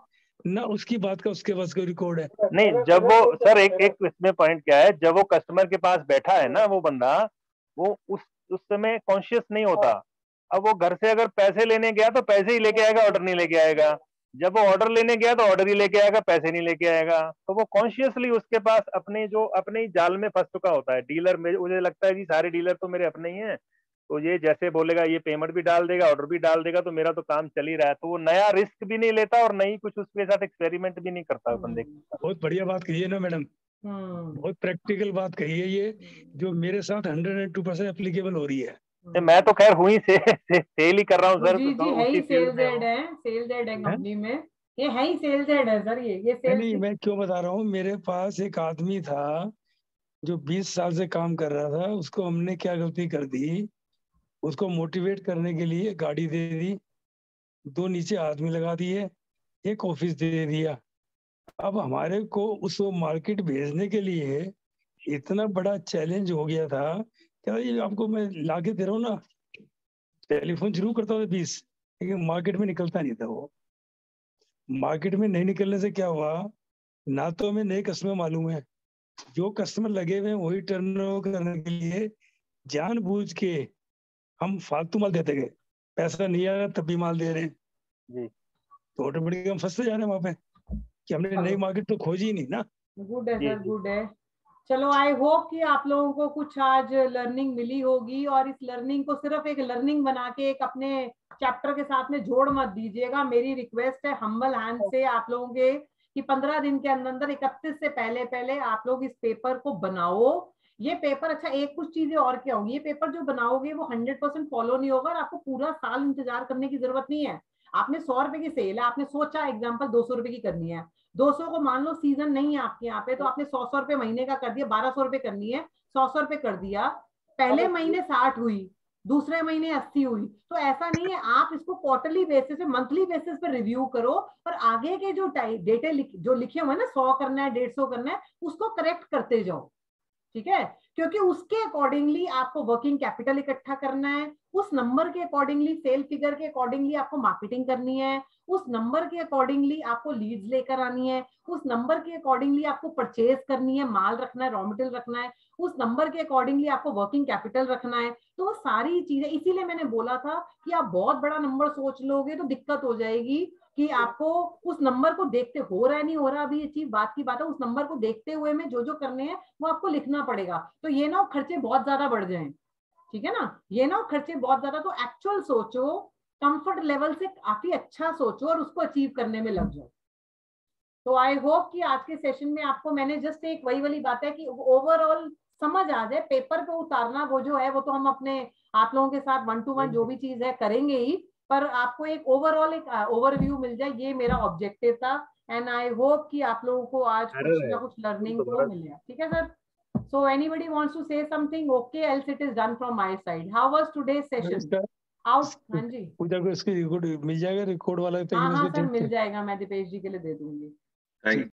ना उसकी बात का उसके पास कोई रिकॉर्ड है। नहीं, जब वो सर एक इसमें पॉइंट क्या है, जब वो कस्टमर के पास बैठा है ना वो बंदा, वो उस समय कॉन्शियस नहीं होता। अब वो घर से अगर पैसे लेने गया तो पैसे ही लेके आएगा, ऑर्डर नहीं लेके आएगा। जब वो ऑर्डर लेने गया तो ऑर्डर ही लेके आएगा, पैसे नहीं लेके आएगा। तो वो कॉन्शियसली उसके पास अपने ही जाल में फंस चुका होता है। डीलर में मुझे लगता है कि सारे डीलर तो मेरे अपने ही हैं, तो ये जैसे बोलेगा ये पेमेंट भी डाल देगा, ऑर्डर भी डाल देगा, तो मेरा तो काम चल ही रहा है। तो वो नया रिस्क भी नहीं लेता और नई कुछ उसके साथ एक्सपेरिमेंट भी नहीं करता बंदे। बहुत बढ़िया बात कही है ना मैडम, बहुत प्रैक्टिकल बात कही है ये, जो मेरे साथ 102% एप्लीकेबल हो रही है। मैं तो खैर हुई सेल ही कर रहा हूँ सर। जी जी, है ही सेल्स हेड है, सेल्स हेड है कंपनी में, ये है ही सेल्स हेड है सर। ये सेल्स नहीं, मैं क्यों बता रहा हूँ, मेरे पास एक आदमी था जो 20 साल से काम कर रहा था, उसको हमने क्या गलती कर दी, उसको मोटिवेट करने के लिए गाड़ी दे दी, 2 नीचे आदमी लगा दिए, एक ऑफिस दे दिया। अब हमारे को उस मार्केट भेजने के लिए इतना बड़ा चैलेंज हो गया था, क्या ये आपको मैं लाके दे रहा हूँ ना, टेलीफोन शुरू करता था 20, लेकिन मार्केट में निकलता नहीं था। वो मार्केट में नहीं निकलने से क्या हुआ, ना तो हमें नए कस्टमर मालूम है, जो कस्टमर लगे हुए हैं वही टर्नओवर करने के लिए जानबूझ के हम फालतू माल देते गए, पैसा नहीं आ रहा तब भी माल दे रहे हैं जी। तो ऑटोमेटिक हम फंसते जा रहे हैं वहां पे कि हमने नई मार्केट तो खोजी ही नहीं ना। गुड है सर, गुड है। चलो, आई होप कि आप लोगों को कुछ आज लर्निंग मिली होगी, और इस लर्निंग को सिर्फ एक लर्निंग बना के एक अपने चैप्टर के साथ में जोड़ मत दीजिएगा। मेरी रिक्वेस्ट है हम्बल हैंड से आप लोगों के कि 15 दिन के अंदर 31 से पहले आप लोग इस पेपर को बनाओ। ये पेपर, अच्छा एक कुछ चीजें और क्या होंगी, ये पेपर जो बनाओगे वो 100% फॉलो नहीं होगा, और आपको पूरा साल इंतजार करने की जरूरत नहीं है। आपने 100 रुपए की सेल है, आपने सोचा एग्जाम्पल 200 रुपए की करनी है, 200 को मान लो सीजन नहीं है आपके यहाँ पे, तो आपने 100 रुपए महीने का कर दिया, 1200 रुपए करनी है, 100 रुपए कर दिया। पहले महीने 60 हुई, दूसरे महीने 80 हुई। तो ऐसा नहीं है, आप इसको क्वार्टरली बेसिस पे, मंथली बेसिस पे रिव्यू करो, और आगे के जो डेटे जो लिखे हुए हैं ना, 100 करना है, 150 करना है, उसको करेक्ट करते जाओ। ठीक है, क्योंकि उसके अकॉर्डिंगली आपको वर्किंग कैपिटल इकट्ठा करना है, उस नंबर के अकॉर्डिंगली, सेल फिगर के अकॉर्डिंगली आपको मार्केटिंग करनी है, उस नंबर के अकॉर्डिंगली आपको लीड्स लेकर आनी है, उस नंबर के अकॉर्डिंगली आपको परचेज करनी है, माल रखना है, रॉ मटेरियल रखना है, उस नंबर के अकॉर्डिंगली आपको वर्किंग कैपिटल रखना है। तो वो सारी चीजें, इसीलिए मैंने बोला था कि आप बहुत बड़ा नंबर सोच लोगे तो दिक्कत हो जाएगी कि आपको उस नंबर को देखते, हो रहा है नहीं हो रहा अभी अचीव बात की बात है, उस नंबर को देखते हुए में जो जो करने हैं वो आपको लिखना पड़ेगा। तो ये ना खर्चे बहुत ज्यादा बढ़ जाएं, ठीक है ना, ये ना खर्चे बहुत ज्यादा, तो एक्चुअल सोचो, कंफर्ट लेवल से काफी अच्छा सोचो और उसको अचीव करने में लग जाओ। तो आई होप कि आज के सेशन में आपको मैंने जस्ट एक वही वाली बात है कि ओवरऑल समझ आ जाए। पेपर पे उतारना वो जो है वो तो हम अपने आप लोगों के साथ 1 to 1 जो भी चीज है करेंगे ही, पर आपको एक ओवरऑल एक ओवरव्यू मिल जाए, ये मेरा ऑब्जेक्टिव था। एंड आई होप कि आप लोगों को आज कुछ ना कुछ लर्निंग को मिले, ठीक है sir. So anybody wants to say something? Okay, else it is done from my side. How was today's session? Out, हाँ जी। पूजा को इसकी रिकॉर्ड मिल जाएगा, रिकॉर्ड वाला? हाँ हाँ सर, मिल जाएगा, मैं दीपेश जी के लिए दे दूंगी। थैंक